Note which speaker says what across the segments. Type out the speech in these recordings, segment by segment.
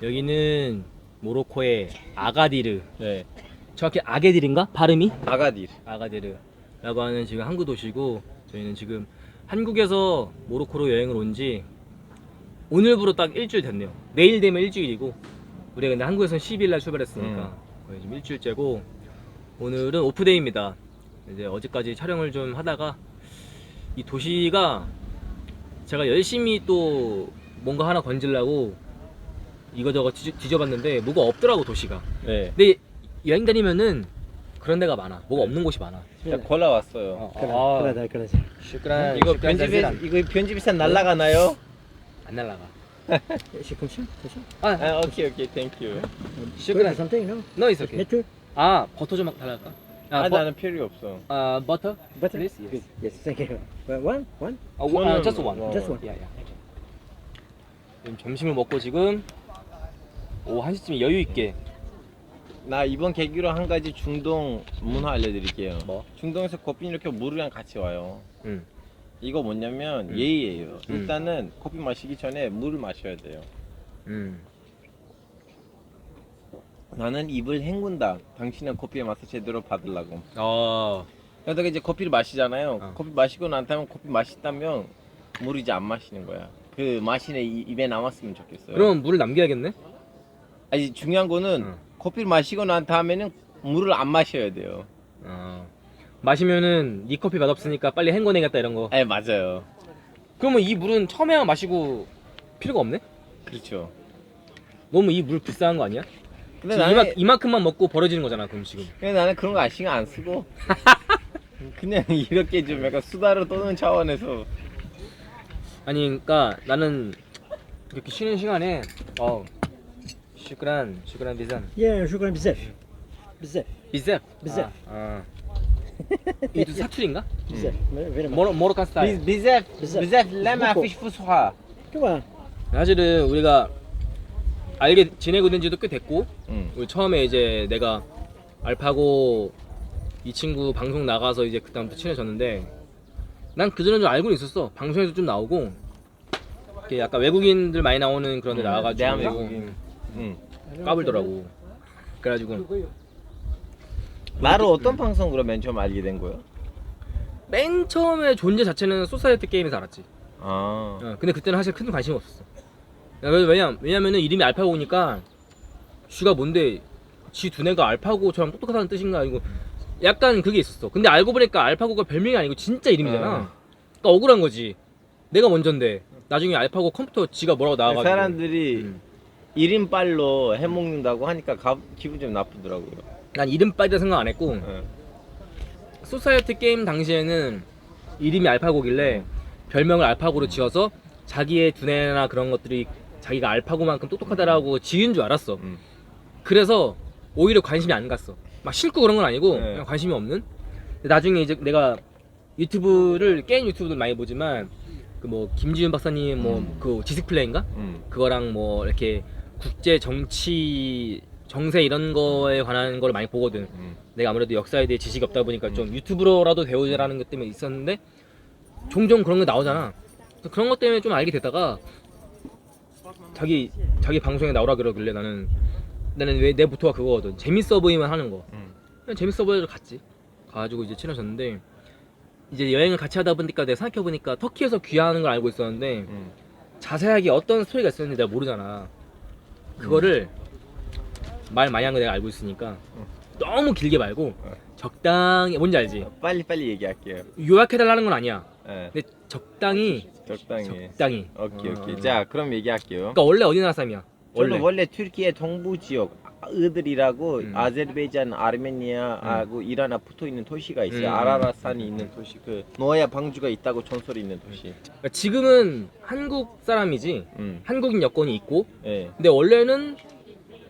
Speaker 1: 여기는 모로코의 아가디르,
Speaker 2: 네.
Speaker 1: 정확히 아게디르인가? 발음이?
Speaker 2: 아가딜.
Speaker 1: 아가디르라고 하는 지금 항구 도시고, 저희는 지금 한국에서 모로코로 여행을 온 지 오늘부로 딱 일주일 됐네요. 내일 되면 일주일이고, 우리가 근데 한국에서는 10일 날 출발했으니까 거의 지금 일주일째고, 오늘은 오프데이입니다. 이제 어제까지 촬영을 좀 하다가 이 도시가 제가 열심히 또 뭔가 하나 건지려고 이거저거 뒤져봤는데 뭐가 없더라고, 도시가.
Speaker 2: 네.
Speaker 1: 근데 여행 다니면은 그런 데가 많아. 뭐가 없는 곳이 많아.
Speaker 2: 딱 골라왔어요.
Speaker 3: 그러지.
Speaker 1: 슈크란.
Speaker 2: 이거 편집에서 날라가나요?
Speaker 1: 안 날라가.
Speaker 3: 시큼씩?
Speaker 1: 아,
Speaker 2: 오케이, 땡큐.
Speaker 1: 슈크란.
Speaker 3: something, no?
Speaker 1: 너 있어.
Speaker 3: Better?
Speaker 1: 아, 버터 좀 달랄까?
Speaker 2: 나는 필요 없어.
Speaker 1: 버터?
Speaker 3: Butter?
Speaker 1: Please?
Speaker 3: Good. Yes, thank you. One?
Speaker 1: just one.
Speaker 2: 어.
Speaker 3: Just one.
Speaker 1: 야. 지금 점심을 먹고 지금 오후 1시쯤에 여유 있게.
Speaker 2: 나 이번 계기로 한 가지 중동 문화 알려드릴게요.
Speaker 1: 뭐?
Speaker 2: 중동에서 커피 이렇게 물이랑 같이 와요.
Speaker 1: 응.
Speaker 2: 이거 뭐냐면 예의예요.
Speaker 1: 음.
Speaker 2: 일단은 커피 마시기 전에 물을 마셔야 돼요. 나는 입을 헹군다. 당신의 커피의 맛을 제대로 받으려고. 그러다가 이제 커피를 마시잖아요. 커피 마시고 난 다음에 커피 맛있다면 물을 이제 안 마시는 거야. 그 맛이 내 입에 남았으면 좋겠어요.
Speaker 1: 그럼 물을 남겨야겠네?
Speaker 2: 아니 중요한 거는 커피를 마시고 난 다음에는 물을 안 마셔야 돼요.
Speaker 1: 마시면은 네 커피 맛없으니까 빨리 헹궈내겠다 이런 거.
Speaker 2: 네 맞아요.
Speaker 1: 그러면 이 물은 처음에만 마시고 필요가 없네?
Speaker 2: 그렇죠.
Speaker 1: 너무 이 물 비싼 거 아니야?
Speaker 2: 근데
Speaker 1: 지금
Speaker 2: 나는
Speaker 1: 이만큼만 먹고 버려지는 거잖아 그럼 지금.
Speaker 2: 근데 나는 그런 거 신경 안 쓰고 그냥 이렇게 좀 약간 수다로 떠는 차원에서.
Speaker 1: 아니 그러니까 나는 이렇게 쉬는 시간에 슈크란 비잔
Speaker 3: Yeah, shukran bizef.
Speaker 1: 비셉
Speaker 3: 비셉.
Speaker 1: 이것도 사투리인가?
Speaker 3: Bizef. Very much.
Speaker 1: 모로칸 스타일.
Speaker 2: 비제프 레마
Speaker 3: 무코.
Speaker 2: 피시 푸스화.
Speaker 3: Come on.
Speaker 1: 사실은 우리가 알게 지내고 있는 지도 꽤 됐고,
Speaker 2: 응.
Speaker 1: 우리 처음에 이제 내가 알파고 이 친구 방송 나가서 이제 그다음부터 친해졌는데, 난 그전에 좀 알고는 있었어. 방송에서 좀 나오고, 이렇게 약간 외국인들 많이 나오는 그런 데 나와가지고
Speaker 2: 대한 외국인. 응.
Speaker 1: 까불더라고. 그래가지고
Speaker 2: 나를 어떤 방송으로 맨 처음 알게 된 거야?
Speaker 1: 맨 처음에 존재 자체는 소사이어티 게임에서 알았지.
Speaker 2: 아.
Speaker 1: 근데 그때는 사실 큰 관심이 없었어. 왜냐면은 이름이 알파고니까 쥐가 뭔데 쥐 두뇌가 알파고처럼 똑똑하다는 뜻인가 이거 약간 그게 있었어. 근데 알고 보니까 알파고가 별명이 아니고 진짜 이름이잖아. 그러니까 억울한 거지. 내가 먼저인데 나중에 알파고 컴퓨터 지가 뭐라고 나와가지고
Speaker 2: 사람들이 이름빨로 해먹는다고 하니까 기분 좀 나쁘더라고요.
Speaker 1: 난 이름빨이라 생각 안 했고 소사이어티 게임 당시에는 이름이 알파고길래 별명을 알파고로 지어서 자기의 두뇌나 그런 것들이 자기가 알파고만큼 똑똑하다라고 지은 줄 알았어. 그래서 오히려 관심이 안 갔어. 막 싫고 그런 건 아니고 그냥 관심이 없는. 근데 나중에 이제 내가 유튜브를 게임 유튜브들 많이 보지만 그 뭐 김지윤 박사님 뭐 그 지식플레이인가 그거랑 뭐 이렇게 국제 정치 정세 이런 거에 관한 걸 많이 보거든. 내가 아무래도 역사에 대해 지식이 없다 보니까 좀 유튜브로라도 배우자라는 것 때문에 있었는데 종종 그런 거 나오잖아. 그래서 그런 것 때문에 좀 알게 됐다가 자기 방송에 나오라 그러길래 나는 왜 내 모토가 그거거든. 재밌어 보이면 하는 거. 그냥 재밌어 보여서 갔지. 가가지고 이제 친해졌는데 이제 여행을 같이 하다 보니까 내가 생각해 보니까 터키에서 귀화하는 걸 알고 있었는데 자세하게 어떤 스토리가 있었는지 내가 모르잖아. 그거를 말 많이 한 거 내가 알고 있으니까 너무 길게 말고 적당히 뭔지 알지?
Speaker 2: 빨리 얘기할게요.
Speaker 1: 요약해달라는 건 아니야.
Speaker 2: 네.
Speaker 1: 근데 적당히.
Speaker 2: 오케이. 자, 그럼 얘기할게요.
Speaker 1: 그러니까 원래 어디 나라 사람이야?
Speaker 2: 저는 원래 튀르키예 동부 지역 으들이라고 아제르바이잔, 아르메니아하고 이란하 붙어 있는 도시가 있어요. 아라라산이 있는 도시, 그 노아야 방주가 있다고 전설이 있는 도시.
Speaker 1: 그러니까 지금은 한국 사람이지. 한국인 여권이 있고.
Speaker 2: 네.
Speaker 1: 근데 원래는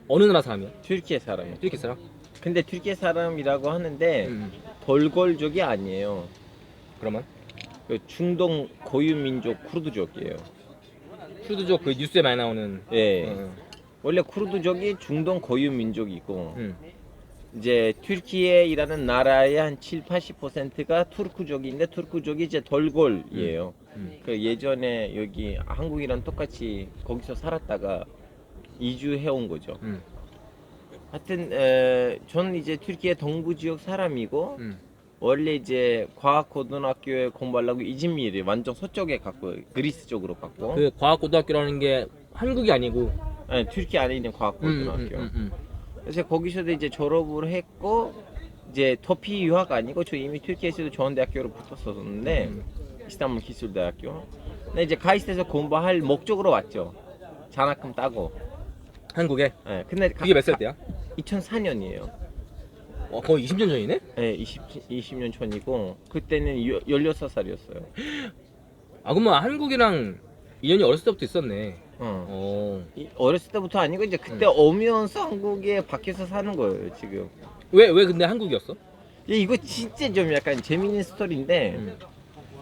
Speaker 1: 어느 나라 사람이야?
Speaker 2: 튀르키예 사람이요.
Speaker 1: 튀르키 사람?
Speaker 2: 근데 튀르키예 사람이라고 하는데 벌골족이 아니에요.
Speaker 1: 그러면?
Speaker 2: 그 중동 고유 민족 쿠르드족이에요.
Speaker 1: 쿠르드족 그 뉴스에 많이 나오는.
Speaker 2: 예. 원래 쿠르드족이 중동 고유 민족이고 이제 튀르키예이라는 나라의 한 7~80%가 투르크족인데 투르크족이 이제 돌골이에요. 그 예전에 여기 한국이랑 똑같이 거기서 살았다가 이주해 온 거죠.
Speaker 1: 음.
Speaker 2: 하여튼 저는 이제 튀르키예 동부 지역 사람이고
Speaker 1: 음.
Speaker 2: 원래 이제 과학고등학교에 공부하려고 이즈미르 완전 서쪽에 갔고 그리스 쪽으로 갔고
Speaker 1: 그 과학고등학교라는 게 한국이 아니고
Speaker 2: 네, 튀르키예 안에 있는 과학고등학교. 그래서 거기서도 이제 졸업을 했고 이제 터키 유학 아니고 저 이미 튀르키예에서도 좋은 대학교로 붙었었는데 이스탄불 기술대학교. 근데 이제 카이스트에서 공부할 목적으로 왔죠. 장학금 따고.
Speaker 1: 한국에?
Speaker 2: 네, 근데
Speaker 1: 그게 몇 살 때야?
Speaker 2: 2004년이에요.
Speaker 1: 거의 20년 전이네?
Speaker 2: 네, 20년 전이고 그때는 16살이었어요.
Speaker 1: 아 그러면 한국이랑 인연이 어렸을 때부터 있었네.
Speaker 2: 어렸을 때부터 아니고 이제 그때 오면서 한국에 밖에서 사는 거예요 지금.
Speaker 1: 왜 근데 한국이었어?
Speaker 2: 이거 진짜 좀 약간 재밌는 스토리인데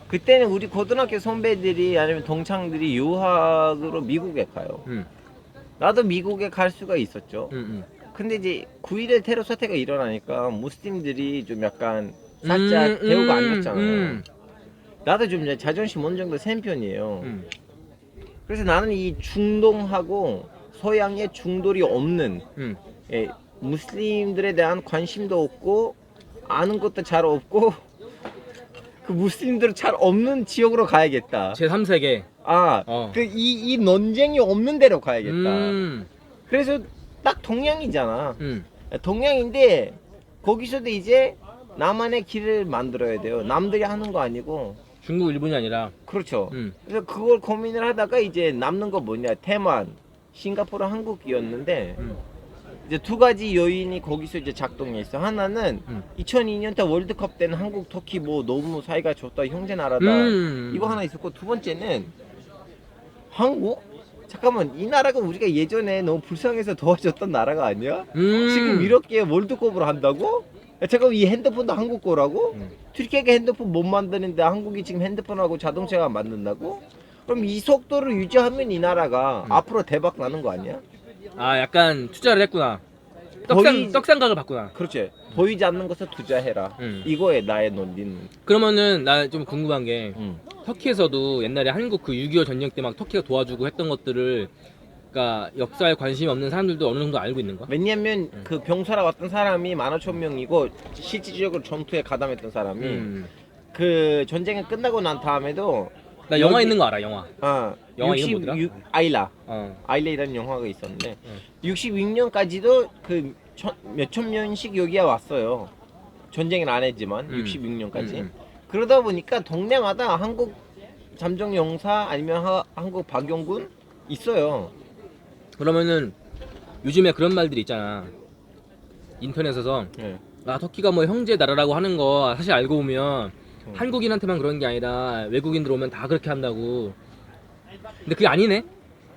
Speaker 2: 그때는 우리 고등학교 선배들이 아니면 동창들이 유학으로 미국에 가요. 나도 미국에 갈 수가 있었죠. 근데 이제 9.11 테러 사태가 일어나니까 무슬림들이 좀 약간 살짝 대우가 안 좋잖아요. 나도 좀 자존심 어느 정도 센 편이에요. 그래서 나는 이 중동하고 서양의 중돌이 없는 무슬림들에 대한 관심도 없고 아는 것도 잘 없고 그 무슬림들은 잘 없는 지역으로 가야겠다.
Speaker 1: 제3세계.
Speaker 2: 이 논쟁이 없는 데로 가야겠다. 그래서 딱 동양이잖아. 동양인데 거기서도 이제 나만의 길을 만들어야 돼요. 남들이 하는 거 아니고.
Speaker 1: 중국, 일본이 아니라.
Speaker 2: 그렇죠. 그래서 그걸 고민을 하다가 이제 남는 거 뭐냐, 대만, 싱가포르, 한국이었는데 이제 두 가지 요인이 거기서 이제 작동해 있어. 하나는 2002년 때 월드컵 때는 한국, 터키 뭐 너무 사이가 좋다, 형제 나라다 이거 하나 있었고, 두 번째는 한국? 잠깐만, 이 나라가 우리가 예전에 너무 불쌍해서 도와줬던 나라가 아니야? 지금 이렇게 월드컵을 한다고? 야, 잠깐만, 이 핸드폰도 한국 거라고? 튀르키예가 핸드폰 못 만드는데 한국이 지금 핸드폰하고 자동차가 만든다고? 그럼 이 속도를 유지하면 이 나라가 앞으로 대박 나는 거 아니야?
Speaker 1: 아 약간 투자를 했구나. 떡상각을 봤구나.
Speaker 2: 그렇지. 보이지 않는 것에 투자해라. 이거에 나의 논리는.
Speaker 1: 그러면은 나 좀 궁금한 게 터키에서도 옛날에 한국 그 6.25 전쟁 때 막 터키가 도와주고 했던 것들을 그러니까 역사에 관심이 없는 사람들도 어느 정도 알고 있는 거야?
Speaker 2: 왜냐면 그 병사라 왔던 사람이 15,000명이고 실질적으로 전투에 가담했던 사람이 그 전쟁이 끝나고 난 다음에도
Speaker 1: 나 영화 있는 거 알아, 영화. 영화 이름 뭐더라?
Speaker 2: 아일라. 아일라이라는 영화가 있었는데 66년까지도 그 몇천 명씩 여기에 왔어요. 전쟁을 안 했지만 66년까지. 그러다 보니까 동네마다 한국 잠정용사 아니면 한국 박용군 있어요.
Speaker 1: 그러면은 요즘에 그런 말들이 있잖아. 인터넷에서 아 터키가 뭐 형제 나라라고 하는 거 사실 알고 보면 한국인한테만 그런 게 아니라 외국인들 오면 다 그렇게 한다고. 근데 그게 아니네?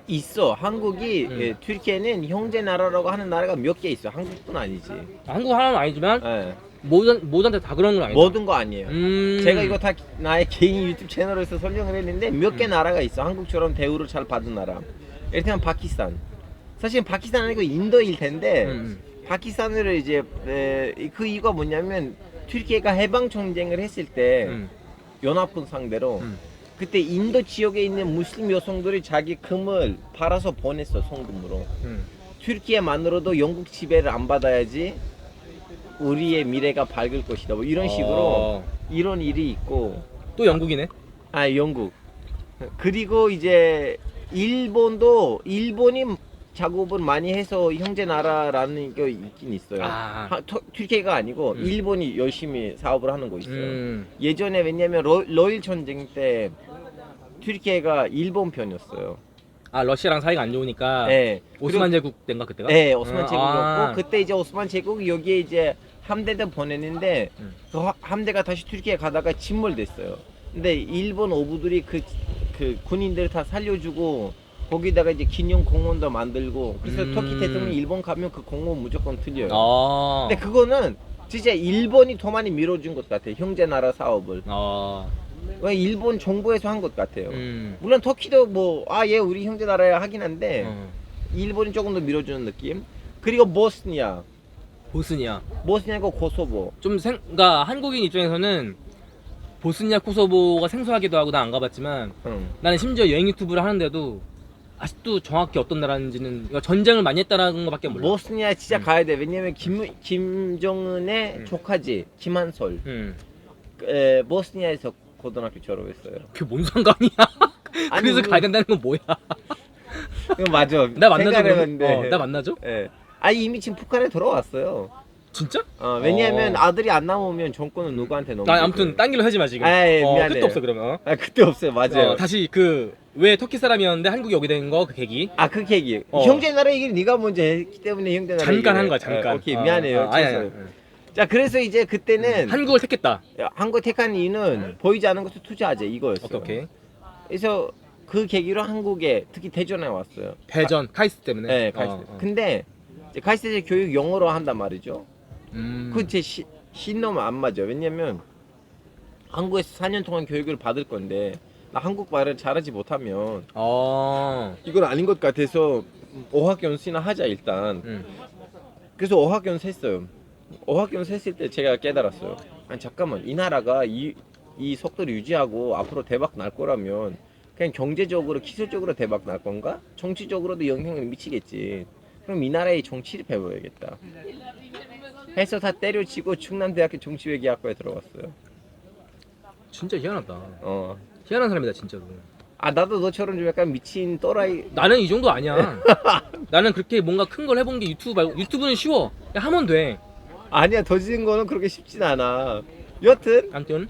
Speaker 2: 있어. 한국이 튀르키예는 형제 나라라고 하는 나라가 몇 개 있어. 한국뿐 아니지.
Speaker 1: 한국 하나는 아니지만 모두한테 다 그런 건 아니다.
Speaker 2: 모든 거 아니에요. 제가 이거 다 나의 개인 유튜브 채널에서 설명을 했는데 몇 개 나라가 있어. 한국처럼 대우를 잘 받은 나라. 예를 들면 파키스탄. 사실 파키스탄 아니고 인도일 텐데 파키스탄을 이제 그 이유가 뭐냐면 튀르키예가 해방 전쟁을 했을 때 연합군 상대로 그때 인도 지역에 있는 무슬림 여성들이 자기 금을 팔아서 보냈어, 송금으로. 튀르키예만으로도 영국 지배를 안 받아야지 우리의 미래가 밝을 것이다. 뭐 이런 식으로 이런 일이 있고.
Speaker 1: 또 영국이네?
Speaker 2: 영국. 그리고 이제 일본이 작업을 많이 해서 형제 나라라는 게 있긴 있어요. 튀르키예가 아니고 일본이 열심히 사업을 하는 거 있어요. 예전에 왜냐면 러일 전쟁 때 튀르키예가 일본 편이었어요.
Speaker 1: 러시아랑 사이가 안 좋으니까. 오스만 제국 때인가 그때가?
Speaker 2: 네, 오스만 제국이었고 그때 이제 오스만 제국이 여기에 이제 함대를 보냈는데 그 함대가 다시 튀르키예 가다가 침몰됐어요. 근데 일본 어부들이 그 군인들 다 살려주고 거기다가 이제 기념 공원도 만들고 그래서 터키 대통령이 일본 가면 그 공원 무조건 틀려요. 근데 그거는 진짜 일본이 더 많이 밀어준 것 같아요. 형제 나라 사업을. 왜 일본 정부에서 한 것 같아요. 물론 터키도 뭐 얘 우리 형제 나라야 하긴 한데 일본이 조금 더 밀어주는 느낌. 그리고 보스니아고 코소보.
Speaker 1: 그러니까 한국인 입장에서는 보스니아 코소보가 생소하기도 하고 난 안 가봤지만 나는 심지어 여행 유튜브를 하는데도 아직도 정확히 어떤 나라인지는 그러니까 전쟁을 많이 했다라는 것밖에 몰라.
Speaker 2: 보스니아 진짜 가야 돼. 왜냐면 김정은의 조카지 김한솔. 보스니아에서 고등학교 졸업했어요.
Speaker 1: 그게 뭔 상관이야?
Speaker 2: 아니,
Speaker 1: 그래서
Speaker 2: 뭐-
Speaker 1: 가야 된다는 건 뭐야?
Speaker 2: 그거 맞아.
Speaker 1: 나 만나죠?
Speaker 2: 생각해봤는데.
Speaker 1: 나 만나죠?
Speaker 2: 예. 아니 이미 지금 북한에 들어왔어요.
Speaker 1: 진짜?
Speaker 2: 왜냐하면 아들이 안 나오면 정권은 누구한테 넘겨?
Speaker 1: 나 아무튼 딴 길로 하지 마 지금.
Speaker 2: 아이, 미안해요.
Speaker 1: 끝도 없어 그러면.
Speaker 2: 그때 없어요. 맞아요.
Speaker 1: 다시 그 왜 터키 사람이었는데 한국에 오게 된 거 그 계기.
Speaker 2: 그 계기.
Speaker 1: 어.
Speaker 2: 형제 나라 얘기를 네가 먼저 했기 때문에 형제 나라
Speaker 1: 잠깐
Speaker 2: 얘기를
Speaker 1: 한 거야
Speaker 2: 해.
Speaker 1: 잠깐.
Speaker 2: 오케이 미안해요.
Speaker 1: 아니,
Speaker 2: 죄송해요.
Speaker 1: 아니.
Speaker 2: 자 그래서 이제 그때는
Speaker 1: 한국을 택했다.
Speaker 2: 한국 택한 이유는 보이지 않는 것을 투자하자 이거였어요.
Speaker 1: 오케이.
Speaker 2: 그래서 그 계기로 한국에 특히 대전에 왔어요.
Speaker 1: 대전 카이스트 때문에.
Speaker 2: 네, 카이스트. 근데 이제 카이스트 교육 영어로 한단 말이죠. 그제 신놈 안 맞아. 왜냐면 한국에서 4년 동안 교육을 받을 건데 나 한국말을 잘하지 못하면 이건 아닌 것 같아서 어학연수나 하자 일단. 그래서 어학연수 했어요. 어학연수 했을 때 제가 깨달았어요. 아니 잠깐만 이 나라가 이 속도를 유지하고 앞으로 대박 날 거라면 그냥 경제적으로 기술적으로 대박 날 건가? 정치적으로도 영향을 미치겠지. 그럼 이 나라의 정치를 배워야겠다. 해서 다 때려치고 충남대학교 정치외교학과에 들어갔어요.
Speaker 1: 진짜 희한하다. 희한한 사람이다 진짜로.
Speaker 2: 나도 너처럼 좀 약간 미친 또라이.
Speaker 1: 나는 이 정도 아니야. 나는 그렇게 뭔가 큰 걸 해본 게 유튜브 말고 유튜브는 쉬워. 그냥 하면 돼.
Speaker 2: 아니야 더 지은 거는 그렇게 쉽진 않아. 여튼
Speaker 1: 아무튼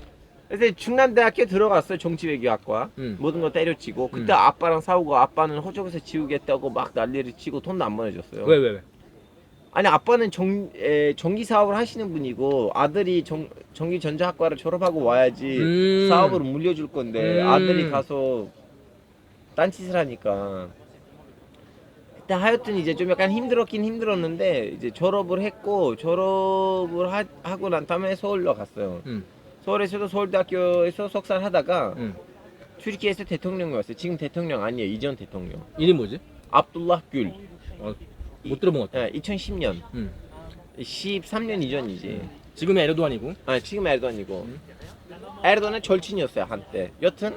Speaker 2: 그래서 충남대학교 들어갔어요. 정치외교학과. 모든 거 때려치고 그때 아빠랑 싸우고 아빠는 호적에서 지우겠다고 막 난리를 치고 돈도 안 보내줬어요.
Speaker 1: 왜?
Speaker 2: 아니 아빠는 전기 사업을 하시는 분이고 아들이 전기전자학과를 졸업하고 와야지 사업을 물려줄 건데 아들이 가서 딴짓을 하니까 그때 하여튼 이제 좀 약간 힘들었긴 힘들었는데 이제 졸업을 했고 졸업을 하고 난 다음에 서울로 갔어요. 서울에서도 서울대학교에서 석사를 하다가 튀르키예에서 대통령이 왔어요. 지금 대통령 아니에요. 이전 대통령.
Speaker 1: 이름 뭐지?
Speaker 2: 압둘라 귤.
Speaker 1: 못 들어본 것 같아.
Speaker 2: 2010년. 13년 이전이지.
Speaker 1: 지금의 에르도안이고.
Speaker 2: 지금 에르도안이고. 에르도안은 절친이었어요 한때. 여튼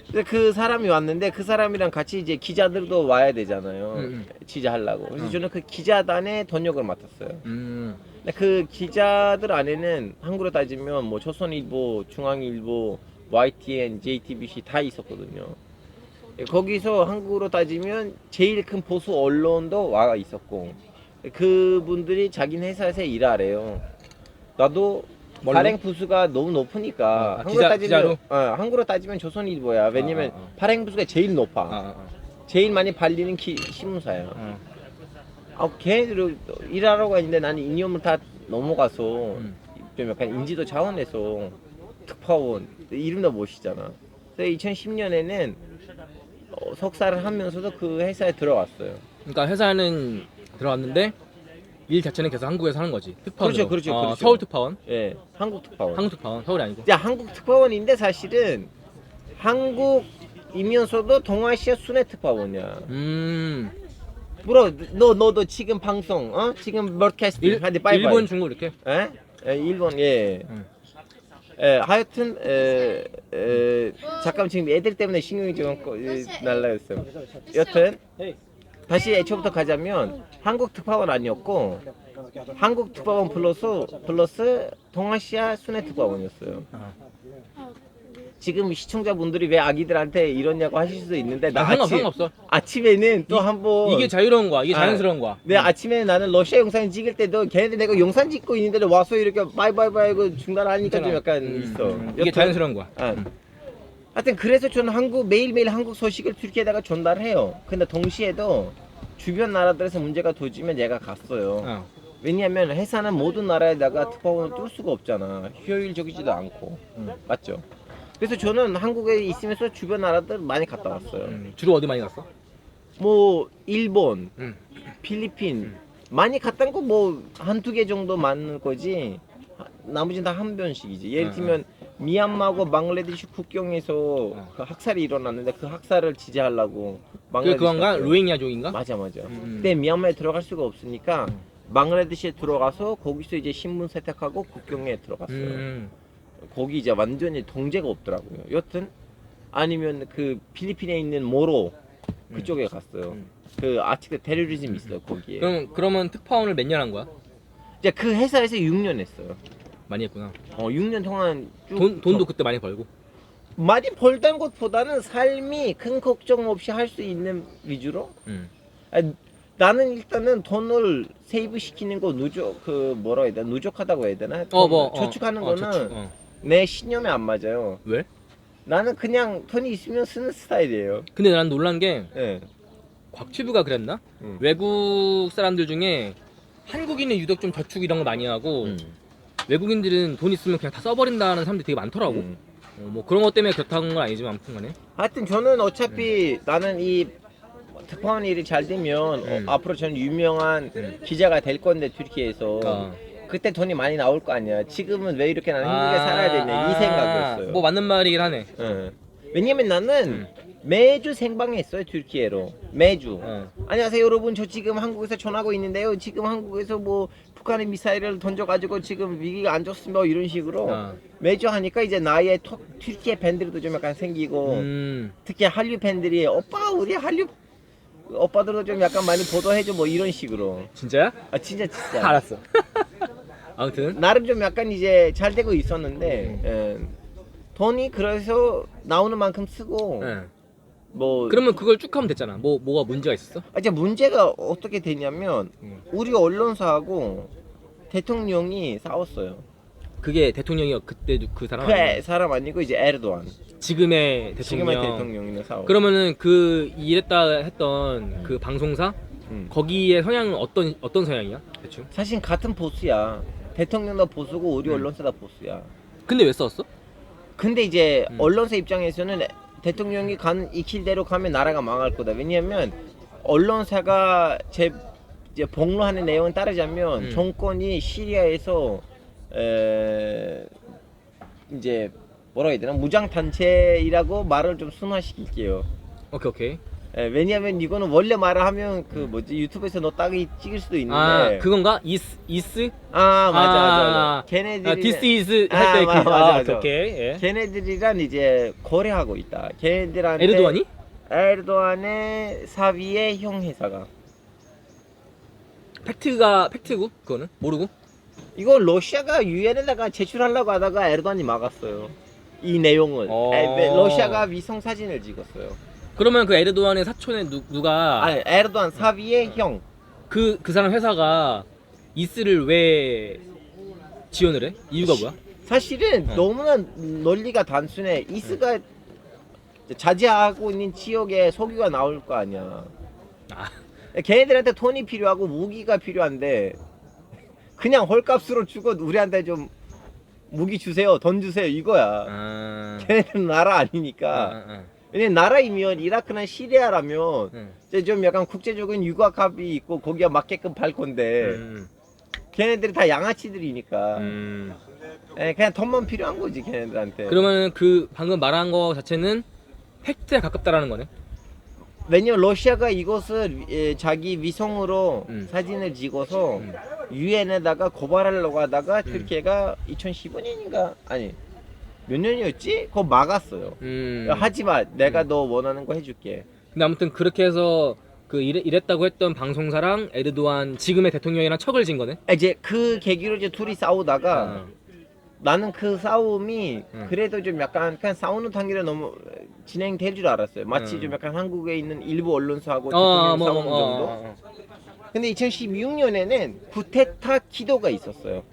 Speaker 2: 근데 그 사람이 왔는데 그 사람이랑 같이 이제 기자들도 와야 되잖아요. 취재하려고. 그래서 저는 그 기자단의 번역을 맡았어요. 근데 그 기자들 안에는 한국으로 따지면 뭐 조선일보, 중앙일보, YTN, JTBC 다 있었거든요. 거기서 한국으로 따지면 제일 큰 보수 언론도 와 있었고 그분들이 자기네 회사에서 일하래요. 나도 발행 부수가 너무 높으니까
Speaker 1: 기자로?
Speaker 2: 한국으로 따지면 조선일보야. 왜냐면 발행 부수가 제일 높아. 제일 많이 팔리는 신문사야. 걔들 일하러 가는데 나는 이념을 다 넘어가서 좀 약간 인지도 차원에서 특파원 이름도 멋있잖아. 그래서 2010년에는 석사를 하면서도 그 회사에 들어왔어요.
Speaker 1: 그러니까 회사는 들어왔는데 일 자체는 계속 한국에서 하는 거지. 특파원.
Speaker 2: 그렇죠.
Speaker 1: 서울 특파원.
Speaker 2: 예, 한국 특파원.
Speaker 1: 한국 특파원. 서울이 아니고.
Speaker 2: 한국 특파원인데 사실은 한국이면서도 동아시아 순회 특파원이야. 물어 너도 지금 방송 지금 브로드캐스팅 하는데 빠이빠이.
Speaker 1: 일본, 중국 이렇게.
Speaker 2: 일본 하여튼 잠깐 지금 애들 때문에 신경이 좀 날라갔어요. 여튼 다시 애초부터 가자면 한국 특파원 아니었고 한국 특파원 플러스 동아시아 순회 특파원이었어요. 지금 시청자분들이 왜 아기들한테 이러냐고 하실 수도 있는데 나
Speaker 1: 상관없어.
Speaker 2: 아침에는 또 한번
Speaker 1: 이게 자유로운 거야. 이게 자연스러운 거야.
Speaker 2: 내 아침에 나는 러시아 영상 찍을 때도 걔네들 내가 영상 찍고 있는데 와서 이렇게 바이바이바이 그 중단하니까 좀 약간 있어.
Speaker 1: 이게 자연스러운 거야.
Speaker 2: 하여튼 그래서 저는 매일매일 한국 소식을 튀르키예에다가 전달해요. 근데 동시에도 주변 나라들에서 문제가 도지면 얘가 갔어요. 왜냐면 회사는 모든 나라에다가 특파원을 뚫을 수가 없잖아. 효율적이지도 않고. 맞죠? 그래서 저는 한국에 있으면서 주변 나라들 많이 갔다 왔어요.
Speaker 1: 주로 어디 많이 갔어?
Speaker 2: 뭐 일본, 필리핀 많이 갔다 거 뭐 한두 개 정도 많은 거지. 나머지는 다 한 번씩이지. 예를 들면 미얀마하고 방글라데시 국경에서 그 학살이 일어났는데 그 학살을 지지하려고
Speaker 1: 그건가? 로힝야족인가?
Speaker 2: 맞아. 근데 미얀마에 들어갈 수가 없으니까 방글라데시에 들어가서 거기서 이제 신분 세탁하고 국경에 들어갔어요. 거기 이제 완전히 통제가 없더라고요. 여튼 아니면 그 필리핀에 있는 모로 그쪽에 갔어요. 그 아티크 테러리즘 있어요 거기에.
Speaker 1: 그러면 특파원을 몇 년 한 거야?
Speaker 2: 이제 그 회사에서 6년 했어요.
Speaker 1: 많이 했구나.
Speaker 2: 6년 동안 쭉
Speaker 1: 돈도 그때 많이 벌고.
Speaker 2: 많이 벌던 것보다는 삶이 큰 걱정 없이 할 수 있는 위주로. 아니, 나는 일단은 돈을 세이브 시키는 거 뭐라 해야 되나, 누적하다고 해야 되나? 저축하는 거는
Speaker 1: 저축,
Speaker 2: 내 신념에 안 맞아요.
Speaker 1: 왜?
Speaker 2: 나는 그냥 돈이 있으면 쓰는 스타일이에요.
Speaker 1: 근데 난 놀란 게
Speaker 2: 예.
Speaker 1: 곽튜브가 그랬나? 외국 사람들 중에 한국인은 유독 좀 저축 이런 거 많이 하고 외국인들은 돈 있으면 그냥 다 써버린다는 사람들이 되게 많더라고. 뭐 그런 것 때문에 그렇다는 건 아니지만 아무튼 간에.
Speaker 2: 하여튼 저는 어차피 나는 이 특파원 일이 잘 되면 앞으로 저는 유명한 기자가 될 건데 튀르키예에서 그때 돈이 많이 나올 거 아니야. 지금은 왜 이렇게 나는 한국에 살아야 되냐 이 생각이었어요.
Speaker 1: 뭐 맞는 말이긴 하네.
Speaker 2: 예. 왜냐면 나는 매주 생방했어요 튀르키예로 매주. 안녕하세요 여러분, 저 지금 한국에서 전하고 있는데요. 지금 한국에서 뭐 북한의 미사일을 던져가지고 지금 위기가 안 좋습니다 이런 식으로 매주 하니까 이제 나의 튀르키예 팬들도 좀 약간 생기고 특히 한류 팬들이 오빠 우리 한류 오빠들도 좀 약간 많이 보도해줘 뭐 이런 식으로.
Speaker 1: 진짜야?
Speaker 2: 아 진짜.
Speaker 1: 알았어. 아무튼
Speaker 2: 나름 좀 약간 이제 잘 되고 있었는데 예. 돈이 그래서 나오는 만큼 쓰고 뭐
Speaker 1: 그러면 그걸 쭉 하면 됐잖아. 뭐가 문제가 있었어?
Speaker 2: 이제 문제가 어떻게 되냐면 우리 언론사하고 대통령이 싸웠어요.
Speaker 1: 그게 대통령이 그때 그 사람
Speaker 2: 그
Speaker 1: 아니야?
Speaker 2: 사람 아니고 이제 에르도안.
Speaker 1: 지금의 대통령.
Speaker 2: 지금의 대통령이랑 싸워.
Speaker 1: 그러면은 그 일했다 했던 그 방송사 거기에 성향은 어떤 성향이야? 대충?
Speaker 2: 사실 같은 보수야. 대통령도 보수고 우리 언론사 다 보수야.
Speaker 1: 근데 왜 싸웠어?
Speaker 2: 근데 이제 언론사 입장에서는 대통령이 이 길대로 가면 나라가 망할 거다. 왜냐하면 언론사가 이제 폭로하는 내용을 따르자면 정권이 시리아에서 이제 뭐라 해야 되나 무장 단체라고 말을 좀 순화시킬게요.
Speaker 1: 오케이.
Speaker 2: 왜냐면 이거는 원래 말을 하면 그 뭐지 유튜브에서 너 딱이 찍을 수도 있는데.
Speaker 1: 아 그건가? 이스?
Speaker 2: 맞아. 걔네들이
Speaker 1: this is 할 때
Speaker 2: 맞아.
Speaker 1: 오케이. 예.
Speaker 2: 걔네들이랑 이제 거래하고 있다. 걔네들한테
Speaker 1: 에르도안이?
Speaker 2: 에르도안의 사위의 형 회사가.
Speaker 1: 팩트고 그거는 모르고.
Speaker 2: 이거 러시아가 유엔에다가 제출하려고 하다가 에르도안이 막았어요. 이 내용을. 러시아가 위성 사진을 찍었어요.
Speaker 1: 그러면 그 에르도안의 사촌의 누가
Speaker 2: 에르도안 사위의 형.
Speaker 1: 그 사람 회사가 이스를 왜 지원을 해? 이유가 뭐야?
Speaker 2: 사실은 너무나 논리가 단순해. 이스가 자제하고 있는 지역에 석유가 나올 거 아니야. 걔네들한테 돈이 필요하고 무기가 필요한데 그냥 헐값으로 주고 우리한테 좀 무기 주세요, 돈 주세요 이거야. 걔네들은 나라 아니니까. 왜냐면 나라이면 이라크나 시리아라면 이제 좀 약간 국제적인 유가값이 있고 거기에 맞게끔 팔 건데 걔네들이 다 양아치들이니까 그냥 돈만 필요한 거지 걔네들한테.
Speaker 1: 그러면 그 방금 말한 거 자체는 팩트에 가깝다라는 거네.
Speaker 2: 왜냐면 러시아가 이것을 자기 위성으로 사진을 찍어서 유엔에다가 고발하려고 하다가 튀르키예가 2015년인가 아니 몇 년이었지? 그거 막았어요. 하지마, 내가 너 원하는 거 해줄게.
Speaker 1: 근데 아무튼 그렇게 해서 그 이랬다고 했던 방송사랑 에르도안 지금의 대통령이랑 척을 진 거네.
Speaker 2: 이제 그 계기로 이제 둘이 싸우다가 나는 그 싸움이 그래도 좀 약간 그냥 싸우는 단계로 너무 진행될 줄 알았어요. 마치 좀 약간 한국에 있는 일부 언론사하고 대통령 싸우는 정도. 근데 2016년에는 쿠데타 기도가 있었어요.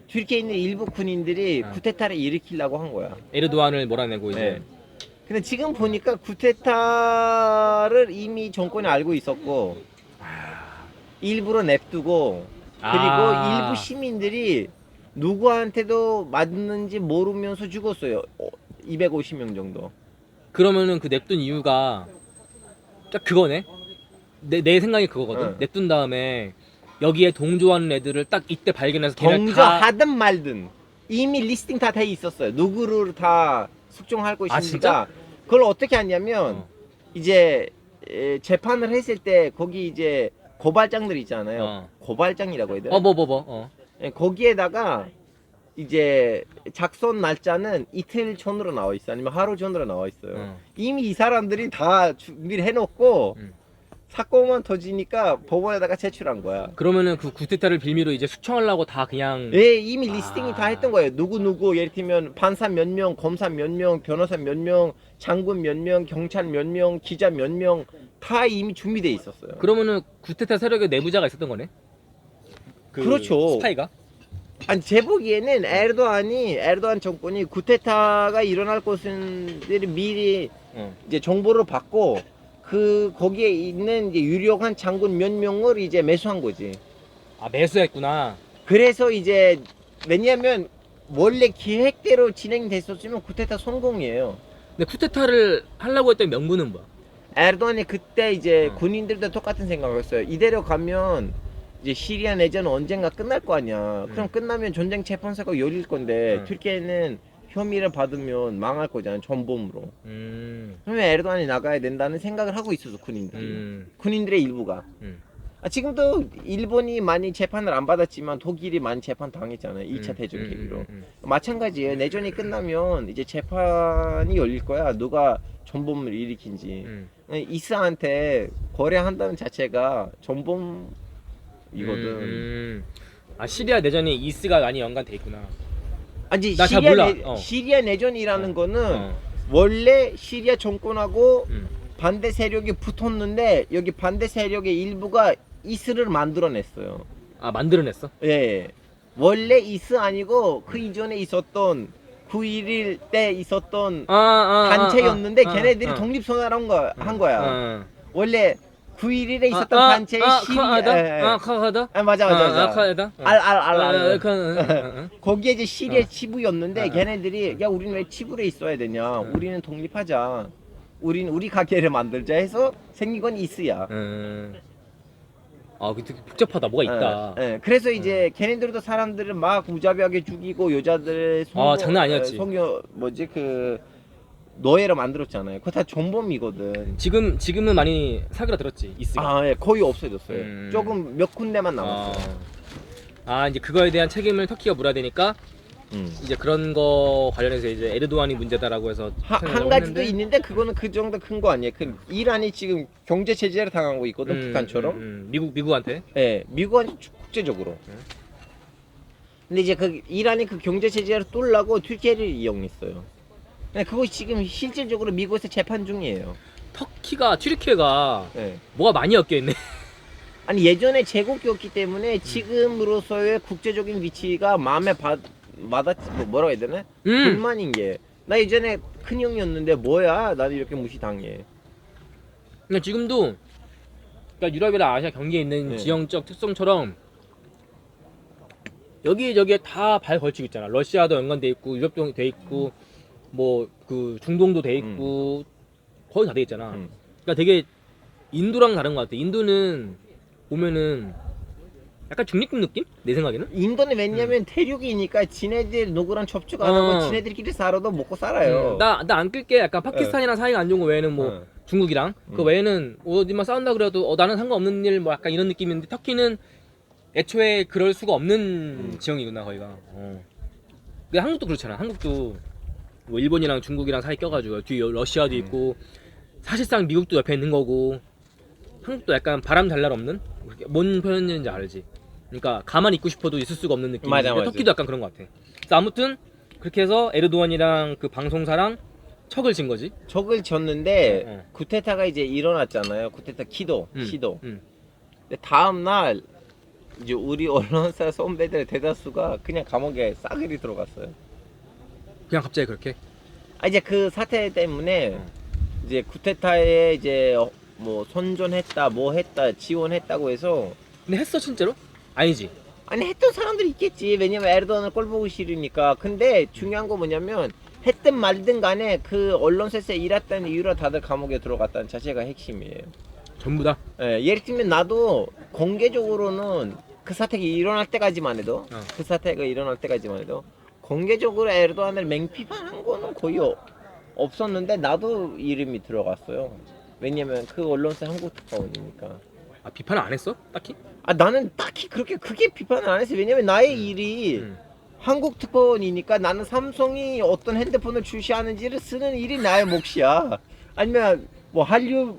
Speaker 2: 튀르키예에 있는 일부 군인들이 쿠데타를 일으키려고 한 거야.
Speaker 1: 에르도안을 몰아내고 이제.
Speaker 2: 근데 지금 보니까 쿠데타를 이미 정권이 알고 있었고 일부러 냅두고 그리고 일부 시민들이 누구한테도 맞는지 모르면서 죽었어요. 250명 정도.
Speaker 1: 그러면은 그 냅둔 이유가 딱 그거네. 내 생각이 그거거든. 냅둔 다음에 여기에 동조하는 애들을 딱 이때 발견해서
Speaker 2: 동조하든 말든 이미 리스팅 다 돼 있었어요. 누구를 다 숙종할 것인가.
Speaker 1: 진짜?
Speaker 2: 그걸 어떻게 하냐면 이제 재판을 했을 때 거기 이제 고발장들 있잖아요. 고발장이라고 해야 되나?
Speaker 1: 뭐.
Speaker 2: 거기에다가 이제 작성 날짜는 이틀 전으로 나와 있어. 아니면 하루 전으로 나와 있어요. 이미 이 사람들이 다 준비를 해놓고 사건만 터지니까 법원에다가 제출한 거야.
Speaker 1: 그러면은 그 구테타를 빌미로 이제 숙청하려고 다 그냥
Speaker 2: 예, 이미 리스팅이 다 했던 거예요. 누구 예를 들면 판사 몇 명, 검사 몇 명, 변호사 몇 명, 장군 몇 명, 경찰 몇 명, 기자 몇 명 다 이미 준비돼 있었어요.
Speaker 1: 그러면은 구테타 세력의 내부자가 있었던 거네?
Speaker 2: 그렇죠.
Speaker 1: 스파이가?
Speaker 2: 아니 제 보기에는 에르도안 정권이 쿠데타가 일어날 것은 미리 이제 정보를 받고 거기에 있는 이제 유력한 장군 몇 명을 이제 매수한 거지.
Speaker 1: 아, 매수했구나.
Speaker 2: 그래서 이제 왜냐면 원래 계획대로 진행됐었으면 쿠데타 성공이에요.
Speaker 1: 근데 쿠데타를 하려고 했던 명분은 뭐야?
Speaker 2: 에르도안이 그때 이제 군인들도 똑같은 생각을 했어요. 이대로 가면 이제 시리아 내전은 언젠가 끝날 거 아니야. 그럼 끝나면 전쟁 재판사가 열릴 건데 튀르키예는 혐의를 받으면 망할 거잖아. 전범으로. 그러면 에르도안이 나가야 된다는 생각을 하고 있어서 군인들의 일부가. 지금도 일본이 많이 재판을 안 받았지만 독일이 많이 재판 당했잖아요. 2차 대전 계기로. 마찬가지예요. 내전이 끝나면 이제 재판이 열릴 거야. 누가 전범을 일으킨지. 이스한테 거래한다는 자체가 전범이거든.
Speaker 1: 아, 시리아 내전이 이스가 많이 연관돼 있구나.
Speaker 2: 아니
Speaker 1: 나 잘 몰라.
Speaker 2: 시리아 내전이라는 거는 원래 시리아 정권하고 반대 세력이 붙었는데 여기 반대 세력의 일부가 이스를 만들어냈어요.
Speaker 1: 아, 만들어냈어?
Speaker 2: 예. 원래 이스 아니고 그 이전에 있었던 9.11 때 있었던 단체였는데 걔네들이 독립선언을 한 거야. 원래 9.11에 있었던 단체의
Speaker 1: 카하다?
Speaker 2: 맞아.
Speaker 1: 카하다?
Speaker 2: 거기에 이제 시리아 치부였는데 걔네들이 야 우리는 왜 치부에 있어야 되냐? 우리는 독립하자. 우리 가게를 만들자 해서 생긴 건 이스야.
Speaker 1: 아, 되게 복잡하다. 뭐가 있다.
Speaker 2: 그래서 이제 걔네들도 사람들을 막 무자비하게 죽이고 여자들
Speaker 1: 장난 아니었지.
Speaker 2: 노예로 만들었잖아요. 그거 다 전범이거든.
Speaker 1: 지금은 많이 사그라들었지, 이스가.
Speaker 2: 예, 거의 없어졌어요. 조금 몇 군데만 남았어요.
Speaker 1: 이제 그거에 대한 책임을 터키가 물어야 되니까 이제 그런 거 관련해서 이제 에르도안이 문제다라고 해서
Speaker 2: 한 가지도 있는데 그거는 그 정도 큰 거 아니에요. 이란이 지금 경제 제재를 당하고 있거든, 북한처럼.
Speaker 1: 미국한테.
Speaker 2: 네, 미국은 국제적으로. 근데 이제 이란이 그 경제 제재를 뚫려고 튀르키예를 이용했어요. 그거 지금 실질적으로 미국에서 재판 중이에요.
Speaker 1: 튀르키예가 뭐가 많이 엮여 있네.
Speaker 2: 아니 예전에 제국이었기 때문에 지금으로서의 국제적인 위치가 마음에 맞았지. 뭐라고 해야 되나? 불만인 게. 나 예전에 큰 형이었는데 뭐야? 나도 이렇게 무시당해.
Speaker 1: 근데 지금도 그러니까 유럽이나 아시아 경계에 있는 지형적 특성처럼 여기저기에 다 발 걸치고 있잖아. 러시아도 연관돼 있고 유럽도 돼 있고 뭐 그 중동도 돼 있고 거의 다 돼 있잖아. 그러니까 되게 인도랑 다른 것 같아. 인도는 보면은 약간 중립국 느낌? 내 생각에는?
Speaker 2: 인도는 왜냐면 대륙이니까 지네들 누구랑 접촉 안 하고 지네들끼리 살아도 먹고 살아요.
Speaker 1: 나 안 끌게. 약간 파키스탄이랑 사이가 안 좋은 거 외에는 뭐 중국이랑 그 외에는 어디만 싸운다 그래도 나는 상관없는 일 뭐 약간 이런 느낌인데 터키는 애초에 그럴 수가 없는 지형이구나 거기가. 근데 한국도 그렇잖아. 한국도 뭐 일본이랑 중국이랑 사이 껴가지고 뒤에 러시아도 있고 사실상 미국도 옆에 있는 거고 한국도 약간 바람 잘 날 없는? 뭔 표현인지 알지? 그러니까 가만히 있고 싶어도 있을 수가 없는 느낌.
Speaker 2: 맞아.
Speaker 1: 터키도 약간 그런 것 같아. 그래서 아무튼 그렇게 해서 에르도안이랑 그 방송사랑 척을 진 거지.
Speaker 2: 척을 졌는데 쿠데타가 이제 일어났잖아요. 쿠데타 시도. 근데 다음 날 이제 우리 언론사 선배들 대다수가 그냥 감옥에 싸그리 들어갔어요.
Speaker 1: 그냥 갑자기 그렇게?
Speaker 2: 이제 그 사태 때문에 이제 쿠데타에 이제 뭐 선전했다, 뭐 했다, 지원했다고 해서.
Speaker 1: 근데 했어 진짜로? 아니지.
Speaker 2: 아니 했던 사람들이 있겠지. 왜냐면 에르도안을 꼴 보기 싫으니까. 근데 중요한 거 뭐냐면 했든 말든 간에 그 언론사에서 일했다는 이유로 다들 감옥에 들어갔다는 자체가 핵심이에요.
Speaker 1: 전부 다?
Speaker 2: 예를 들면 나도 공개적으로는 그 사태가 일어날 때까지만 해도 공개적으로 에르도안을 맹비판한 거는 거의 없었는데 나도 이름이 들어갔어요. 왜냐면 그 언론사 한국 특파원이니까.
Speaker 1: 비판을 안 했어? 딱히?
Speaker 2: 나는 딱히 그렇게 크게 비판을 안 했어요. 왜냐면 나의 일이 한국 특파원이니까 나는 삼성이 어떤 핸드폰을 출시하는지를 쓰는 일이 나의 몫이야. 아니면 뭐 한류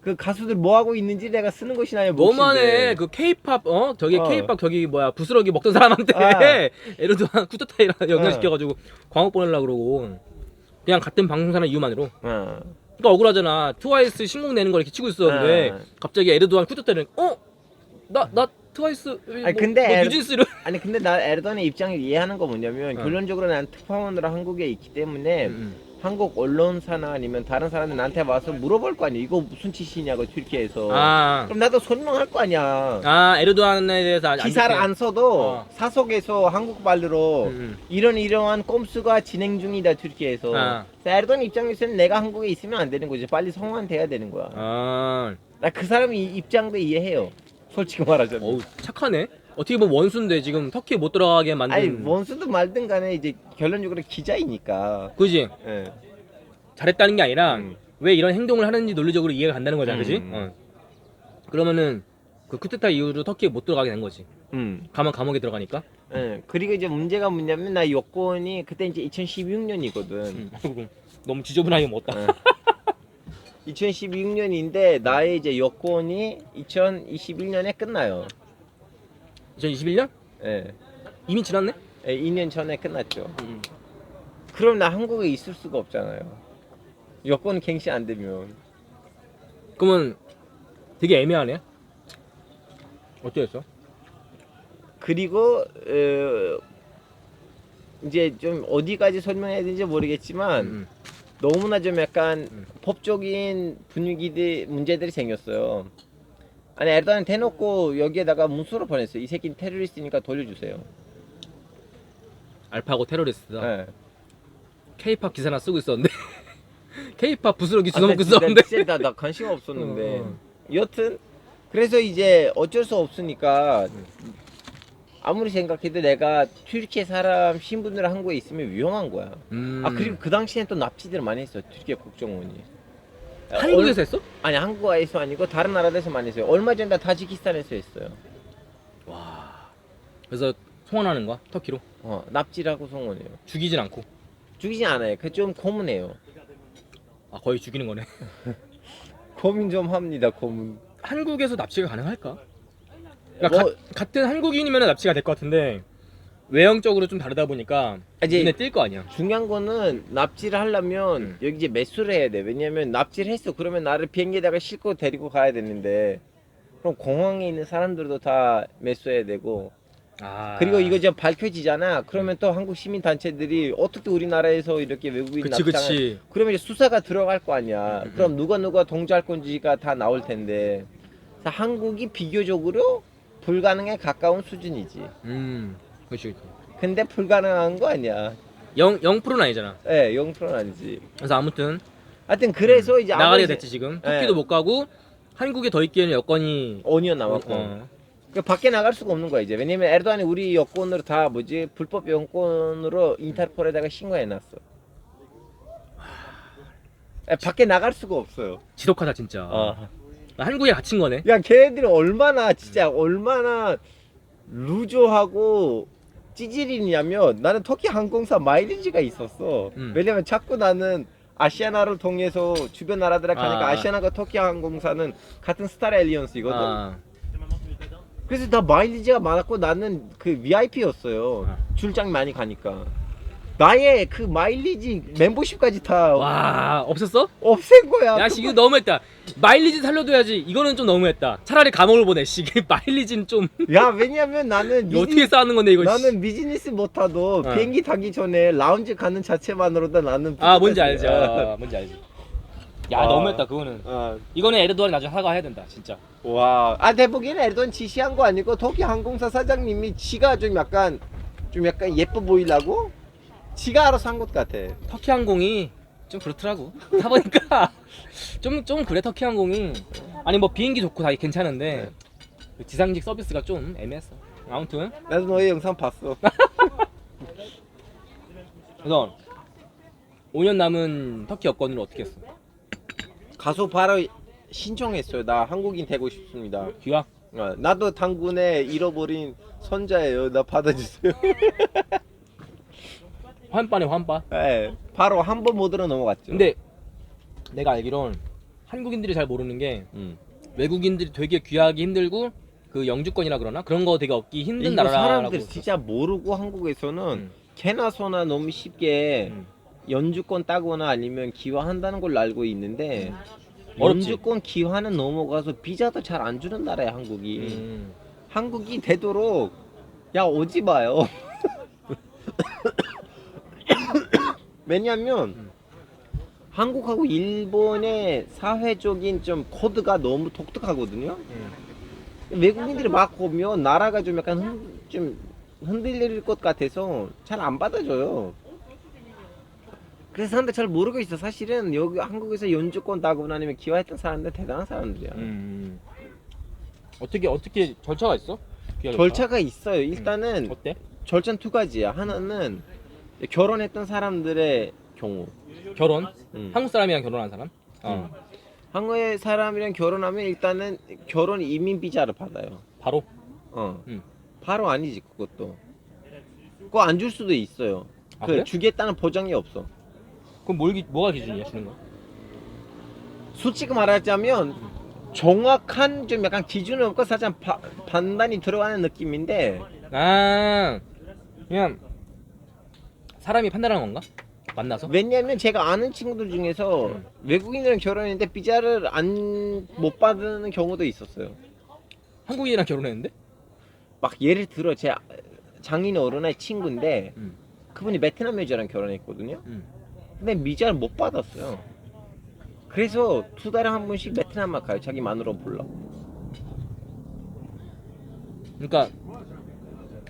Speaker 2: 그 가수들 뭐 하고 있는지 내가 쓰는 것이 나의 몫인데.
Speaker 1: 너만의 그 K-팝 저기 K-팝 저기 뭐야 부스러기 먹던 사람한테 에르도안 쿠데타이랑 연결시켜가지고 광고 보내려고 그러고 그냥 같은 방송사는 이유만으로. 그러니까 억울하잖아. 트와이스 신곡 내는 걸 이렇게 치고 있었는데 갑자기 에르도안 쿠데타이를 나 트와이스
Speaker 2: 아니, 근데
Speaker 1: 뉴진스를
Speaker 2: 아니 근데 나 에르도안의 입장을 이해하는 건 뭐냐면 결론적으로 난 특파원으로 한국에 있기 때문에 한국 언론사나 아니면 다른 사람들 나한테 와서 물어볼 거 아니야. 이거 무슨 짓이냐고 튀르키예에서. 그럼 나도 설명할 거 아니야.
Speaker 1: 에르도안에 대해서
Speaker 2: 기사를 안 써도 사석에서 한국말로 이러한 꼼수가 진행 중이다 튀르키예에서. 에르도안 입장에서는 내가 한국에 있으면 안 되는 거지. 빨리 성환돼야 되는 거야. 나 그 사람 입장도 이해해요. 솔직히 말하자면.
Speaker 1: 어우 착하네. 어떻게 보면 원수인데 지금 터키에 못 들어가게 만든.
Speaker 2: 아니 원수든 말든 간에 이제 결론적으로 기자이니까.
Speaker 1: 그지?
Speaker 2: 예.
Speaker 1: 잘했다는 게 아니라 왜 이런 행동을 하는지 논리적으로 이해가 간다는 거잖아, 그지? 그러면은 그 쿠데타 이후로 터키에 못 들어가게 된 거지. 가면 감옥에 들어가니까.
Speaker 2: 예. 그리고 이제 문제가 뭐냐면 나 여권이 그때 이제 2016년이거든.
Speaker 1: 너무 지저분하게 먹었다.
Speaker 2: 2016년인데 나의 이제 여권이 2021년에 끝나요.
Speaker 1: 2021년?
Speaker 2: 예.
Speaker 1: 이미 지났네?
Speaker 2: 예, 2년 전에 끝났죠. 그럼 나 한국에 있을 수가 없잖아요. 여권 갱신 안 되면.
Speaker 1: 그러면 되게 애매하네. 어쩌겠어?
Speaker 2: 그리고 이제 좀 어디까지 설명해야 되는지 모르겠지만 너무나 좀 약간 법적인 분위기들 문제들이 생겼어요. 아니 에르도안 대놓고 여기에다가 문서로 보냈어요. 이 새끼는 테러리스트니까 돌려주세요.
Speaker 1: 알파고 테러리스트다.
Speaker 2: 네.
Speaker 1: K-팝 기사나 쓰고 있었는데 K-팝 부스러기 주워먹고 있었는데
Speaker 2: 진짜 나 관심 없었는데 여튼 그래서 이제 어쩔 수 없으니까 아무리 생각해도 내가 튀르키예 사람 신분으로 한국에 있으면 위험한 거야. 그리고 그 당시엔 또 납치들 많이 했어. 튀르키예 국정원이.
Speaker 1: 한국에서 했어?
Speaker 2: 아니 한국에서 아니고 다른 나라에서 많이 했어요. 얼마 전에 나 타지키스탄에서 했어요.
Speaker 1: 와. 그래서 송환하는 거야? 터키로?
Speaker 2: 납치라고 송원해요.
Speaker 1: 죽이진 않고.
Speaker 2: 죽이진 않아요. 그 좀 고문해요.
Speaker 1: 거의 죽이는 거네.
Speaker 2: 고민 좀 합니다. 고문.
Speaker 1: 한국에서 납치가 가능할까? 그러니까 같은 한국인이면 납치가 될 것 같은데 외형적으로 좀 다르다 보니까 눈에 띌 거 아니야.
Speaker 2: 중요한 거는 납치를 하려면 여기 이제 매수를 해야 돼. 왜냐면 납치를 했어. 그러면 나를 비행기에다가 싣고 데리고 가야 되는데 그럼 공항에 있는 사람들도 다 매수해야 되고 그리고 이거 이제 밝혀지잖아. 그러면 또 한국 시민 단체들이 어떻게 우리나라에서 이렇게 외국인 납치하는 그러면 이제 수사가 들어갈 거 아니야. 그럼 누가 동조할 건지가 다 나올 텐데 한국이 비교적으로 불가능에 가까운 수준이지.
Speaker 1: 그렇지.
Speaker 2: 근데 불가능한 거 아니야.
Speaker 1: 0%는 아니잖아.
Speaker 2: 네, 0%는 아니지.
Speaker 1: 그래서 아무튼
Speaker 2: 그래서 이제
Speaker 1: 나가게 됐지 지금. 터키도 못 가고 한국에 더 있기에는 여건이
Speaker 2: 5년 남았고. 그 밖에 나갈 수가 없는 거야 이제. 왜냐면 에르도안이 우리 여권으로 다 불법 여권으로 인터폴에다가 신고해놨어. 밖에 나갈 수가 없어요.
Speaker 1: 지독하다 진짜. 한국에 갇힌 거네.
Speaker 2: 야 걔네들이 얼마나 진짜 얼마나 루저하고 찌질이냐면 나는 터키 항공사 마일리지가 있었어. 왜냐면 자꾸 나는 아시아나를 통해서 주변 나라들에 가니까 아시아나가 터키 항공사는 같은 스타र 엘리언스이거든. 그래서 나 마일리지가 많았고 나는 그 VIP였어요. 출장 많이 가니까. 나의 그 마일리지 멤버십까지 다
Speaker 1: 와 없었어?
Speaker 2: 없앤 거야.
Speaker 1: 야 이거 너무했다. 마일리지 살려둬야지. 이거는 좀 너무했다. 차라리 감옥을 보내. 마일리지는 좀.
Speaker 2: 야 왜냐면 나는
Speaker 1: 어떻게 쌓는 건데 이거.
Speaker 2: 나는 비즈니스 못하도 비행기 타기 전에 라운지 가는 자체만으로도 나는.
Speaker 1: 뭔지 알지. 뭔지 알지. 야 너무했다 그거는. 이거는 에르도안이 나중에 사과해야 된다 진짜.
Speaker 2: 와. 대부분은 에르도안 지시한 거 아니고 터키 항공사 사장님이 지가 좀 약간 예뻐 보이려고 지가 알아서 한 것 같아.
Speaker 1: 터키 항공이 좀 그렇더라고. 타보니까 좀 그래 터키 항공이. 아니 뭐 비행기 좋고 다 괜찮은데 그 지상직 서비스가 좀 애매했어. 아무튼
Speaker 2: 나도 너의 영상 봤어.
Speaker 1: 그래서 5년 남은 터키 여권을 어떻게 했어?
Speaker 2: 가서 바로 신청했어요. 나 한국인 되고 싶습니다.
Speaker 1: 귀화?
Speaker 2: 나도 당군에 잃어버린 손자예요. 나 받아주세요.
Speaker 1: 환빠네 환빠.
Speaker 2: 예, 바로 한 번 모드로 넘어갔죠.
Speaker 1: 근데 내가 알기론 한국인들이 잘 모르는 게 외국인들이 되게 귀하기 힘들고 그 영주권이라 그러나 그런 거 되게 얻기 힘든
Speaker 2: 이거
Speaker 1: 나라라고.
Speaker 2: 사람들 진짜 모르고 한국에서는 개나 소나 너무 쉽게 연주권 따거나 아니면 기화한다는 걸로 알고 있는데
Speaker 1: 어렵지.
Speaker 2: 연주권 기화는 넘어가서 비자도 잘 안 주는 나라야 한국이. 한국이 되도록 야 오지 마요. 왜냐면 한국하고 일본의 사회적인 좀 코드가 너무 독특하거든요. 외국인들이 막 보면 나라가 좀 약간 좀 흔들릴 것 같아서 잘 안 받아줘요. 그래서 사람들 잘 모르고 있어. 사실은 여기 한국에서 연주권 따거나 아니면 기화했던 사람들 대단한 사람들이야.
Speaker 1: 어떻게 절차가 있어? 귀하
Speaker 2: 절차가 있어요. 일단은
Speaker 1: 어때?
Speaker 2: 절차는 두 가지야. 하나는 결혼했던 사람들의 경우.
Speaker 1: 결혼?
Speaker 2: 음.
Speaker 1: 한국 사람이랑 결혼한 사람?
Speaker 2: 한국의 사람이랑 결혼하면 일단은 결혼 이민 비자를 받아요.
Speaker 1: 바로?
Speaker 2: 바로 아니지 그것도. 그거 안 줄 수도 있어요.
Speaker 1: 아,
Speaker 2: 그
Speaker 1: 그래?
Speaker 2: 주겠다는 보장이 없어.
Speaker 1: 그럼 뭐가 기준이야 주는 거?
Speaker 2: 솔직히 말하자면 정확한 좀 약간 기준은 없고 살짝 판단이 들어가는 느낌인데
Speaker 1: 아 그냥 사람이 판단하는 건가? 만나서?
Speaker 2: 왜냐면 제가 아는 친구들 중에서 외국인이랑 결혼했는데 비자를 못 받는 경우도 있었어요.
Speaker 1: 한국인이랑 결혼했는데?
Speaker 2: 막 예를 들어 제 장인 어른의 친구인데 그분이 베트남 여자랑 결혼했거든요. 근데 비자를 못 받았어요. 그래서 2달에 한 번씩 베트남만 가요. 자기 마누라 보려고.
Speaker 1: 그러니까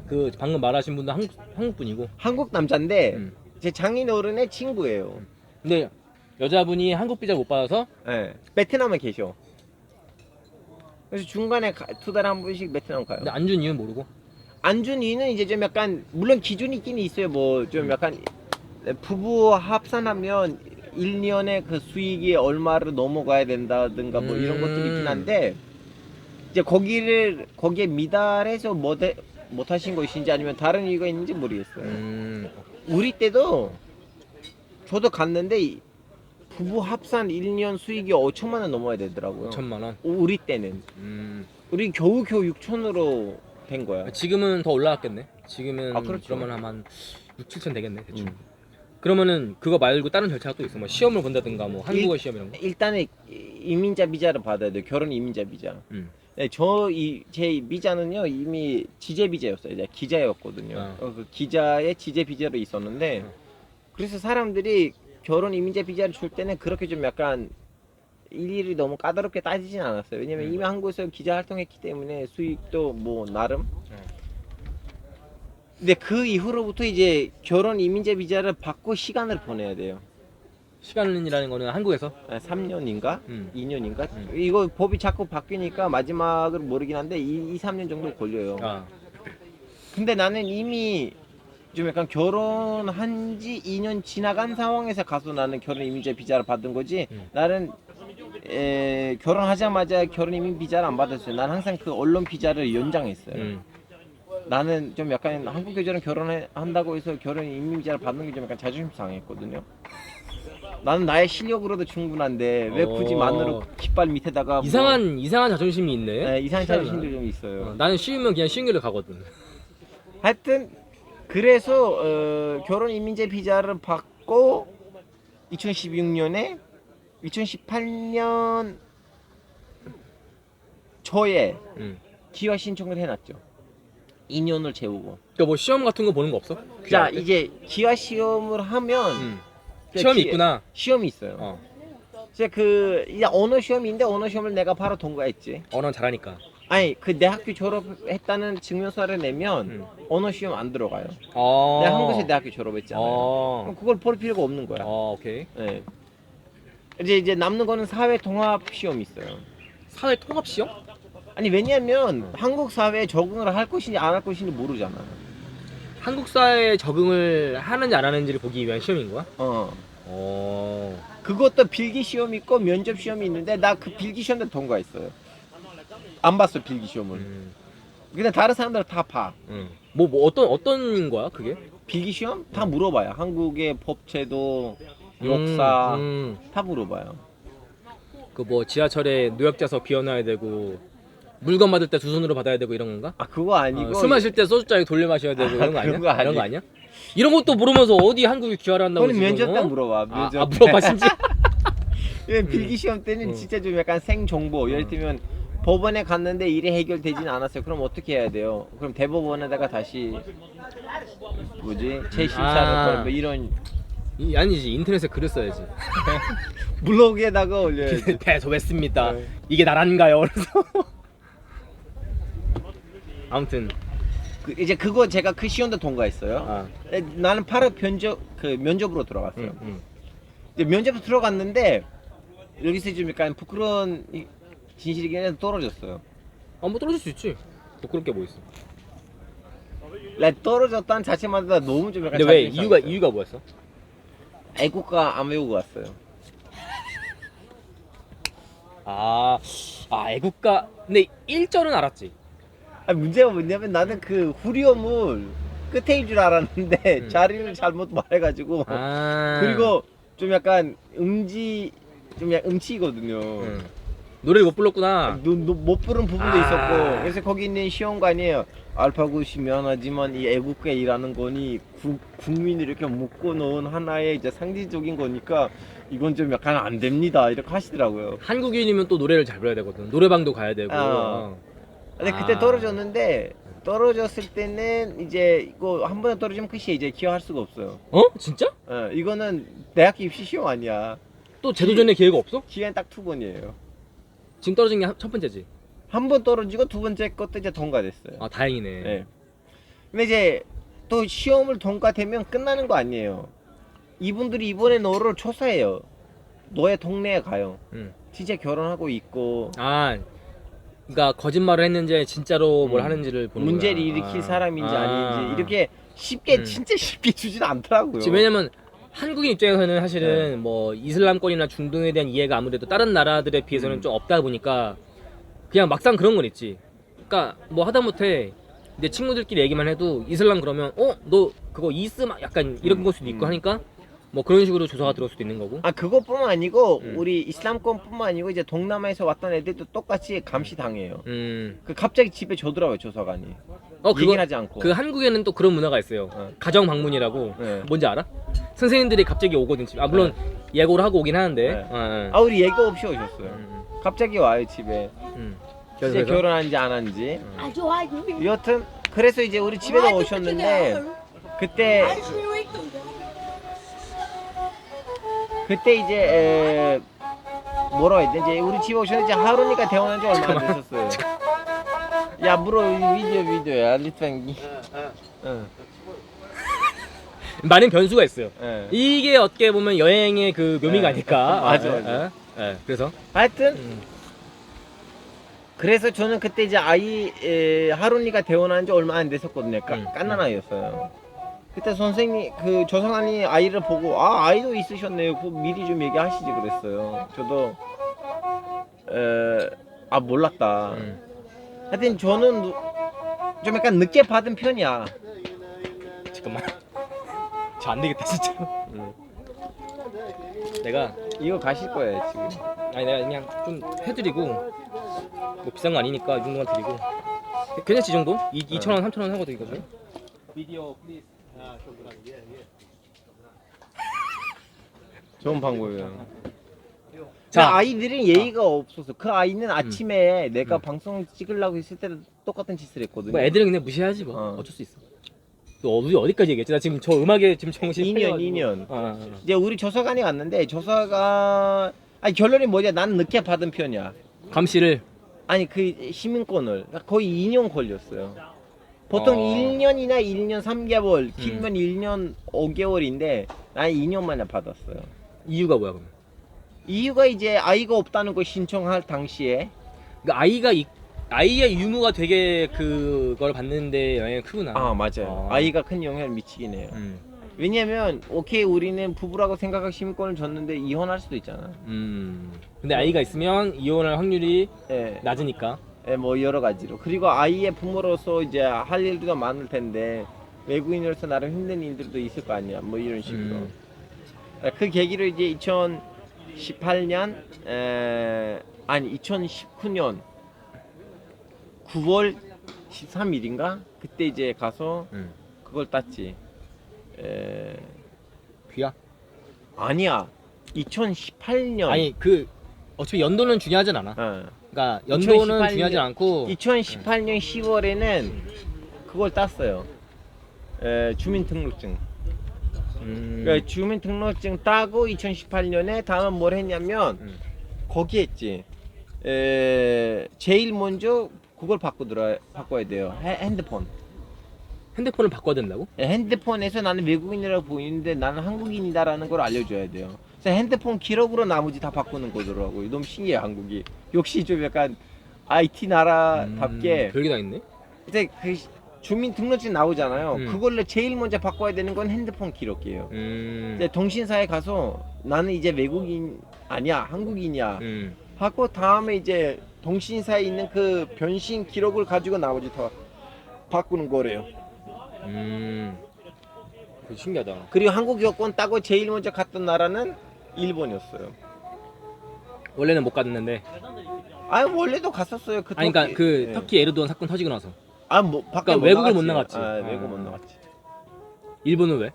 Speaker 1: 그 방금 말하신 분도 한국 분이고.
Speaker 2: 한국 남자인데 제 장인 어른의 친구예요.
Speaker 1: 근데 여자분이 한국 비자 못 받아서
Speaker 2: 네. 베트남에 계셔. 그래서 중간에 2달에 한 번씩 베트남 가요.
Speaker 1: 근데 안 준 이유는 모르고.
Speaker 2: 안 준 이유는 이제 좀 약간 물론 기준이 있긴 있어요. 뭐 좀 약간 부부 합산하면 1년에 그 수익이 얼마를 넘어가야 된다든가 뭐 이런 것들이 있긴 한데 이제 거기에 미달해서 못 하신 것인지 아니면 다른 이유가 있는지 모르겠어요. 우리 때도 저도 갔는데 부부 합산 1년 수익이 5천만 원 넘어야 되더라고요.
Speaker 1: 5천만 원.
Speaker 2: 우리 때는. 우리 겨우 6천으로 된 거야.
Speaker 1: 지금은 더 올라갔겠네. 지금은
Speaker 2: 아, 그렇죠.
Speaker 1: 그러면 한 6, 7천 되겠네 대충. 그러면은 그거 말고 다른 절차가 또 있어. 뭐 시험을 본다든가 뭐 한국어 시험 이런 거.
Speaker 2: 일단은 이민자 비자를 받아야 돼요. 결혼 이민자 비자. 네, 제 비자는요 이미 지제 비자였어요. 제가 기자였거든요. 그 기자의 지제 비자로 있었는데 그래서 사람들이 결혼 이민자 비자를 줄 때는 그렇게 좀 약간 일일이 너무 까다롭게 따지진 않았어요. 왜냐면 이미 한국에서 기자 활동했기 때문에 수익도 뭐 나름. 근데 그 이후로부터 이제 결혼 이민자 비자를 받고 시간을 보내야 돼요.
Speaker 1: 시간이라는 거는 한국에서
Speaker 2: 3년인가? 2년인가? 이거 법이 자꾸 바뀌니까 마지막을 모르긴 한데 3년 정도 걸려요. 근데 나는 이미 좀 약간 결혼한 지 2년 지나간 상황에서 가서 나는 결혼 이민자 비자를 받은 거지. 나는 결혼하자마자 결혼 이민 비자를 안 받았어요. 난 항상 그 언론 비자를 연장했어요. 나는 좀 약간 한국 여자랑 결혼한다고 해서 결혼 이민 비자를 받는 게 좀 약간 자존심 상했거든요. 나는 나의 실력으로도 충분한데 왜 굳이 마누라 깃발 밑에다가
Speaker 1: 이상한 자존심이 있네.
Speaker 2: 네, 이상한 자존심도 좀 있어요.
Speaker 1: 나는 쉬우면 그냥 쉬운 길로 가거든.
Speaker 2: 하여튼 그래서 결혼 이민자 비자를 받고 2016년에 2018년 초에 기화 신청을 해놨죠. 2년을 채우고.
Speaker 1: 그러니까 뭐 시험 같은 거 보는 거 없어?
Speaker 2: 자 이제 기화 시험을 하면
Speaker 1: 시험이 있구나.
Speaker 2: 시험이 있어요. 이제 이제 언어 시험인데 언어 시험을 내가 바로 통과했지.
Speaker 1: 언어 잘하니까.
Speaker 2: 아니 그 내 학교 졸업했다는 증명서를 내면 언어 시험 안 들어가요.
Speaker 1: 아.
Speaker 2: 내가 한국에서 대학교 졸업했잖아요. 그럼 그걸 볼 필요가 없는 거야.
Speaker 1: 오케이.
Speaker 2: 네. 이제 남는 거는 사회 통합 시험이 있어요.
Speaker 1: 사회 통합 시험?
Speaker 2: 아니 왜냐면 한국 사회에 적응을 할 것인지 안 할 것인지 모르잖아.
Speaker 1: 한국 사회에 적응을 하는지 안 하는지를 보기 위한 시험인 거야?
Speaker 2: 그것도 필기 시험 있고 면접 시험이 있는데 나 그 필기 시험도 통과했어요. 안 봤어 필기 시험을. 근데 다른 사람들은 다 봐.
Speaker 1: 뭐 어떤 거야 그게?
Speaker 2: 필기 시험 다 물어봐요. 한국의 법제도, 역사 다 물어봐요.
Speaker 1: 그 뭐 지하철에 노약자석 비워놔야 되고 물건 받을 때 두 손으로 받아야 되고 이런 건가?
Speaker 2: 아 그거 아니고
Speaker 1: 술 마실 때 소주잔에 돌려 마셔야 되고 이런 거 아니야?
Speaker 2: 그런 거
Speaker 1: 이런 거
Speaker 2: 아니-
Speaker 1: 아니야? 이런 것도 물으면서 어디 한국에 귀화를 한다고
Speaker 2: 그건
Speaker 1: 지금?
Speaker 2: 면접 때
Speaker 1: 어?
Speaker 2: 물어봐. 면접 때.
Speaker 1: 물어봐 진짜?
Speaker 2: 왜 필기 시험 때는 진짜 좀 약간 생정보. 예를 들면 법원에 갔는데 일이 해결되진 않았어요. 그럼 어떻게 해야 돼요? 그럼 대법원에다가 다시 뭐지 재심사를 걸고 뭐 이런
Speaker 1: 아니지 인터넷에 글을 써야지.
Speaker 2: 블로그에다가 올려야지.
Speaker 1: 배소했습니다.
Speaker 2: 네.
Speaker 1: 이게 나란가요? 그래서 아무튼
Speaker 2: 이제 그거 제가 그 시험도 통과했어요.
Speaker 1: 아,
Speaker 2: 나는 바로 면접으로 들어갔어요.
Speaker 1: 응.
Speaker 2: 이제 면접 들어갔는데 여기서 좀 약간 부끄러운 진실이긴 해서 떨어졌어요.
Speaker 1: 뭐 떨어질 수 있지. 부끄러울 게 뭐 있어?
Speaker 2: 떨어졌다는 자체마다 너무 좀 약간
Speaker 1: 근데 왜
Speaker 2: 자존심 상했어요.
Speaker 1: 이유가 뭐였어?
Speaker 2: 애국가 안 외우고 왔어요.
Speaker 1: 애국가. 근데 1절은 알았지.
Speaker 2: 문제가 뭐냐면 나는 그 후리엄을 끝에인 줄 알았는데 자리를 잘못 말해가지고 그리고 좀 약간 음치거든요.
Speaker 1: 노래를 못 불렀구나.
Speaker 2: 못 부른 부분도 있었고 그래서 거기 있는 시험관이 알파고시 미안하지만 이 애국가이라는 거니 국민을 이렇게 묶어 놓은 하나의 이제 상징적인 거니까 이건 좀 약간 안 됩니다 이렇게 하시더라고요.
Speaker 1: 한국인이면 또 노래를 잘 불러야 되거든. 노래방도 가야 되고.
Speaker 2: 근데 그때 떨어졌는데 떨어졌을 때는 이제 이거 한 번에 떨어지면 끝이야. 이제 기여할 수가 없어요.
Speaker 1: 진짜?
Speaker 2: 이거는 대학 입시 시험 아니야.
Speaker 1: 또 재도전의 기회가 없어?
Speaker 2: 기회는 딱 2번이에요.
Speaker 1: 지금 떨어진 게 첫 번째지.
Speaker 2: 한 번 떨어지고 두 번째 것도 이제 통과됐어요.
Speaker 1: 다행이네.
Speaker 2: 네. 근데 이제 또 시험을 통과되면 끝나는 거 아니에요. 이분들이 이번에 너를 조사해요. 너의 동네에 가요. 진짜 결혼하고 있고
Speaker 1: 그러니까 거짓말을 했는지 진짜로 뭘 하는지를 보는 거야.
Speaker 2: 문제를 일으킬 사람인지 아닌지 이렇게 쉽게 진짜 쉽게 주진 않더라고요.
Speaker 1: 지금 왜냐면 한국인 입장에서는 사실은 뭐 이슬람권이나 중동에 대한 이해가 아무래도 다른 나라들에 비해서는 좀 없다 보니까 그냥 막상 그런 건 있지. 그러니까 뭐 하다못해 내 친구들끼리 얘기만 해도 이슬람 그러면 너 그거 이스마 약간 이런 걸 수도 있고 하니까 뭐 그런 식으로 조사가 들어올 수도 있는 거고.
Speaker 2: 그것뿐만 아니고 우리 이슬람권뿐만 아니고 이제 동남아에서 왔던 애들도 똑같이 감시 당해요. 그 갑자기 집에 조더라고요 조사관이. 얘기를 하지 않고.
Speaker 1: 그 한국에는 또 그런 문화가 있어요. 가정 방문이라고.
Speaker 2: 네.
Speaker 1: 뭔지 알아? 선생님들이 갑자기 오거든 집. 물론 예고를 하고 오긴 하는데.
Speaker 2: 우리 예고 없이 오셨어요. 갑자기 와요 집에. 진짜 결혼한지 안 한지. 여튼 그래서 이제 우리 집에도 오셨는데 그때 이제 뭐라고 해야 되지? 우리 집에 오셨는데 이제 하루니까 대원한 지 얼마 안 됐었어요. 야 물어 비디오야 리tvang.
Speaker 1: 많은 변수가 있어요.
Speaker 2: 예.
Speaker 1: 이게 어떻게 보면 여행의 그 묘미가 아닐까.
Speaker 2: 맞아.
Speaker 1: 그래서
Speaker 2: 하여튼 그래서 저는 그때 이제 하루니가 대원한 지 얼마 안 됐었거든요. 깐난 아이였어요. 그때 선생님 그 조상관이 아이를 보고 아이도 있으셨네요. 그거 미리 좀 얘기하시지 그랬어요. 저도 몰랐다. 하여튼 저는 좀 약간 늦게 받은 편이야.
Speaker 1: 잠깐만. 저 안 되겠다 진짜로. 내가
Speaker 2: 이거 가실 거예요 지금.
Speaker 1: 내가 그냥 좀 해드리고 뭐 비싼 거 아니니까 이 정도만 드리고 괜찮지 이 정도? 2,000원 3,000원 하거든 이거 좀. 비디오 플리즈.
Speaker 2: 좋은 방법이에요.
Speaker 1: 자,
Speaker 2: 아이들은 예의가 없어서 그 아이는 아침에 내가 방송 찍으려고 했을 때도 똑같은 짓을 했거든요.
Speaker 1: 뭐 애들은 그냥 무시해야지 뭐. 어쩔 수 있어. 또 어디까지 얘기했지? 나 지금 저 음악에 지금 정신
Speaker 2: 2년. 이제 우리 조사관이 왔는데 결론이 뭐냐? 나는 늦게 받은 편이야.
Speaker 1: 감시를.
Speaker 2: 아니 그 시민권을 거의 2년 걸렸어요. 보통 1년이나 1년 3개월, 길면 1년 5개월인데 난 2년 만에 받았어요.
Speaker 1: 이유가 뭐야 그럼?
Speaker 2: 이유가 이제 아이가 없다는 거 신청할 당시에
Speaker 1: 그러니까 아이의 유무가 되게 그걸 받는데 영향이 크구나.
Speaker 2: 맞아요. 아이가 큰 영향을 미치긴 해요. 왜냐면 오케이 우리는 부부라고 생각하고 시민권을 줬는데 이혼할 수도 있잖아.
Speaker 1: 근데 아이가 있으면 이혼할 확률이
Speaker 2: 예.
Speaker 1: 낮으니까.
Speaker 2: 뭐 여러 가지로. 그리고 아이의 부모로서 이제 할 일도 많을 텐데 외국인으로서 나름 힘든 일들도 있을 거 아니야. 뭐 이런 식으로. 그 계기로 이제 2018년 아니 2019년 9월 13일인가 그때 이제 가서 그걸 땄지.
Speaker 1: 귀야?
Speaker 2: 아니야. 2018년.
Speaker 1: 아니 그 어차피 연도는 중요하진 않아. 그러니까 연도는
Speaker 2: 2018 년
Speaker 1: 중요하진 않고
Speaker 2: 2018년 10월에는 그걸 땄어요. 주민등록증. 그러니까 주민등록증 따고 2018년에 다음은 뭘 했냐면 거기 했지. 제일 먼저 그걸 바꿔야 돼요. 핸드폰.
Speaker 1: 핸드폰을 바꿔야 된다고?
Speaker 2: 핸드폰에서 나는 외국인이라고 보이는데 나는 한국인이다라는 걸 알려줘야 돼요. 그래서 핸드폰 기록으로 나머지 다 바꾸는 거더라고요. 너무 신기해 한국이. 역시 좀 약간 IT 나라답게.
Speaker 1: 별게 다 있네.
Speaker 2: 이제 그 주민등록증 나오잖아요. 그걸로 제일 먼저 바꿔야 되는 건 핸드폰 기록이에요. 근데 통신사에 가서 나는 이제 외국인 아니야 한국인이야 하고 다음에 이제 통신사에 있는 그 변신 기록을 가지고 나머지 다 바꾸는 거래요.
Speaker 1: 그거 신기하다.
Speaker 2: 그리고 한국 여권 따고 제일 먼저 갔던 나라는 일본이었어요.
Speaker 1: 원래는 못 갔는데.
Speaker 2: 아 원래도 갔었어요. 그
Speaker 1: 아니 그러니까 그
Speaker 2: 예.
Speaker 1: 터키 에르도안 사건 터지고 나서.
Speaker 2: 뭐 밖에
Speaker 1: 그러니까 외국을 못 나갔지.
Speaker 2: 외국 못 나갔지.
Speaker 1: 일본은 왜?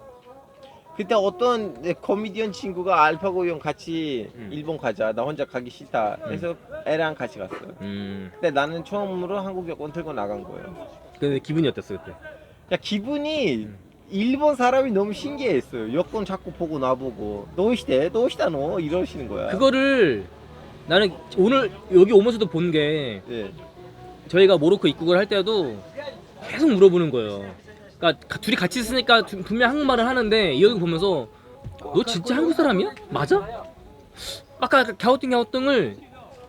Speaker 2: 그때 어떤 코미디언 친구가 알파고 형 같이 일본 가자. 나 혼자 가기 싫다. 그래서 애랑 같이 갔어요. 근데 나는 처음으로 한국 여권 들고 나간 거예요.
Speaker 1: 근데 기분이 어땠어 그때?
Speaker 2: 야 기분이 일본 사람이 너무 신기했어요. 여권 자꾸 보고 나보고 노시대 너 이러시는 거야.
Speaker 1: 그거를 나는 오늘 여기 오면서도 본 게
Speaker 2: 예.
Speaker 1: 저희가 모로코 입국을 할 때도 계속 물어보는 거예요. 그러니까 둘이 같이 있으니까 분명 한국말을 하는데 여기 보면서 너 진짜 한국 사람이야? 맞아? 아까 갸우뚱을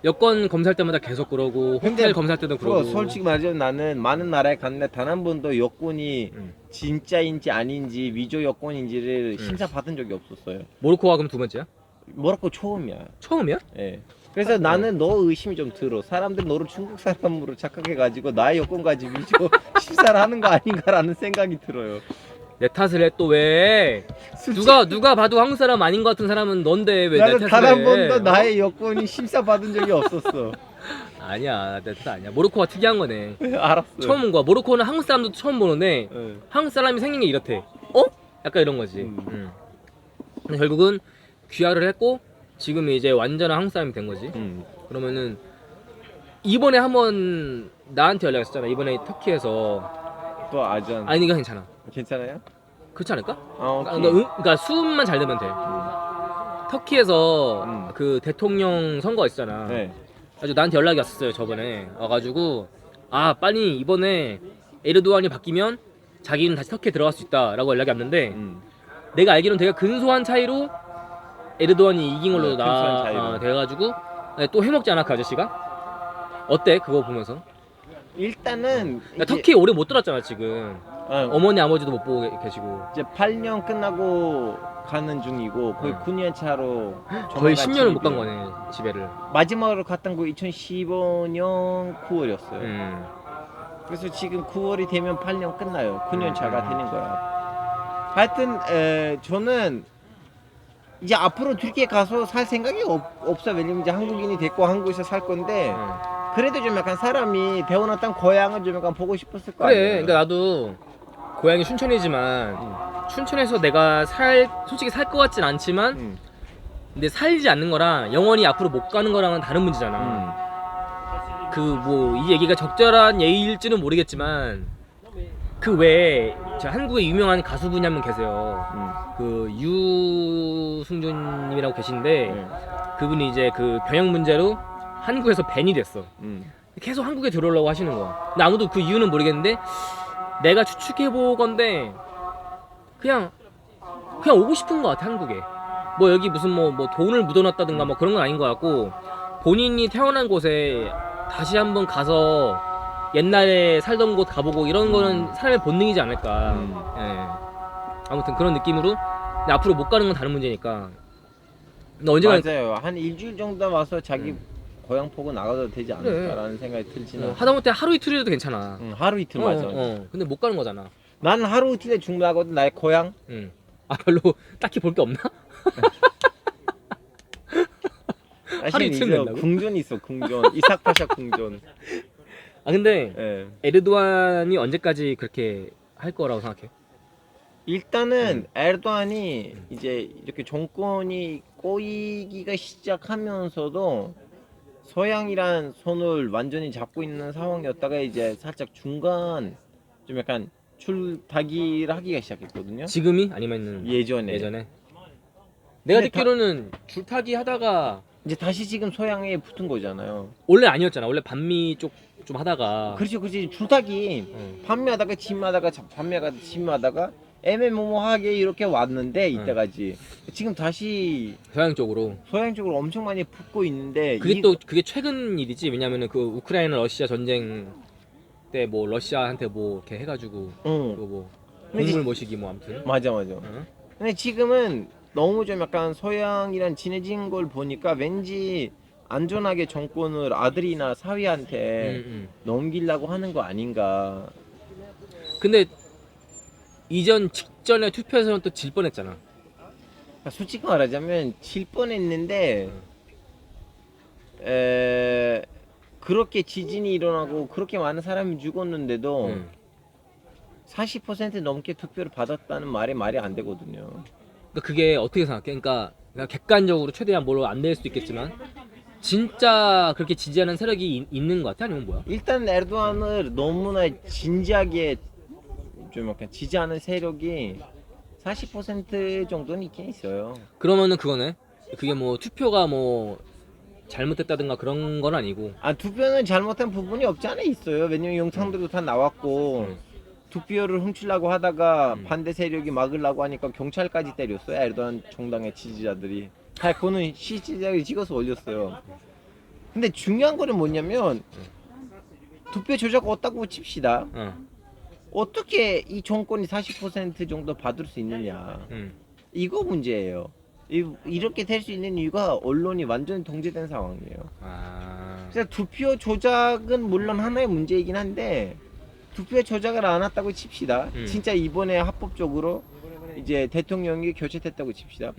Speaker 1: 여권 검사할 때마다 계속 그러고
Speaker 2: 근데
Speaker 1: 호텔 검사할 때도
Speaker 2: 그거
Speaker 1: 그러고.
Speaker 2: 솔직히 말하자면 나는 많은 나라에 갔는데 단 한 번도 여권이 진짜인지 아닌지 위조 여권인지를 심사 받은 적이 없었어요.
Speaker 1: 모로코가 그럼 두 번째야?
Speaker 2: 모로코 처음이야.
Speaker 1: 처음이야?
Speaker 2: 예. 그래서 나는 너 의심이 좀 들어. 사람들 너를 중국 사람으로 착각해가지고 나의 여권 가지고 위조 심사를 하는 거 아닌가라는 생각이 들어요.
Speaker 1: 내 탓을 해 또 왜? 누가 봐도 한국 사람 아닌 것 같은 사람은 넌데 왜 내
Speaker 2: 나는
Speaker 1: 탓을
Speaker 2: 단
Speaker 1: 해?
Speaker 2: 한 번도 나의 여권이 심사 받은 적이 없었어.
Speaker 1: 아니야 내 탓 아니야. 모로코가 특이한 거네.
Speaker 2: 알았어.
Speaker 1: 처음 본 거야. 모로코는 한국 사람도 처음 보는데
Speaker 2: 예.
Speaker 1: 한국 사람이 생긴 게 이렇대. 어? 약간 이런 거지. 근데 결국은 귀화를 했고 지금 이제 완전한 한국 사람이 된 거지. 그러면은 이번에 한번 나한테 연락했었잖아. 이번에 터키에서.
Speaker 2: 또 아전.
Speaker 1: 아니 이거 괜찮아.
Speaker 2: 괜찮아요?
Speaker 1: 그렇지 않을까?
Speaker 2: 오케이.
Speaker 1: 그러니까 수음만 잘 되면 돼. 터키에서 그 대통령 선거가 있었잖아.
Speaker 2: 네.
Speaker 1: 아주 나한테 연락이 왔었어요 저번에. 와가지고 아 빨리 이번에 에르도안이 바뀌면 자기는 다시 터키에 들어갈 수 있다라고 연락이 왔는데 내가 알기로는 되게 근소한 차이로 에르도안이 이긴 걸로
Speaker 2: 근소한 차이로.
Speaker 1: 돼가지고 또 해먹지 않아 그 아저씨가? 어때 그거 보면서?
Speaker 2: 일단은
Speaker 1: 그러니까 터키에 오래 못 들었잖아 지금.
Speaker 2: 어,
Speaker 1: 어머니 아버지도 못 보고 계시고
Speaker 2: 이제 8년 끝나고 가는 중이고 거의 9년 차로
Speaker 1: 거의
Speaker 2: 조만간
Speaker 1: 10년을 못 간
Speaker 2: 진입이에요.
Speaker 1: 거네 집에를.
Speaker 2: 마지막으로 갔던 거 2015년 9월이었어요. 그래서 지금 9월이 되면 8년 끝나요. 9년 차가 되는 거야. 하여튼 저는 이제 앞으로 튀르키예 가서 살 생각이 없어. 왜냐면 이제 한국인이 됐고 한국에서 살 건데 그래도 좀 약간 사람이 배워놨던 고향을 좀 약간 보고 싶었을 거 아니에요.
Speaker 1: 그래. 그러니까 나도 고향이 춘천이지만 춘천에서 내가 솔직히 살 것 같진 않지만 근데 살지 않는 거랑 영원히 앞으로 못 가는 거랑은 다른 문제잖아. 그 뭐 이 얘기가 적절한 예의일지는 모르겠지만 그 외에 저 한국에 유명한 가수분이 한 분 계세요. 그 유승준님이라고 계신데 그분이 이제 그 병역 문제로 한국에서 밴이 됐어. 계속 한국에 들어오려고 하시는 거야. 근데 아무도 그 이유는 모르겠는데 내가 추측해보건데 그냥 오고 싶은 거 같아 한국에. 뭐 여기 무슨 뭐 돈을 묻어놨다든가 뭐 그런 건 아닌 것 같고 본인이 태어난 곳에 다시 한번 가서 옛날에 살던 곳 가보고 이런 거는 사람의 본능이지 않을까. 예. 아무튼 그런 느낌으로 근데 앞으로 못 가는 건 다른 문제니까. 근데 언젠가
Speaker 2: 맞아요. 한 일주일 정도 와서 자기 고향 보고 나가도 되지 않을까라는 생각이 들지는.
Speaker 1: 하다못해 하루 이틀이라도 괜찮아.
Speaker 2: 하루 이틀 맞아.
Speaker 1: 근데 못 가는 거잖아.
Speaker 2: 나는 하루 이틀에 중요하거든 나의 고향.
Speaker 1: 아 별로 딱히 볼 게 없나? 하루 이틀 된다고?
Speaker 2: 궁전 있어 궁전. 이삭파샤 궁전.
Speaker 1: 아 근데
Speaker 2: 예.
Speaker 1: 에르도안이 언제까지 그렇게 할 거라고 생각해?
Speaker 2: 일단은 에르도안이 이제 이렇게 정권이 꼬이기가 시작하면서도 서양이란 손을 완전히 잡고 있는 상황이었다가 이제 살짝 중간 좀 약간 줄타기를 하기가 시작했거든요.
Speaker 1: 지금이 아니면
Speaker 2: 예전에.
Speaker 1: 내가
Speaker 2: 근데
Speaker 1: 듣기로는 줄타기 하다가
Speaker 2: 이제 다시 지금 서양에 붙은 거잖아요.
Speaker 1: 원래 아니었잖아. 원래 반미 쪽 좀 하다가
Speaker 2: 그렇지 줄타기 판매하다가 침하다가 판매하다가 침하다가 애매모호하게 이렇게 왔는데 이때까지 지금 다시
Speaker 1: 서양 쪽으로.
Speaker 2: 서양 쪽으로 엄청 많이 붙고 있는데
Speaker 1: 그게 최근 일이지. 왜냐면은 그 우크라이나 러시아 전쟁 때 뭐 러시아한테 뭐 이렇게 해가지고 그거 뭐 공물 모시기 뭐 아무튼.
Speaker 2: 맞아. 근데 지금은 너무 좀 약간 서양이랑 친해진 걸 보니까 왠지 안전하게 정권을 아들이나 사위한테 넘기려고 하는 거 아닌가.
Speaker 1: 근데 이전 직전에 투표에서는 또 질 뻔했잖아.
Speaker 2: 솔직히 말하자면 질 뻔했는데 그렇게 지진이 일어나고 그렇게 많은 사람이 죽었는데도 40% 넘게 투표를 받았다는 말이 안 되거든요.
Speaker 1: 그러니까 그게 어떻게 생각해? 그러니까 객관적으로 최대한 뭐로 안 될 수도 있겠지만 진짜 그렇게 지지하는 세력이 있는 것 같아? 아니면 뭐야?
Speaker 2: 일단 에르도안을 너무나 진지하게 좀 약간 지지하는 세력이 40% 정도는 있긴 있어요.
Speaker 1: 그러면은 그거네. 그게 뭐 투표가 뭐 잘못됐다든가 그런 건 아니고.
Speaker 2: 투표는 잘못한 부분이 없지 않아 있어요. 왜냐면 영상들도 다 나왔고 투표를 훔치려고 하다가 반대 세력이 막으려고 하니까 경찰까지 때렸어요. 에르도안 정당의 지지자들이. 그거는 CCTV를 찍어서 올렸어요. 근데 중요한 거는 뭐냐면 투표 조작 없다고 칩시다. 어떻게 이 정권이 40% 정도 받을 수 있느냐. 이거 문제예요. 이렇게 될 수 있는 이유가 언론이 완전히 통제된 상황이에요. 그래서 투표 조작은 물론 하나의 문제이긴 한데 투표 조작을 안 했다고 칩시다. 진짜 이번에 합법적으로 이제 대통령이 교체됐다고 칩시다.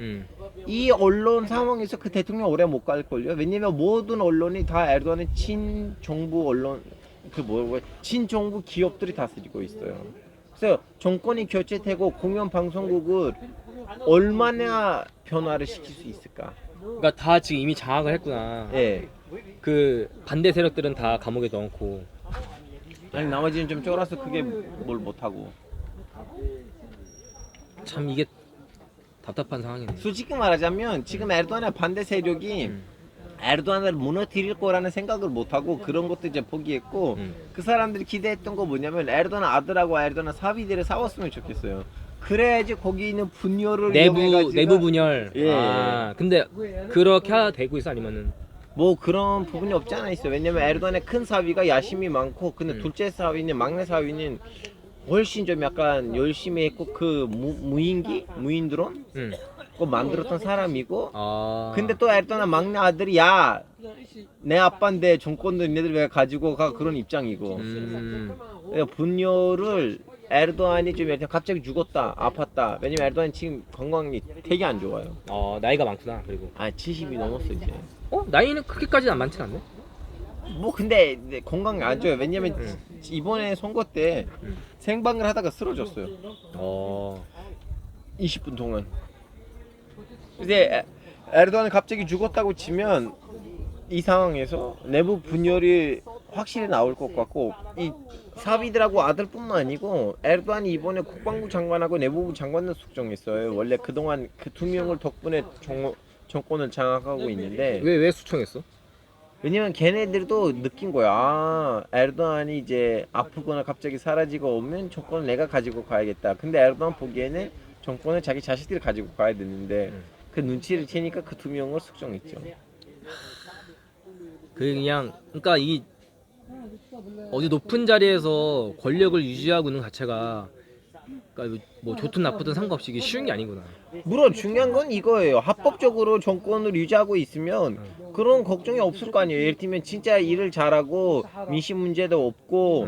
Speaker 2: 이 언론 상황에서 그 대통령 오래 못 갈걸요. 왜냐면 모든 언론이 다 에르도안의 친정부 언론 친정부 기업들이 다스리고 있어요. 그래서 정권이 교체되고 공영 방송국을 얼마나 변화를 시킬 수 있을까?
Speaker 1: 그러니까 다 지금 이미 장악을 했구나.
Speaker 2: 예.
Speaker 1: 그 반대 세력들은 다 감옥에 넣고.
Speaker 2: 아니 나머지는 좀 쫄아서 그게 뭘 못하고.
Speaker 1: 참 이게 답답한 상황이네.
Speaker 2: 솔직히 말하자면 지금 에르도안의 반대 세력이 에르도안을 무너뜨릴 거라는 생각을 못하고 그런 것도 이제 포기했고 그 사람들이 기대했던 거 뭐냐면 에르도안 아들하고 에르도안 사위들을 싸웠으면 좋겠어요. 그래야지 거기 있는 분열을
Speaker 1: 내부 분열.
Speaker 2: 예.
Speaker 1: 근데 그렇게 되고 있어 아니면은
Speaker 2: 뭐 그런 부분이 없지 않아 있어요. 왜냐면 에르도안의 큰 사위가 야심이 많고 근데 둘째 사위는 막내 사위는 훨씬 좀 약간 열심히 했고 그 무인 드론 그거 만들었던 사람이고 근데 또 에르도안 막내 아들이 야 내 아빠인데 정권도 니네들 왜 가지고 가 그런 입장이고 그러니까 분열을 에르도안이 좀 약간 갑자기 죽었다 아팠다. 왜냐면 에르도안이 지금 건강이 되게 안 좋아요.
Speaker 1: 나이가 많구나. 그리고
Speaker 2: 70이 넘었어 이제.
Speaker 1: 나이는 그렇게까지는 안 많진 않네.
Speaker 2: 뭐 근데 건강이 안 좋아요. 왜냐면 이번에 선거 때 생방을 하다가 쓰러졌어요. 20분 동안. 근데 에르도안이 갑자기 죽었다고 치면 이 상황에서 내부 분열이 확실히 나올 것 같고 이 사위들하고 아들뿐만 아니고 에르도안이 이번에 국방부 장관하고 내무부 장관을 숙청했어요. 원래 그동안 그 두 명을 덕분에 정권을 장악하고 있는데
Speaker 1: 왜 수청했어?
Speaker 2: 왜냐면 걔네들도 느낀 거야. 에르도안이 이제 아프거나 갑자기 사라지고 오면 정권을 내가 가지고 가야겠다. 근데 에르도안 보기에는 정권을 자기 자식들이 가지고 가야 되는데 그 눈치를 채니까 그 두 명을 숙청했죠.
Speaker 1: 그러니까 이 어디 높은 자리에서 권력을 유지하고 있는 자체가 그러니까 뭐 좋든 나쁘든 상관없이 이게 쉬운 게 아니구나.
Speaker 2: 물론 중요한 건 이거예요. 합법적으로 정권을 유지하고 있으면 그런 걱정이 없을 거 아니에요. 예를 들면 진짜 일을 잘하고 민심 문제도 없고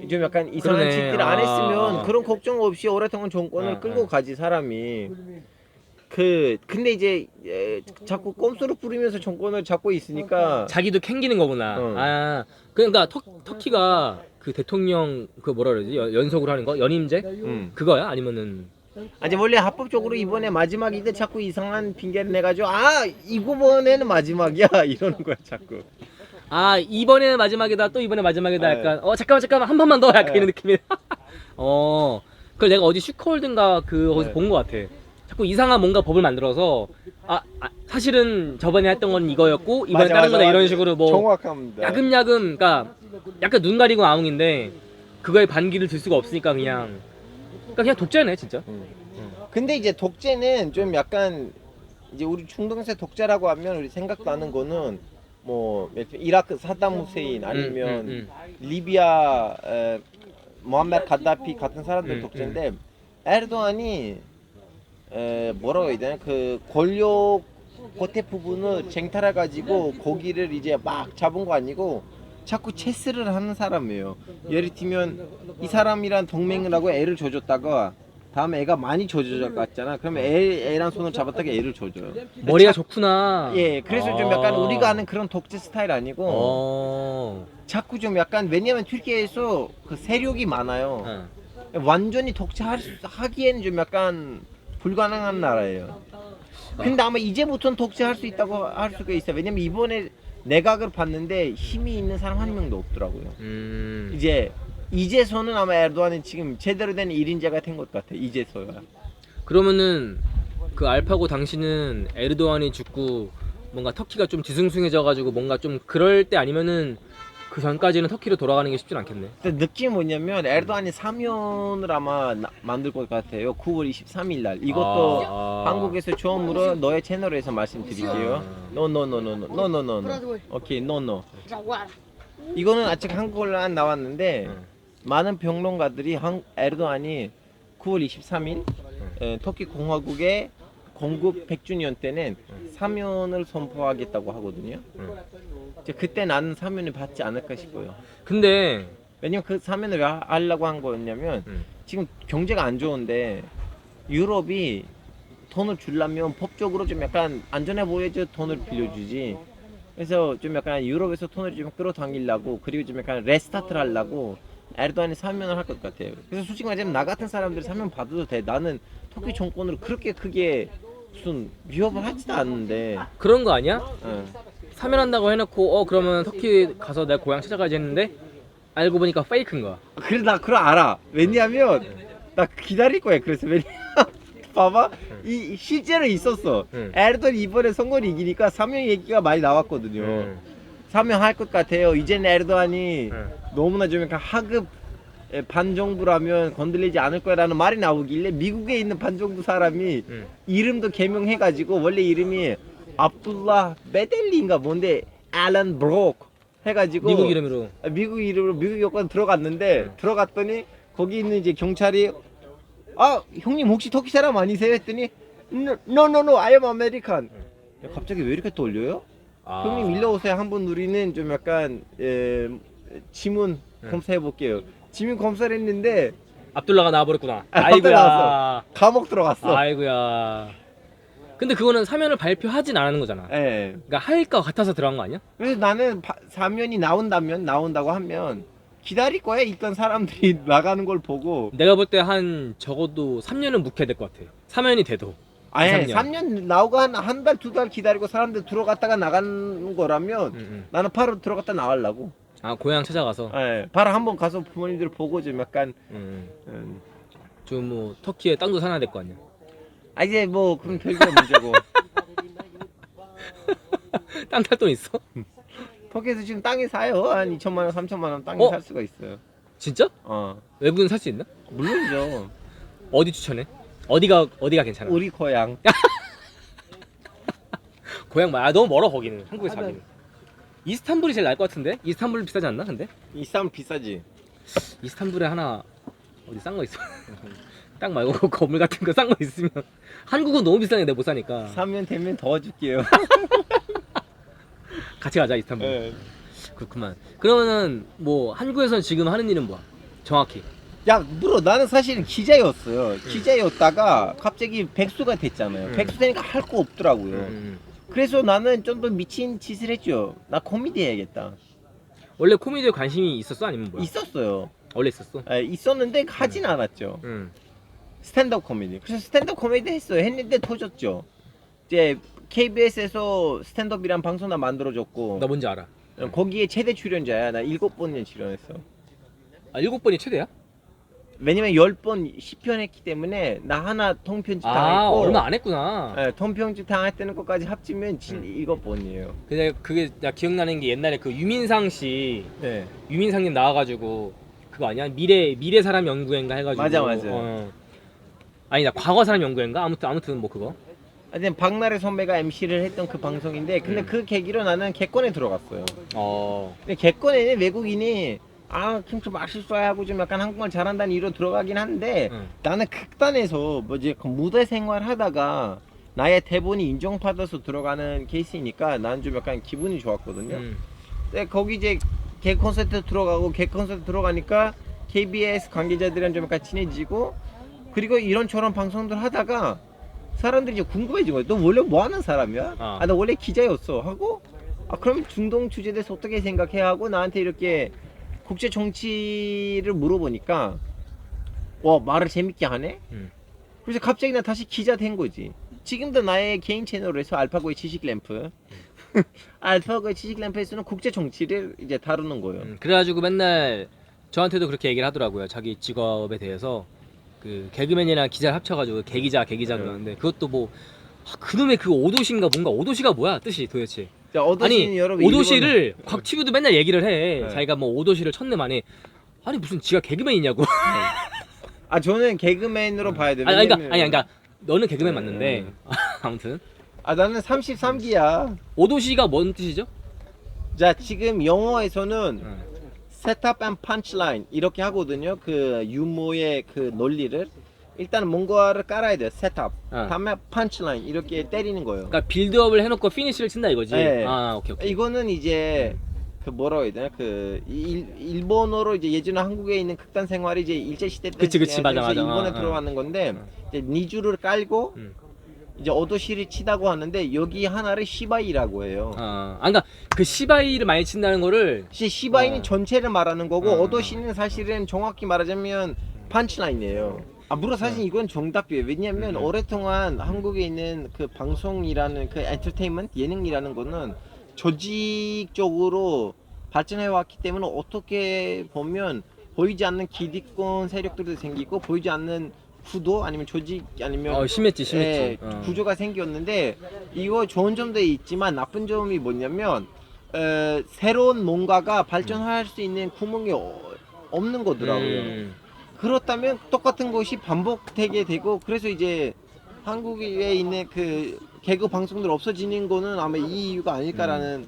Speaker 2: 좀 약간 이상한
Speaker 1: 그러네.
Speaker 2: 짓들 안 했으면
Speaker 1: 아.
Speaker 2: 그런 걱정 없이 오랫동안 정권을 끌고 가지 사람이. 근데 이제 자꾸 꼼수를 부리면서 정권을 잡고 있으니까
Speaker 1: 자기도 캥기는 거구나.
Speaker 2: 어.
Speaker 1: 아, 그러니까 터키가 그 대통령 그 뭐라 그러지? 연속으로 하는 거? 연임제? 그거야? 아니면은
Speaker 2: 아니 원래 합법적으로 이번에 마지막인데 자꾸 이상한 핑계를 내가지고 이번에는 마지막이야 이러는 거야 자꾸.
Speaker 1: 아 이번에는 마지막이다 또 이번에 마지막이다
Speaker 2: 네.
Speaker 1: 약간 잠깐만 한 번만 더 약간
Speaker 2: 네.
Speaker 1: 이런 느낌이. 그걸 내가 어디 슈커홀든가 거기서
Speaker 2: 네.
Speaker 1: 본 거 같아. 자꾸 이상한 뭔가 법을 만들어서 사실은 저번에 했던 건 이거였고 이번에 다른 거다 이런 식으로 뭐
Speaker 2: 정확합니다.
Speaker 1: 야금야금 그러니까 약간 눈 가리고 아웅인데 그거에 반기를 들 수가 없으니까 그냥 독재네 진짜.
Speaker 2: 근데 이제 독재는 좀 약간 이제 우리 중동에서 독재라고 하면 우리 생각나는 거는 뭐 이라크 사담 후세인 아니면 리비아 모함메드 가다피 같은 사람들 독재인데 에르도안이 뭐라고 해야 되나 그 권력 겉에 부분을 쟁탈해 가지고 거기를 이제 막 잡은 거 아니고 자꾸 체스를 하는 사람이에요. 예를 들면 이 사람이랑 동맹을 하고 애를 줘줬다가 다음에 애가 많이 줘줬잖아. 그러면 애랑 손을 잡았다가 애를 줘줘요.
Speaker 1: 머리가 좋구나.
Speaker 2: 예, 그래서 좀 약간 우리가 아는 그런 독재 스타일 아니고 자꾸 좀 약간 왜냐면 튀르키예에서 그 세력이 많아요. 완전히 독재하기에는 좀 약간 불가능한 나라예요. 근데 아마 이제부터는 독재할 수 있다고 할 수가 있어요. 왜냐면 이번에 내각을 봤는데 힘이 있는 사람 한 명도 없더라고요. 이제서는 아마 에르도안은 지금 제대로 된 1인자가 된 것 같아. 이제서야.
Speaker 1: 그러면은 그 알파고 당신은 에르도안이 죽고 뭔가 터키가 좀 뒤숭숭해져가지고 뭔가 좀 그럴 때 아니면은 그 전까지는 터키로 돌아가는 게 쉽진 않겠네.
Speaker 2: 근데 느낌이 뭐냐면 에르도안이 사면을 아마 만들 것 같아요. 9월 23일 날. 이것도 한국에서 처음으로 너의 채널에서 말씀드릴게요. 노노노노노노노노. 오케이 노노. 이거는 아직 한국어로 안 나왔는데 많은 평론가들이 에르도안이 9월 23일 터키 공화국의 건국 100주년 때는 사면을 선포하겠다고 하거든요. 그때 나는 사면을 받지 않을까 싶어요.
Speaker 1: 근데
Speaker 2: 왜냐면 그 사면을 왜 하려고 한 거였냐면 지금 경제가 안 좋은데 유럽이 돈을 주려면 법적으로 좀 약간 안전해 보여줘 돈을 빌려주지. 그래서 좀 약간 유럽에서 돈을 좀 끌어당기려고 그리고 좀 약간 레스타트를 하려고 에르도안이 사면을 할 것 같아요. 그래서 솔직히 말하자면 나 같은 사람들이 사면 받아도 돼. 나는 터키 정권으로 그렇게 크게 무슨 위협을 하지도 않는데.
Speaker 1: 그런 거 아니야?
Speaker 2: 응.
Speaker 1: 사면한다고 해놓고 그러면 터키 가서 내 고향 찾아가야지 했는데 알고 보니까 페이크인 거야.
Speaker 2: 그래 나 그걸 알아. 왜냐면 나 기다릴 거야. 그래서 왜냐면 봐봐 이 실제로 있었어. 에르도안이 이번에 선거를 이기니까 사면 얘기가 많이 나왔거든요. 사면할 것 같아요. 이제는 에르도안이 너무나 좀 약간 하급 반정부라면 건들리지 않을 거라는 말이 나오길래 미국에 있는 반정부 사람이 이름도 개명해가지고 원래 이름이 압둘라 베델리인가 뭔데 앨런 브록 해가지고
Speaker 1: 미국 이름으로.
Speaker 2: 미국 이름으로 미국 여권 들어갔는데 들어갔더니 거기 있는 이제 경찰이 형님 혹시 터키 사람 아니세요? 했더니 No, I am American. 갑자기 왜 이렇게 떨려요? 형님 일로 오세요. 한번 우리는 좀 약간 지문 검사해 볼게요. 지문 검사를 했는데
Speaker 1: 압둘라가 나와버렸구나.
Speaker 2: 갑자기 나왔어. 감옥 들어갔어.
Speaker 1: 아이고야. 근데 그거는 사면을 발표하진 않은 거잖아.
Speaker 2: 예.
Speaker 1: 그러니까 할 것 같아서 들어간 거 아니야?
Speaker 2: 그래서 나는 사면이 나온다고 하면 기다릴 거야. 일단 사람들이 나가는 걸 보고.
Speaker 1: 내가 볼 때 한 적어도 3년은 묵혀야 될 것 같아. 사면이 돼도.
Speaker 2: 아니
Speaker 1: 3년.
Speaker 2: 3년 나오고 한 달, 2달 기다리고 사람들 들어갔다가 나가는 거라면 나는 바로 들어갔다 나가려고.
Speaker 1: 고향 찾아가서.
Speaker 2: 예, 바로 한번 가서 부모님들 보고 좀 약간
Speaker 1: 좀 뭐 터키에 땅도 사놔야 될 거 아니야.
Speaker 2: 이제 뭐 그럼 별개의 문제고.
Speaker 1: 땅 탈 돈 있어?
Speaker 2: 터키에서 지금 땅이 사요. 한 2천만 원, 3천만 원 땅이 살 수가 있어요.
Speaker 1: 진짜? 외국인 살 수 있나?
Speaker 2: 물론이죠.
Speaker 1: 어디 추천해? 어디가 괜찮아?
Speaker 2: 우리 고향.
Speaker 1: 고향 너무 멀어 거기는. 한국에서 살기는. 이스탄불이 제일 나을 것 같은데? 이스탄불 비싸지 않나 근데?
Speaker 2: 이 싸움 비싸지.
Speaker 1: 이스탄불에 하나 어디 싼 거 있어? 땅 말고 그 건물 같은 거 싼 거 있으면 한국은 너무 비싸게 내가 못 사니까
Speaker 2: 사면 되면 도와줄게요.
Speaker 1: 같이 가자 이스탄불.
Speaker 2: 네.
Speaker 1: 그렇구만. 그러면은 뭐 한국에서 지금 하는 일은 뭐야? 정확히.
Speaker 2: 야, 물어. 나는 사실은 기자였어요. 기자였다가 갑자기 백수가 됐잖아요. 백수 되니까 할 거 없더라고요. 그래서 나는 좀 더 미친 짓을 했죠. 나 코미디 해야겠다.
Speaker 1: 원래 코미디에 관심이 있었어 아니면 뭐야?
Speaker 2: 있었어요.
Speaker 1: 원래 있었어.
Speaker 2: 있었는데 하진 않았죠. 스탠드업 코미디. 그래서 스탠드업 코미디 했어요. 했는데 터졌죠. 이제 KBS에서 스탠드업이란 방송 나 만들어줬고
Speaker 1: 나 뭔지 알아.
Speaker 2: 거기에 최대 출연자야. 나 7번이나 출연했어.
Speaker 1: 아 7번이 최대야?
Speaker 2: 왜냐면 10번 10편 했기 때문에 나 하나 통편집
Speaker 1: 아
Speaker 2: 당했고
Speaker 1: 얼마 안 했구나.
Speaker 2: 통편집 당했다는 것까지 합치면 7번이에요.
Speaker 1: 근데 그게 나 기억나는 게 옛날에 그 유민상 씨,
Speaker 2: 네.
Speaker 1: 유민상님 나와가지고 그거 아니야? 미래 사람 연구회인가 해가지고.
Speaker 2: 맞아.
Speaker 1: 아니 나 과거 사람 연구회인가? 아무튼 뭐 그거.
Speaker 2: 하여튼 박나래 선배가 MC를 했던 그 방송인데 근데 그 계기로 나는 개콘에 들어갔어요. 근데 개콘에는 외국인이 김치 맛있어야 하고 좀 약간 한국말 잘한다는 이유로 들어가긴 한데 나는 극단에서 뭐지 그 무대 생활 하다가 나의 대본이 인정받아서 들어가는 케이스이니까 나는 좀 약간 기분이 좋았거든요. 근데 거기 이제 개 콘서트 들어가고 개 콘서트 들어가니까 KBS 관계자들이랑 좀 약간 친해지고 그리고 이런저런 방송들 하다가 사람들이 이제 궁금해진 거예요. 너 원래 뭐 하는 사람이야? 나 원래 기자였어 하고 그럼 중동 주제에 대해서 어떻게 생각해 하고 나한테 이렇게 국제 정치를 물어보니까 와 말을 재밌게 하네. 그래서 갑자기 나 다시 기자 된 거지. 지금도 나의 개인 채널에서 알파고의 지식 램프 알파고의 지식 램프에서는 국제 정치를 이제 다루는 거예요.
Speaker 1: 그래가지고 맨날 저한테도 그렇게 얘기를 하더라고요. 자기 직업에 대해서 그 개그맨이랑 기자를 합쳐가지고 개기자 그러는데 그것도 뭐 그놈의 그 오도시인가 뭔가 오도시가 뭐야 뜻이 도대체. 아니
Speaker 2: 여러분
Speaker 1: 오도시를 곽튜브도 맨날 얘기를 해.
Speaker 2: 네.
Speaker 1: 자기가 뭐 오도시를 쳤네 만에 아니 무슨 지가 개그맨이냐고.
Speaker 2: 저는 개그맨으로 봐야 돼요.
Speaker 1: 그러니까 너는 개그맨 맞는데 아무튼
Speaker 2: 나는 33기야.
Speaker 1: 오도시가 뭔 뜻이죠?
Speaker 2: 자 지금 영어에서는 setup and punchline 이렇게 하거든요. 그 유머의 그 논리를 일단 뭔가를 깔아야 돼요. setup 다음에 punchline 이렇게 때리는 거예요.
Speaker 1: 그러니까 빌드업을 해놓고 피니시를 친다 이거지.
Speaker 2: 네.
Speaker 1: 오케이.
Speaker 2: 이거는 이제 그 뭐라고 해야 되나 그 일본어로 이제 예전에 한국에 있는 극단 생활이 이제 일제 시대 때
Speaker 1: 그치 맞아.
Speaker 2: 일본에 들어왔는 건데 이제 니주를 깔고 이제 오도시를 치다고 하는데 여기 하나를 시바이라고 해요.
Speaker 1: 그러니까 그 시바이를 많이 친다는 거를
Speaker 2: 시바이는 전체를 말하는 거고 오도시는 사실은 정확히 말하자면 판치라인이에요. 물론 사실 이건 정답이에요. 왜냐하면 오랫동안 한국에 있는 그 방송이라는 그 엔터테인먼트 예능이라는 거는 조직적으로 발전해 왔기 때문에 어떻게 보면 보이지 않는 기득권 세력들도 생기고 보이지 않는 구도 아니면 조직 아니면
Speaker 1: 심했지.
Speaker 2: 구조가 생겼는데 이거 좋은 점도 있지만 나쁜 점이 뭐냐면 새로운 뭔가가 발전할 수 있는 구멍이 없는 거더라고요. 그렇다면 똑같은 것이 반복되게 되고 그래서 이제 한국에 있는 그 개그 방송들 없어지는 거는 아마 이 이유가 아닐까라는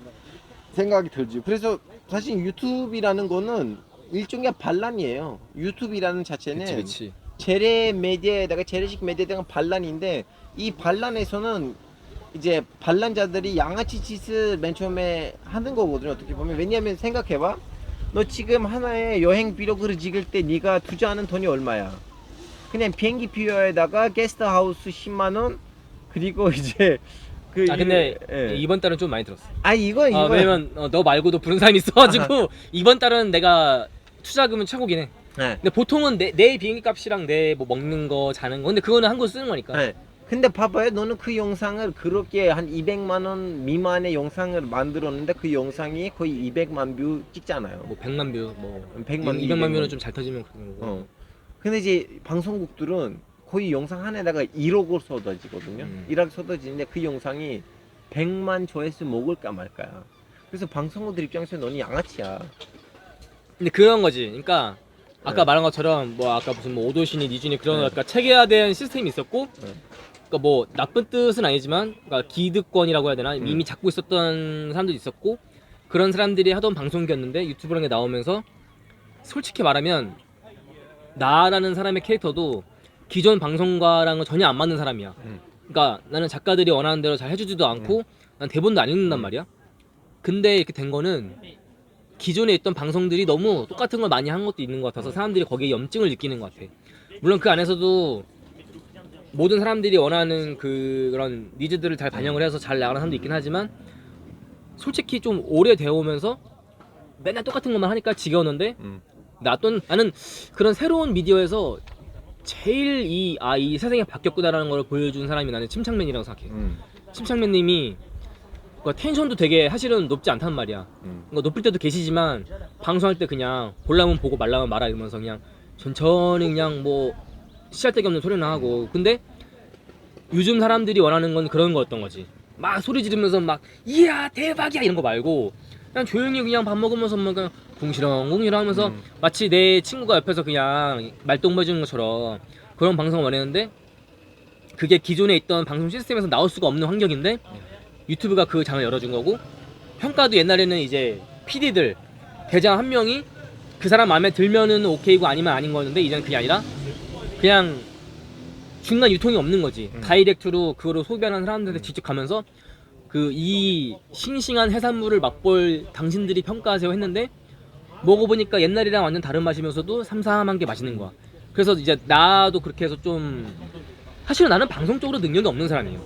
Speaker 2: 생각이 들지. 그래서 사실 유튜브라는 거는 일종의 반란이에요. 유튜브라는 자체는
Speaker 1: 그치.
Speaker 2: 재래 메디아에다가 재래식 메디아에다가 반란인데 이 반란에서는 이제 반란자들이 양아치 짓을 맨 처음에 하는 거거든요. 어떻게 보면. 왜냐하면 생각해봐. 너 지금 하나의 여행 비로그를 찍을 때 네가 투자하는 돈이 얼마야? 그냥 비행기 표에다가 게스트하우스 10만원 그리고 이제
Speaker 1: 근데 이번 달은 좀 많이 들었어.
Speaker 2: 이건
Speaker 1: 왜냐면 너 말고도 부른 사람이 있어가지고 이번 달은 내가 투자금은 최고긴 해. 근데 보통은 내 비행기 값이랑 내 뭐 먹는 거 자는 거 근데 그거는 한국 쓰는 거니까.
Speaker 2: 근데 봐봐요. 너는 그 영상을 그렇게 한 200만원 미만의 영상을 만들었는데 그 영상이 거의 200만 뷰 찍잖아요.
Speaker 1: 뭐 100만 뷰, 뭐
Speaker 2: 100만
Speaker 1: 200만 뷰는 좀 잘 터지면 그런 거.
Speaker 2: 근데 이제 방송국들은 거의 영상 하나에다가 1억을 쏟아지거든요. 1억 쏟아지는데 그 영상이 100만 조회수 먹을까 말까야. 그래서 방송국들 입장에서 너는 양아치야.
Speaker 1: 근데 그런 거지. 그러니까 아까 말한 것처럼 뭐 아까 무슨 뭐 오도시니 니준이 그런 약간 체계화된 시스템이 있었고 그러니까 뭐 나쁜 뜻은 아니지만 그러니까 기득권이라고 해야 되나 이미 잡고 있었던 사람도 있었고 그런 사람들이 하던 방송이었는데 유튜브라는 게 나오면서 솔직히 말하면 나라는 사람의 캐릭터도 기존 방송과랑은 전혀 안 맞는 사람이야. 그러니까 나는 작가들이 원하는 대로 잘 해주지도 않고 난 대본도 안 읽는단 말이야. 근데 이렇게 된 거는 기존에 있던 방송들이 너무 똑같은 걸 많이 한 것도 있는 것 같아서 사람들이 거기에 염증을 느끼는 것 같아. 물론 그 안에서도 모든 사람들이 원하는 그런 니즈들을 잘 반영을 해서 잘 나가는 사람도 있긴 하지만 솔직히 좀 오래 되어 오면서 맨날 똑같은 것만 하니까 지겨웠는데 나는 그런 새로운 미디어에서 제일 이 세상이 바뀌었구나라는 걸 보여준 사람이 나는 침착맨이라고 생각해. 침착맨님이 그러니까 텐션도 되게 사실은 높지 않단 말이야. 그러니까 높을 때도 계시지만 방송할 때 그냥 보려면 보고 말라면 말아 이러면서 그냥 천천히 그냥 뭐 시할데기 없는 소리나 하고. 근데 요즘 사람들이 원하는 건 그런 거였던 거지. 막 소리 지르면서 막 이야 대박이야 이런 거 말고 그냥 조용히 그냥 밥 먹으면서 뭐 그냥 궁시렁궁시렁 하면서 마치 내 친구가 옆에서 그냥 말동무 해주는 것처럼 그런 방송을 원했는데 그게 기존에 있던 방송 시스템에서 나올 수가 없는 환경인데 유튜브가 그 장을 열어준 거고 평가도 옛날에는 이제 PD들 대장 한 명이 그 사람 마음에 들면은 오케이고 아니면 아닌 거였는데 이제는 그게 아니라 그냥 중간 유통이 없는 거지. 다이렉트로 그거를 소비하는 사람들한테 직접 가면서 그 이 싱싱한 해산물을 맛볼 당신들이 평가하세요 했는데 먹어보니까 옛날이랑 완전 다른 맛이면서도 삼삼한 게 맛있는 거야. 그래서 이제 나도 그렇게 해서 좀 사실은 나는 방송 쪽으로 능력이 없는 사람이에요.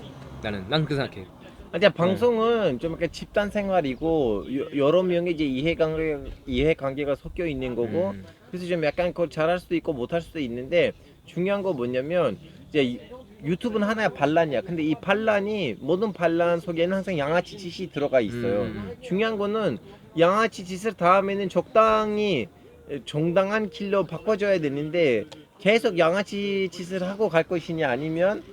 Speaker 1: 난 그렇게 생각해.
Speaker 2: 근데 방송은 좀 이렇게 집단 생활이고 여러 명의 이제 이해관계가 섞여 있는 거고 그래서 좀 약간 그걸 잘할 수도 있고 못할 수도 있는데 중요한 거 뭐냐면 이제 유튜브는 하나의 반란이야. 근데 이 반란이 모든 반란 속에는 항상 양아치 짓이 들어가 있어요. 중요한 거는 양아치 짓을 다음에는 적당히 정당한 길로 바꿔줘야 되는데 계속 양아치 짓을 하고 갈 것이냐 아니면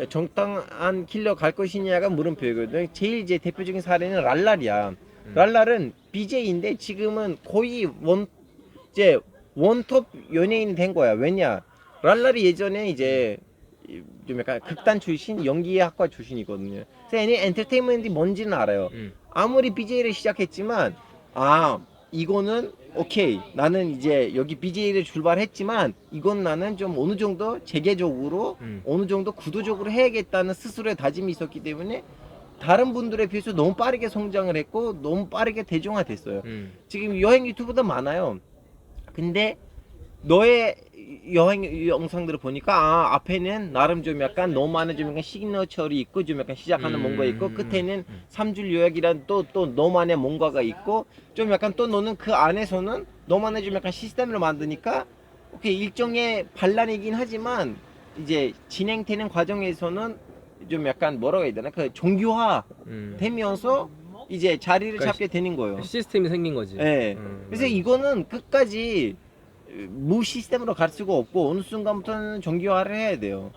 Speaker 2: 정당한 길로 갈 것이냐가 물음표거든요. 제일 이제 대표적인 사례는 랄랄이야. 랄랄은 BJ인데 지금은 거의 원톱 연예인이 된 거야. 왜냐? 랄랄이 예전에 이제 좀 약간 극단 출신, 연기학과 출신이거든요. 그래서 얘는 엔터테인먼트이 뭔지는 알아요. 아무리 BJ를 시작했지만 이거는 오케이 나는 이제 여기 BJ를 출발했지만 이건 나는 좀 어느 정도 재계적으로 어느 정도 구도적으로 해야겠다는 스스로의 다짐이 있었기 때문에 다른 분들에 비해서 너무 빠르게 성장을 했고 너무 빠르게 대중화됐어요. 지금 여행 유튜브도 많아요. 근데 너의 여행 영상들을 보니까 앞에는 나름 좀 약간 너만의 좀 약간 시그너처리 있고 좀 약간 시작하는 뭔가 있고 끝에는 3줄 요약이란 또 너만의 뭔가가 있고 좀 약간 또 너는 그 안에서는 너만의 좀 약간 시스템을 만드니까 오케이 일종의 반란이긴 하지만 이제 진행되는 과정에서는 좀 약간 뭐라고 해야 되나 그 정교화 되면서 이제 자리를
Speaker 1: 그러니까
Speaker 2: 잡게 되는 거예요.
Speaker 1: 시스템이 생긴 거지.
Speaker 2: 네. 그래서 이거는 끝까지 무 시스템으로 갈 수가 없고 어느 순간부터는 정교화를 해야 돼요.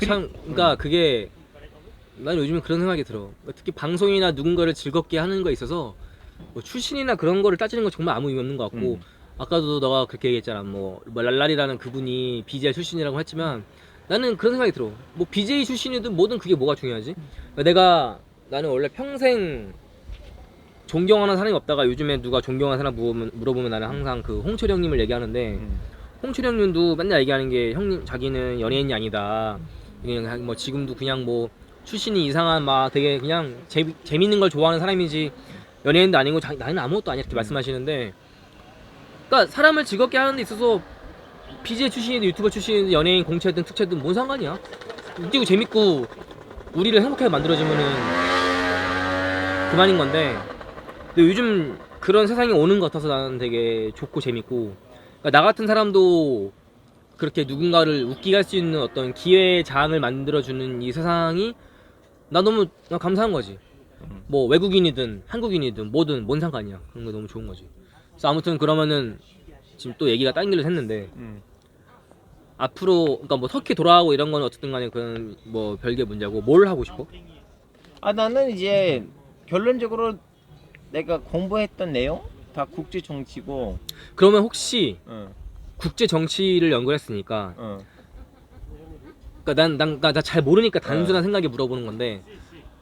Speaker 1: 참, 그러니까 그게 난 요즘에 그런 생각이 들어. 특히 방송이나 누군가를 즐겁게 하는 거에 있어서 뭐 출신이나 그런 거를 따지는 건 정말 아무 의미 없는 것 같고 아까도 너가 그렇게 얘기했잖아. 뭐 랄랄이라는 그분이 BJ 출신이라고 했지만 나는 그런 생각이 들어. 뭐 BJ 출신이든 뭐든 그게 뭐가 중요하지? 그러니까 나는 원래 평생 존경하는 사람이 없다가 요즘에 누가 존경하는 사람 물어보면 나는 항상 그 홍철이 형님을 얘기하는데 홍철이 형님도 맨날 얘기하는 게 형님 자기는 연예인이 아니다. 그냥 뭐 지금도 그냥 뭐 출신이 이상한 막 되게 그냥 재밌는 걸 좋아하는 사람이지 연예인도 아니고 나는 아무것도 아니야 이렇게 말씀하시는데 그러니까 사람을 즐겁게 하는 데 있어서 BJ 출신이든 유튜버 출신이든 연예인 공채든 특채든 뭔 상관이야. 웃기고 재밌고 우리를 행복하게 만들어주면은 그만인 건데 근데 요즘 그런 세상이 오는 것 같아서 나는 되게 좋고 재밌고 그러니까 나 같은 사람도 그렇게 누군가를 웃기게 할 수 있는 어떤 기회의 장을 만들어주는 이 세상이 나 너무 감사한 거지. 뭐 외국인이든 한국인이든 뭐든 뭔 상관이야. 그런 거 너무 좋은 거지. 그래서 아무튼 그러면은 지금 또 얘기가 딴 길로 했는데 앞으로 그러니까 뭐 터키 돌아가고 이런 거는 어쨌든 간에 그건 뭐 별개 문제고 뭘 하고 싶어?
Speaker 2: 나는 이제 결론적으로 내가 공부했던 내용 다 국제 정치고.
Speaker 1: 그러면 혹시 국제 정치를 연구했으니까 그러니까 나 잘 모르니까 단순한 생각에 물어보는 건데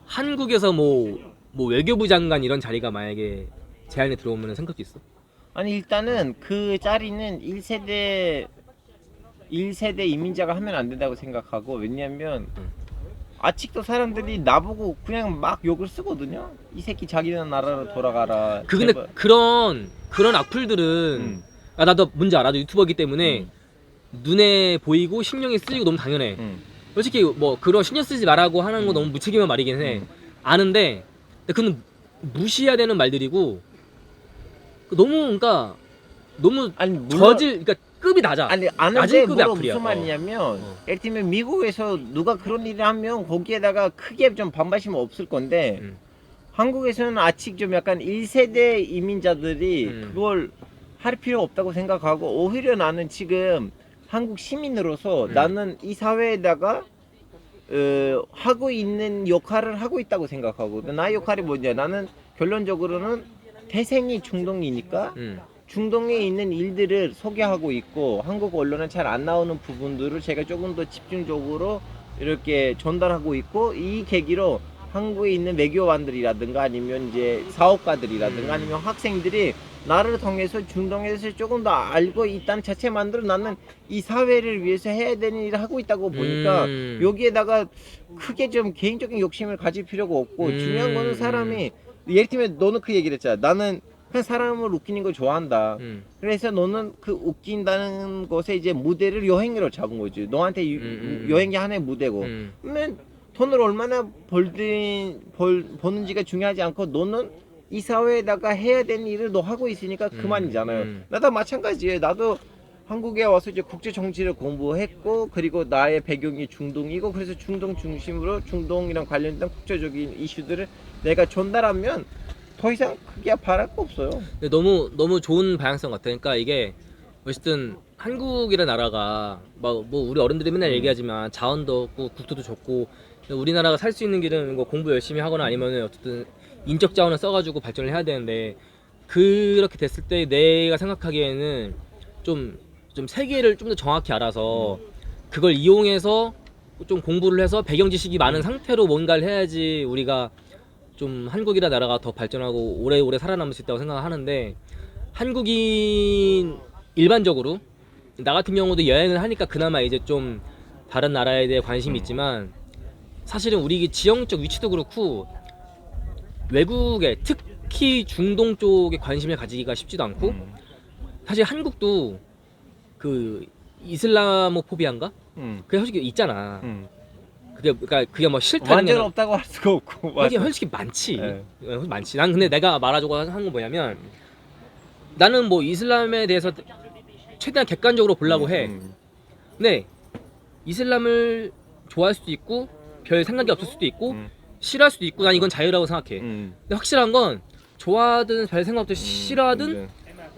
Speaker 1: 한국에서 뭐 외교부 장관 이런 자리가 만약에 제안에 들어오면 생각도 있어?
Speaker 2: 아니 일단은 그 자리는 1세대 1세대 이민자가 하면 안 된다고 생각하고 왜냐면 아직도 사람들이 나보고 그냥 막 욕을 쓰거든요. 이 새끼 자기네 나라로 돌아가라.
Speaker 1: 그 근데
Speaker 2: 제발.
Speaker 1: 그런 악플들은 아, 나도 뭔지 알아. 나도 유튜버이기 때문에 눈에 보이고 신경이 쓰이고 너무 당연해. 솔직히 뭐 그런 신경 쓰지 말라고 하는 거 너무 무책임한 말이긴 해. 아는데 근데 그건 무시해야 되는 말들이고 너무 그러니까 너무
Speaker 2: 아니 물론
Speaker 1: 저질 그러니까 급이 낮아.
Speaker 2: 아니
Speaker 1: 낮은
Speaker 2: 아는데
Speaker 1: 급의
Speaker 2: 뭐
Speaker 1: 악플이야.
Speaker 2: 무슨 말이냐면 예를 들면 미국에서 누가 그런 일을 하면 거기에다가 크게 좀 반발심은 없을 건데 한국에서는 아직 좀 약간 1세대 이민자들이 그걸 할 필요 없다고 생각하고 오히려 나는 지금 한국 시민으로서 나는 이 사회에다가 하고 있는 역할을 하고 있다고 생각하고 나의 역할이 뭐냐 나는 결론적으로는 태생이 중동이니까 중동에 있는 일들을 소개하고 있고 한국 언론은 잘 안 나오는 부분들을 제가 조금 더 집중적으로 이렇게 전달하고 있고 이 계기로 한국에 있는 외교관들이라든가 아니면 이제 사업가들이라든가 아니면 학생들이 나를 통해서 중동에서 조금 더 알고 있다는 자체만으로 나는 이 사회를 위해서 해야 되는 일을 하고 있다고 보니까 여기에다가 크게 좀 개인적인 욕심을 가질 필요가 없고 중요한 거는 사람이 예를 들면 너는 그 얘기를 했잖아. 나는 그냥 사람을 웃기는 걸 좋아한다. 그래서 너는 그 웃긴다는 것에 이제 무대를 여행으로 잡은 거지. 너한테 여행이 하나의 무대고. 그러면 돈을 얼마나 버는지가 중요하지 않고 너는 이 사회에다가 해야 되는 일을 너 하고 있으니까 그만이잖아요. 나도 마찬가지예요. 나도 한국에 와서 이제 국제 정치를 공부했고 그리고 나의 배경이 중동이고 그래서 중동 중심으로 중동이랑 관련된 국제적인 이슈들을 내가 전달하면 더 이상 크게 바랄 거 없어요.
Speaker 1: 근데 너무 좋은 방향성 같아. 그러니까 이게 어쨌든 한국이라는 나라가 뭐 우리 어른들이 맨날 얘기하지만 자원도 없고 국토도 좁고 우리나라가 살 수 있는 길은 뭐 공부 열심히 하거나 아니면은 어쨌든 인적 자원을 써가지고 발전을 해야 되는데 그렇게 됐을 때 내가 생각하기에는 좀 세계를 좀 더 정확히 알아서 그걸 이용해서 좀 공부를 해서 배경 지식이 많은 상태로 뭔가를 해야지 우리가 좀 한국이라 나라가 더 발전하고 오래오래 살아남을 수 있다고 생각하는데 한국인 일반적으로 나 같은 경우도 여행을 하니까 그나마 이제 좀 다른 나라에 대해 관심이 있지만 사실은 우리 지형적 위치도 그렇고 외국에 특히 중동 쪽에 관심을 가지기가 쉽지도 않고 사실 한국도 그 이슬라모포비아인가? 그게 솔직히 있잖아. 그게 뭐 싫다는
Speaker 2: 완전
Speaker 1: 게
Speaker 2: 없다고 할 수가 없고
Speaker 1: 그게 솔직히 많지.
Speaker 2: 네.
Speaker 1: 많지. 난 근데 내가 말하자고 한 건 뭐냐면 나는 뭐 이슬람에 대해서 최대한 객관적으로 보려고 해. 근데 이슬람을 좋아할 수도 있고 별 생각이 없을 수도 있고 싫어할 수도 있고 난 이건 자유라고 생각해. 근데 확실한 건 좋아하든 별 생각 없든 싫어하든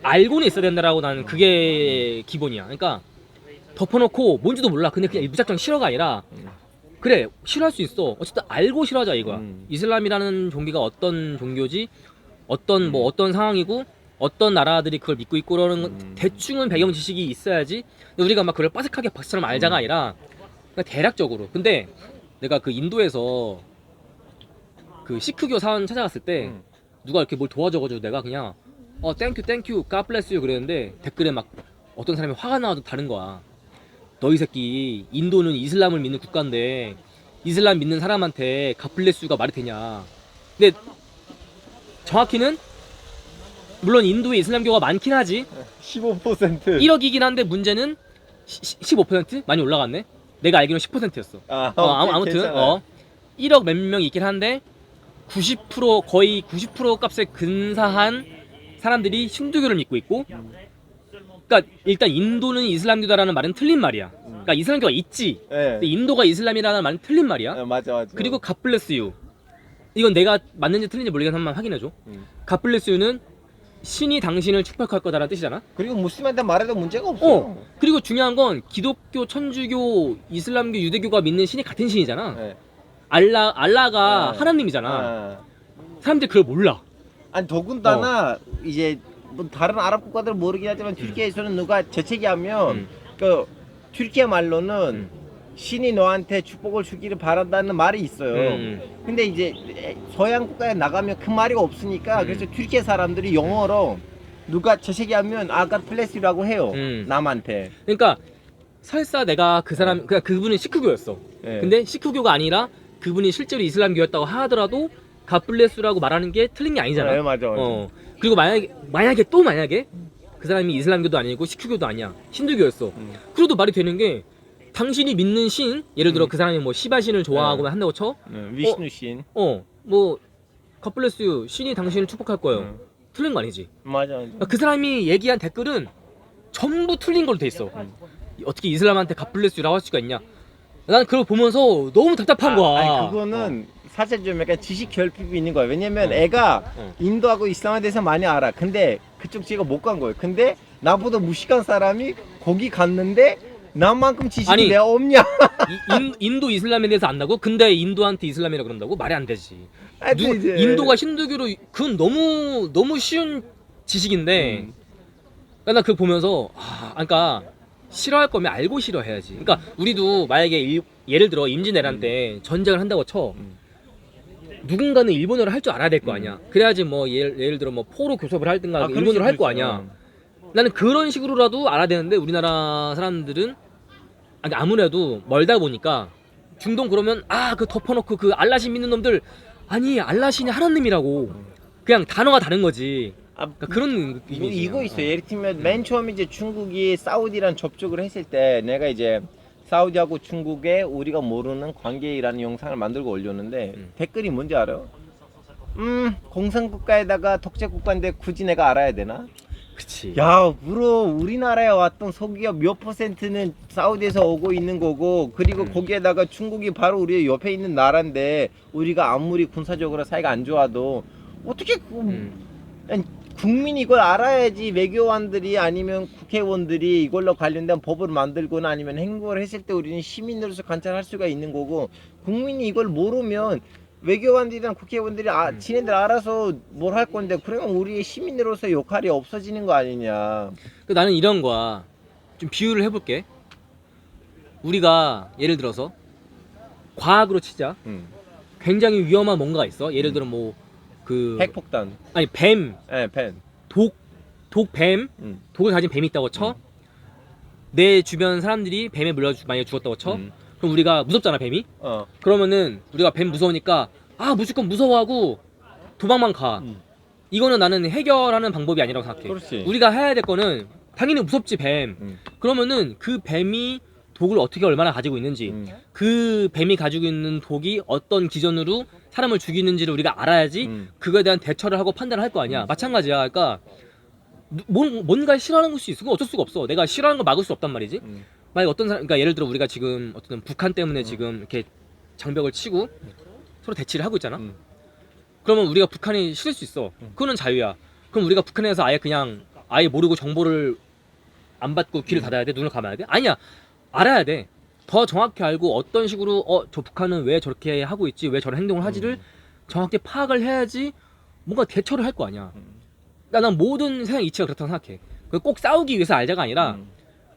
Speaker 1: 알고는 있어야 된다라고 나는 그게 기본이야. 그러니까 덮어놓고 뭔지도 몰라. 근데 그냥 무작정 싫어가 아니라 그래 싫어할 수 있어. 어쨌든 알고 싫어하자 이거야. 이슬람이라는 종교가 어떤 종교지, 어떤 뭐 어떤 상황이고, 어떤 나라들이 그걸 믿고 있고 그러는 건 대충은 배경 지식이 있어야지. 근데 우리가 막 그걸 빠삭하게 박처럼 알자가 아니라 그러니까 대략적으로. 근데 내가 그 인도에서 그 시크교 사원 찾아갔을 때 누가 이렇게 뭘 도와줘가지고 내가 그냥 땡큐 God bless you 그랬는데 댓글에 막 어떤 사람이 화가 나와도 다른 거야. 너 이 새끼 인도는 이슬람을 믿는 국가인데 이슬람 믿는 사람한테 갓블레스유가 말이 되냐. 근데 정확히는 물론 인도에 이슬람교가 많긴 하지.
Speaker 2: 15%.
Speaker 1: 1억이긴 한데 문제는 15%? 많이 올라갔네. 내가 알기로는 10%였어. 아무튼 1억 몇 명이 있긴 한데 90% 거의 90% 값에 근사한 사람들이 힌두교를 믿고 있고, 그러니까 일단 인도는 이슬람교다라는 말은 틀린 말이야. 그러니까 이슬람교가 있지.
Speaker 2: 네.
Speaker 1: 근데 인도가 이슬람이라는 말은 틀린 말이야.
Speaker 2: 맞아.
Speaker 1: 그리고 갓블레스유. 이건 내가 맞는지 틀린지 모르겠는데 한번 확인해줘. 갓블레스유는 신이 당신을 축복할 거다라는 뜻이잖아.
Speaker 2: 그리고 무슬림한테 말해도 문제가 없어.
Speaker 1: 그리고 중요한 건 기독교, 천주교, 이슬람교, 유대교가 믿는 신이 같은 신이잖아.
Speaker 2: 네.
Speaker 1: 알라가 하나님이잖아. 사람들이 그걸 몰라.
Speaker 2: 아니 더군다나 이제 뭐 다른 아랍 국가들은 모르긴 하지만 튀르키예에서는 누가 재채기하면 그 튀르키예 말로는 신이 너한테 축복을 주기를 바란다는 말이 있어요. 근데 이제 서양 국가에 나가면 그 말이 없으니까 그래서 튀르키예 사람들이 영어로 누가 재채기하면 God bless you라고 해요. 남한테.
Speaker 1: 그러니까 설사 내가 그 사람 그냥 그분은 시크교였어.
Speaker 2: 예.
Speaker 1: 근데 시크교가 아니라 그분이 실제로 이슬람교였다고 하더라도 갓블레스라고 말하는 게 틀린 게 아니잖아.
Speaker 2: 네, 맞아.
Speaker 1: 그리고 만약에 그 사람이 이슬람교도 아니고 시크교도 아니야. 힌두교였어. 그래도 말이 되는 게 당신이 믿는 신, 예를 들어 그 사람이 뭐 시바신을 좋아하고 한다고 쳐.
Speaker 2: 위ஷ்누 신.
Speaker 1: 뭐 갓블레스 유 신이 당신을 축복할 거예요. 틀린 거 아니지.
Speaker 2: 맞아.
Speaker 1: 그러니까 그 사람이 얘기한 댓글은 전부 틀린 걸로 돼 있어. 어떻게 이슬람한테 갓블레스 유라고 할 수가 있냐. 난 그걸 보면서 너무 답답한 거야.
Speaker 2: 아니 그거는 사실 좀 약간 지식 결핍이 있는 거야. 왜냐면 애가 인도하고 이슬람에 대해서 많이 알아. 근데 그쪽 지가 못 간 거예요. 근데 나보다 무식한 사람이 거기 갔는데 나만큼 지식이
Speaker 1: 아니,
Speaker 2: 왜 없냐?
Speaker 1: 인도 이슬람에 대해서 안다고? 근데 인도한테 이슬람이라 그런다고? 말이 안 되지.
Speaker 2: 하여튼 이제
Speaker 1: 인도가 힌두교로 그건 너무 쉬운 지식인데. 그러니까 나 그거 보면서 그러니까 싫어할 거면 알고 싫어해야지. 그러니까 우리도 만약에 예를 들어 임진왜란 때 전쟁을 한다고 쳐. 누군가는 일본어를 할 줄 알아야 될 거 아니야. 그래야지 뭐 예를 들어 뭐 포로 교섭을 할든가 일본어를 할 거 아니야. 나는 그런 식으로라도 알아야 되는데 우리나라 사람들은 아무래도 멀다 보니까 중동 그러면 그 덮어놓고 그 알라신 믿는 놈들 아니 알라신이 하나님이라고 그냥 단어가 다른 거지. 그러니까 그런 이미지야.
Speaker 2: 이거 있어. 예를 들면 맨 처음에 이제 중국이 사우디랑 접촉을 했을 때 내가 이제 사우디하고 중국의 우리가 모르는 관계라는 영상을 만들고 올렸는데 댓글이 뭔지 알아요? 공산국가에다가 독재국가인데 굳이 내가 알아야 되나?
Speaker 1: 그치.
Speaker 2: 야, 우리나라에 왔던 소기업 몇 %는 사우디에서 오고 있는 거고, 그리고 거기에다가 중국이 바로 우리 옆에 있는 나라인데 우리가 아무리 군사적으로 사이가 안 좋아도 어떻게 국민이 이걸 알아야지. 외교관들이 아니면 국회의원들이 이걸로 관련된 법을 만들거나 아니면 행동을 했을 때 우리는 시민으로서 관찰할 수가 있는 거고, 국민이 이걸 모르면 외교관들이랑 국회의원들이 지네들 알아서 뭘 할 건데, 그러면 우리의 시민으로서 역할이 없어지는 거 아니냐.
Speaker 1: 나는 이런 거야. 좀 비유를 해볼게. 우리가 예를 들어서 과학으로 치자. 굉장히 위험한 뭔가가 있어. 예를 들어 뭐 그
Speaker 2: 핵폭탄.
Speaker 1: 아니 뱀,
Speaker 2: 펜.
Speaker 1: 독뱀, 독을 가진 뱀이 있다고 쳐. 내 주변 사람들이 뱀에 만약에 죽었다고 쳐. 그럼 우리가 무섭잖아 뱀이. 그러면은 우리가 뱀 무서우니까 무조건 무서워하고 도망만 가. 이거는 나는 해결하는 방법이 아니라고 생각해.
Speaker 2: 그렇지.
Speaker 1: 우리가 해야 될 거는 당연히 무섭지 뱀. 그러면은 그 뱀이 독을 어떻게 얼마나 가지고 있는지, 그 뱀이 가지고 있는 독이 어떤 기전으로 사람을 죽이는지를 우리가 알아야지 그거에 대한 대처를 하고 판단을 할 거 아니야. 마찬가지야. 그러니까 뭔가 싫어하는 것이 있어. 그건 어쩔 수가 없어. 내가 싫어하는 걸 막을 수 없단 말이지. 만약 어떤 사람, 그러니까 예를 들어 우리가 지금 어떤 북한 때문에 지금 이렇게 장벽을 치고 서로 대치를 하고 있잖아. 그러면 우리가 북한이 싫을 수 있어. 그거는 자유야. 그럼 우리가 북한에서 아예 모르고 정보를 안 받고 귀를 닫아야 돼? 눈을 감아야 돼? 아니야. 알아야 돼. 더 정확히 알고 어떤 식으로 저 북한은 왜 저렇게 하고 있지, 왜 저런 행동을 하지를 정확히 파악을 해야지 뭔가 대처를 할 거 아니야. 그러니까 난 모든 세상 이치가 그렇다고 생각해. 꼭 싸우기 위해서 알자가 아니라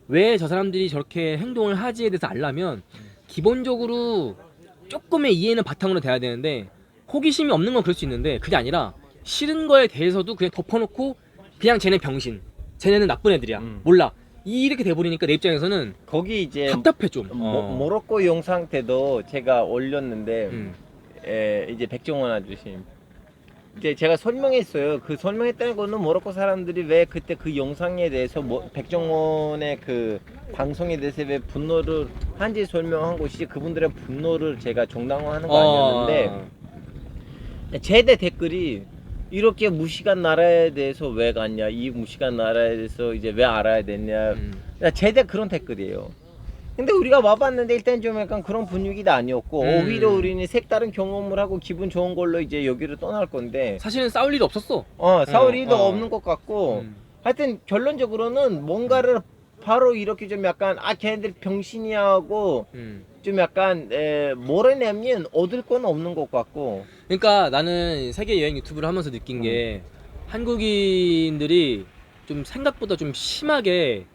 Speaker 1: 왜 저 사람들이 저렇게 행동을 하지에 대해서 알려면 기본적으로 조금의 이해는 바탕으로 돼야 되는데, 호기심이 없는 건 그럴 수 있는데 그게 아니라 싫은 거에 대해서도 그냥 덮어놓고 그냥 쟤네 병신, 쟤네는 나쁜 애들이야, 몰라, 이렇게 돼버리니까 내 입장에서는
Speaker 2: 거기 이제
Speaker 1: 답답해 좀.
Speaker 2: 모로코 영상 때도 제가 올렸는데 이제 백종원 아저씨 이제 제가 설명했어요. 그 설명했다는 거는 모로코 사람들이 왜 그때 그 영상에 대해서 백종원의 그 방송에 대해서 왜 분노를 한지 설명한 것이지, 그분들의 분노를 제가 정당화하는 거 아니었는데, 제대 댓글이 이렇게 무식한 나라에 대해서 왜 갔냐, 이 무식한 나라에 대해서 이제 왜 알아야 됐냐, 제대 그런 댓글이에요. 근데 우리가 와봤는데 일단 좀 약간 그런 분위기도 아니었고, 오히려 우리는 색다른 경험을 하고 기분 좋은 걸로 이제 여기를 떠날 건데,
Speaker 1: 사실은 싸울 일이 없었어.
Speaker 2: 싸울 일도 없는 것 같고, 하여튼 결론적으로는 뭔가를 바로 이렇게 좀 약간 걔네들 병신이야 하고 좀 약간 몰아내면 얻을 건 없는 것 같고.
Speaker 1: 그러니까 나는 세계 여행 유튜브를 하면서 느낀 게 한국인들이 좀 생각보다 좀 심하게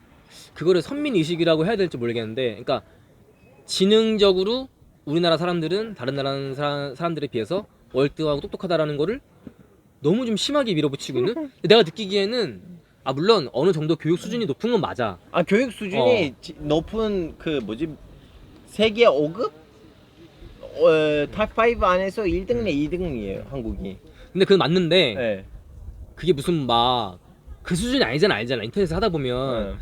Speaker 1: 그거를 선민의식이라고 해야 될지 모르겠는데, 그러니까 지능적으로 우리나라 사람들은 다른 나라 사람들에 비해서 월등하고 똑똑하다라는 거를 너무 좀 심하게 밀어붙이고 있는. 내가 느끼기에는 아 물론 어느 정도 교육 수준이 높은 건 맞아.
Speaker 2: 아 교육 수준이 높은 그 뭐지 세계 5급 탑5 안에서 1등이네 2등이에요 한국이.
Speaker 1: 근데 그건 맞는데
Speaker 2: 네.
Speaker 1: 그게 무슨 막 그 수준이 아니잖아 알잖아. 인터넷에서 하다 보면
Speaker 2: 네.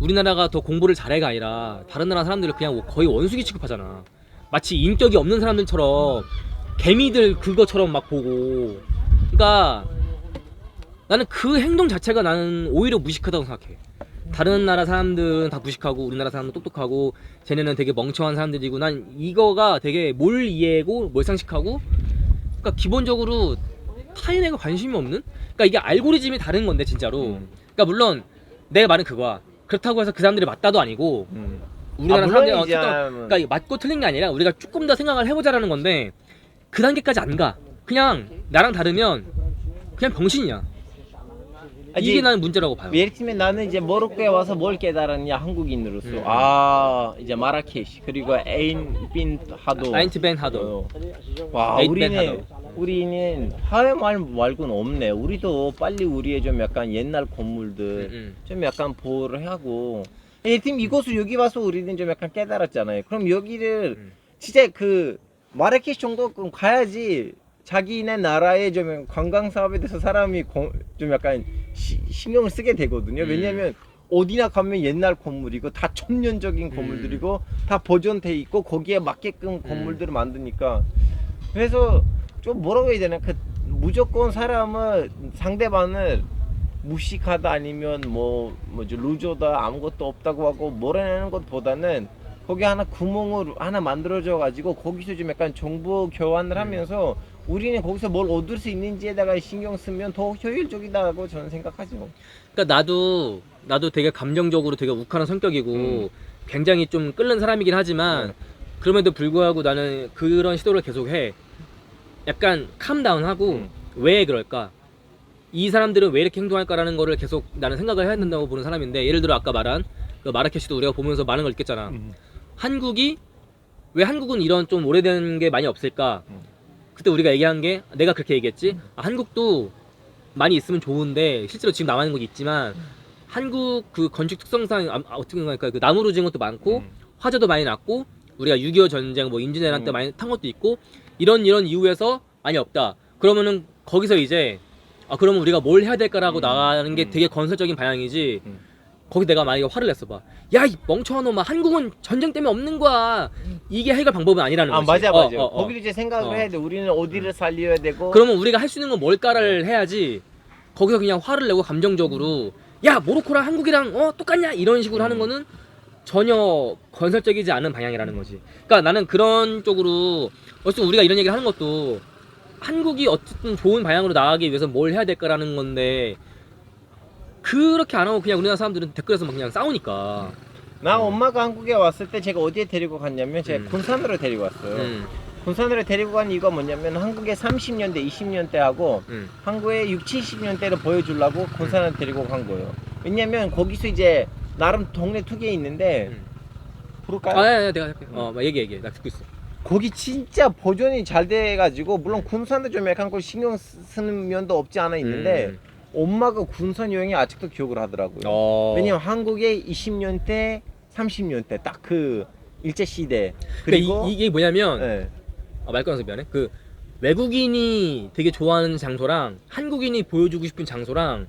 Speaker 1: 우리나라가 더 공부를 잘해가 아니라 다른 나라 사람들을 그냥 거의 원숭이 취급하잖아. 마치 인격이 없는 사람들처럼 개미들 그거처럼 막 보고. 그러니까 나는 그 행동 자체가 나는 오히려 무식하다고 생각해. 다른 나라 사람들은 다 무식하고 우리나라 사람은 똑똑하고 쟤네는 되게 멍청한 사람들이고 난 이거가 되게 뭘 이해하고 뭘 상식하고 그러니까 기본적으로 타인에게 관심이 없는? 그러니까 이게 알고리즘이 다른 건데 진짜로. 그러니까 물론 내 말은 그거야. 그렇다고 해서 그 사람들이 맞다도 아니고 우리나라 사람들이 어쨌든 그러니까 맞고 틀린 게 아니라 우리가 조금 더 생각을 해보자라는 건데 그 단계까지 안 가. 그냥 나랑 다르면 그냥 병신이야. 이게 나는 문제라고 봐요.
Speaker 2: 예를 들면 나는 이제 모로코에 와서 뭘 깨달았냐 한국인으로서 아 이제 마라케시 그리고 에인 하도 와 우리는 하회 말고는 없네. 우리도 빨리 우리의 좀 약간 옛날 건물들 좀 약간 보호를 하고 예를 들면 이곳을 여기 와서 우리는 좀 약간 깨달았잖아요. 그럼 여기를 진짜 그 마라케시 정도 가야지 자기네 나라의 좀 관광 사업에 대해서 사람이 좀 약간 신경을 쓰게 되거든요. 왜냐면 어디나 가면 옛날 건물이고 다 천년적인 건물들이고 다 보존돼 있고 거기에 맞게끔 건물들을 만드니까 그래서 좀 뭐라고 해야 되나 그 무조건 사람을 상대방을 무식하다 아니면 뭐지 루저다 아무것도 없다고 하고 몰아내는 것보다는 거기 하나 구멍을 하나 만들어져 가지고 거기서 좀 약간 정보 교환을 하면서 우리는 거기서 뭘 얻을 수 있는지에다가 신경 쓰면 더 효율적이다고 저는 생각하죠.
Speaker 1: 그러니까 나도 되게 감정적으로 되게 욱하는 성격이고 굉장히 좀 끓는 사람이긴 하지만 그럼에도 불구하고 나는 그런 시도를 계속해. 약간 캄다운하고 왜 그럴까? 이 사람들은 왜 이렇게 행동할까라는 거를 계속 나는 생각을 해야 된다고 보는 사람인데 예를 들어 아까 말한 그 마라케시도 우리가 보면서 많은 걸 느꼈잖아. 왜 한국은 이런 좀 오래된 게 많이 없을까? 그때 우리가 얘기한 게 내가 그렇게 얘기했지. 한국도 많이 있으면 좋은데 실제로 지금 남아 있는 건 있지만 한국 그 건축 특성상 어떻게 보니까 그 나무로 지은 것도 많고 화재도 많이 났고 우리가 6.25 전쟁 뭐 임진왜란 때 많이 탄 것도 있고 이런 이유에서 많이 없다. 그러면은 거기서 이제 그러면 우리가 뭘 해야 될까라고 나가는 게 되게 건설적인 방향이지. 거기 내가 만약에 화를 냈어 봐. 야, 이 멍청한 놈아, 한국은 전쟁 때문에 없는 거야. 이게 해결 방법은 아니라는 거지.
Speaker 2: 맞아. 거기를 이제 생각을 해야 돼. 우리는 어디를 살려야 되고.
Speaker 1: 그러면 우리가 할 수 있는 건 뭘까를 해야지. 거기서 그냥 화를 내고 감정적으로 야, 모로코랑 한국이랑 똑같냐 이런 식으로 하는 거는 전혀 건설적이지 않은 방향이라는 거지. 그러니까 나는 그런 쪽으로 어쨌든 우리가 이런 얘기를 하는 것도 한국이 어쨌든 좋은 방향으로 나가기 위해서 뭘 해야 될까라는 건데 그렇게 안 하고 그냥 우리나라 사람들은 댓글에서 막 그냥 싸우니까.
Speaker 2: 나 엄마가 한국에 왔을 때 제가 어디에 데리고 갔냐면 제가 군산으로 데리고 왔어요. 군산으로 데리고 간 이유가 뭐냐면 한국의 30년대, 20년대 하고 한국의 60, 70년대를 보여주려고 군산을 데리고 간 거예요. 왜냐면 거기서 이제 나름 동네 투기에 있는데 부를까요?
Speaker 1: 내가 할게. 얘기해. 나 듣고 있어.
Speaker 2: 거기 진짜 보존이 잘 돼가지고 물론 군산도 좀 약간 걸 신경 쓰는 면도 없지 않아 있는데 엄마가 군산 여행이 아직도 기억을 하더라고요. 왜냐면 한국의 20년대, 30년대 딱 그 일제 시대. 그리고
Speaker 1: 그러니까 이게 뭐냐면 말 끊어서 미안해. 그 외국인이 되게 좋아하는 장소랑 한국인이 보여주고 싶은 장소랑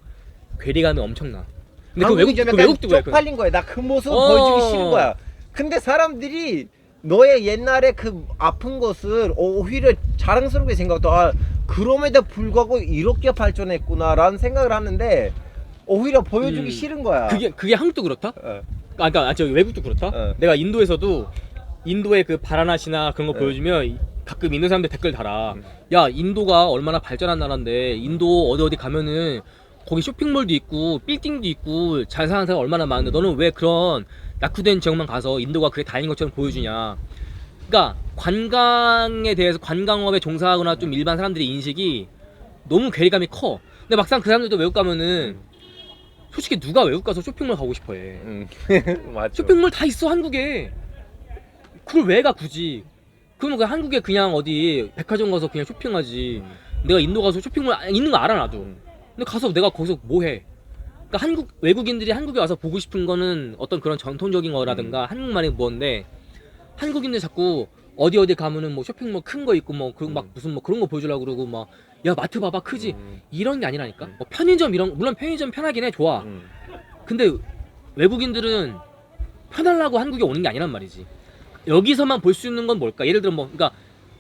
Speaker 1: 괴리감이 엄청나. 근데 그 외국도 그래.
Speaker 2: 쪽팔린 거야. 나 그 모습 보여주기 싫은 거야. 근데 사람들이 너의 옛날에 그 아픈 것을 오히려 자랑스럽게 생각도 그럼에도 불구하고 이렇게 발전했구나라는 생각을 하는데 오히려 보여주기 싫은 거야.
Speaker 1: 그게 한국도 그렇다? 그러니까 저 외국도 그렇다? 내가 인도에서도 인도의 그 바라나시나 그런 거 보여주면 가끔 인도 사람들 댓글 달아. 야, 인도가 얼마나 발전한 나라인데 인도 어디 가면은 거기 쇼핑몰도 있고 빌딩도 있고 잘 사는 사람 얼마나 많은데 너는 왜 그런 낙후된 지역만 가서 인도가 그게 다인 것처럼 보여주냐. 그러니까 관광에 대해서 관광업에 종사하거나 좀 일반 사람들의 인식이 너무 괴리감이 커. 근데 막상 그 사람들도 외국 가면은 솔직히 누가 외국 가서 쇼핑몰 가고 싶어해.
Speaker 2: 맞죠.
Speaker 1: 쇼핑몰 다 있어 한국에. 그걸 왜 가 굳이. 그러면 그 한국에 그냥 어디 백화점 가서 그냥 쇼핑하지. 내가 인도 가서 쇼핑몰 있는 거 알아 나도. 근데 가서 내가 거기서 뭐 해? 그러니까 외국인들이 한국에 와서 보고 싶은 거는 어떤 그런 전통적인 거라든가 한국만의 무언데 한국인들 자꾸 어디 가면은 뭐 쇼핑몰 큰 거 있고 뭐 막 무슨 뭐 그런 거 보여주려고 그러고 막 야 마트 봐봐 크지 이런 게 아니라니까. 뭐 편의점 이런 물론 편의점 편하긴 해 좋아. 근데 외국인들은 편하려고 한국에 오는 게 아니란 말이지. 여기서만 볼 수 있는 건 뭘까? 예를 들어 뭐 그러니까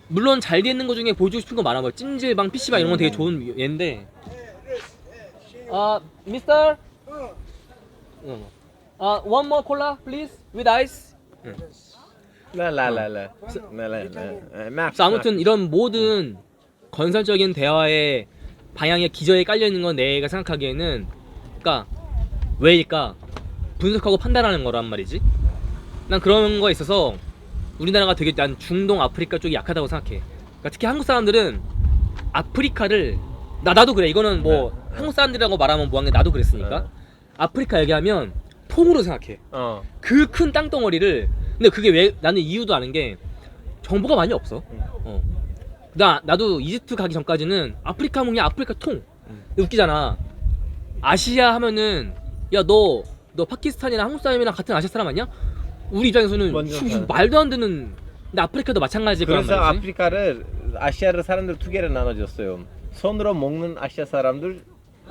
Speaker 1: 물론 잘 돼 있는 거 중에 보여주고 싶은 거 많아. 뭐 찜질방, PC방 이런 건 되게 좋은 예인데. 미스터. one more cola please with ice.
Speaker 2: 라라라라.
Speaker 1: 그래서 아무튼 이런 모든 건설적인 대화의 방향의 기저에 깔려 있는 건 내가 생각하기에는 그러니까 왜일까? 분석하고 판단하는 거란 말이지. 난 그런 거에 있어서 우리나라가 되게 난 중동 아프리카 쪽이 약하다고 생각해. 그러니까 특히 한국 사람들은 아프리카를 나도 그래. 이거는 뭐 한국 사람들이라고 말하면 뭐한 게 나도 그랬으니까. 아프리카 얘기하면 통으로 생각해. 그 큰 땅덩어리를. 근데 그게 왜 나는 이유도 아는 게 정보가 많이 없어. 나도 이집트 가기 전까지는 아프리카 하면 그냥 아프리카 통. 웃기잖아. 아시아 하면은 야 너 파키스탄이나 한국 사람이랑 같은 아시아 사람 아니야? 우리 입장에서는 말도 안 되는. 근데 아프리카도 마찬가지일 거란
Speaker 2: 그래서
Speaker 1: 말이지.
Speaker 2: 아프리카를 아시아를 사람들 두 개로 나눠줬어요. 손으로 먹는 아시아 사람들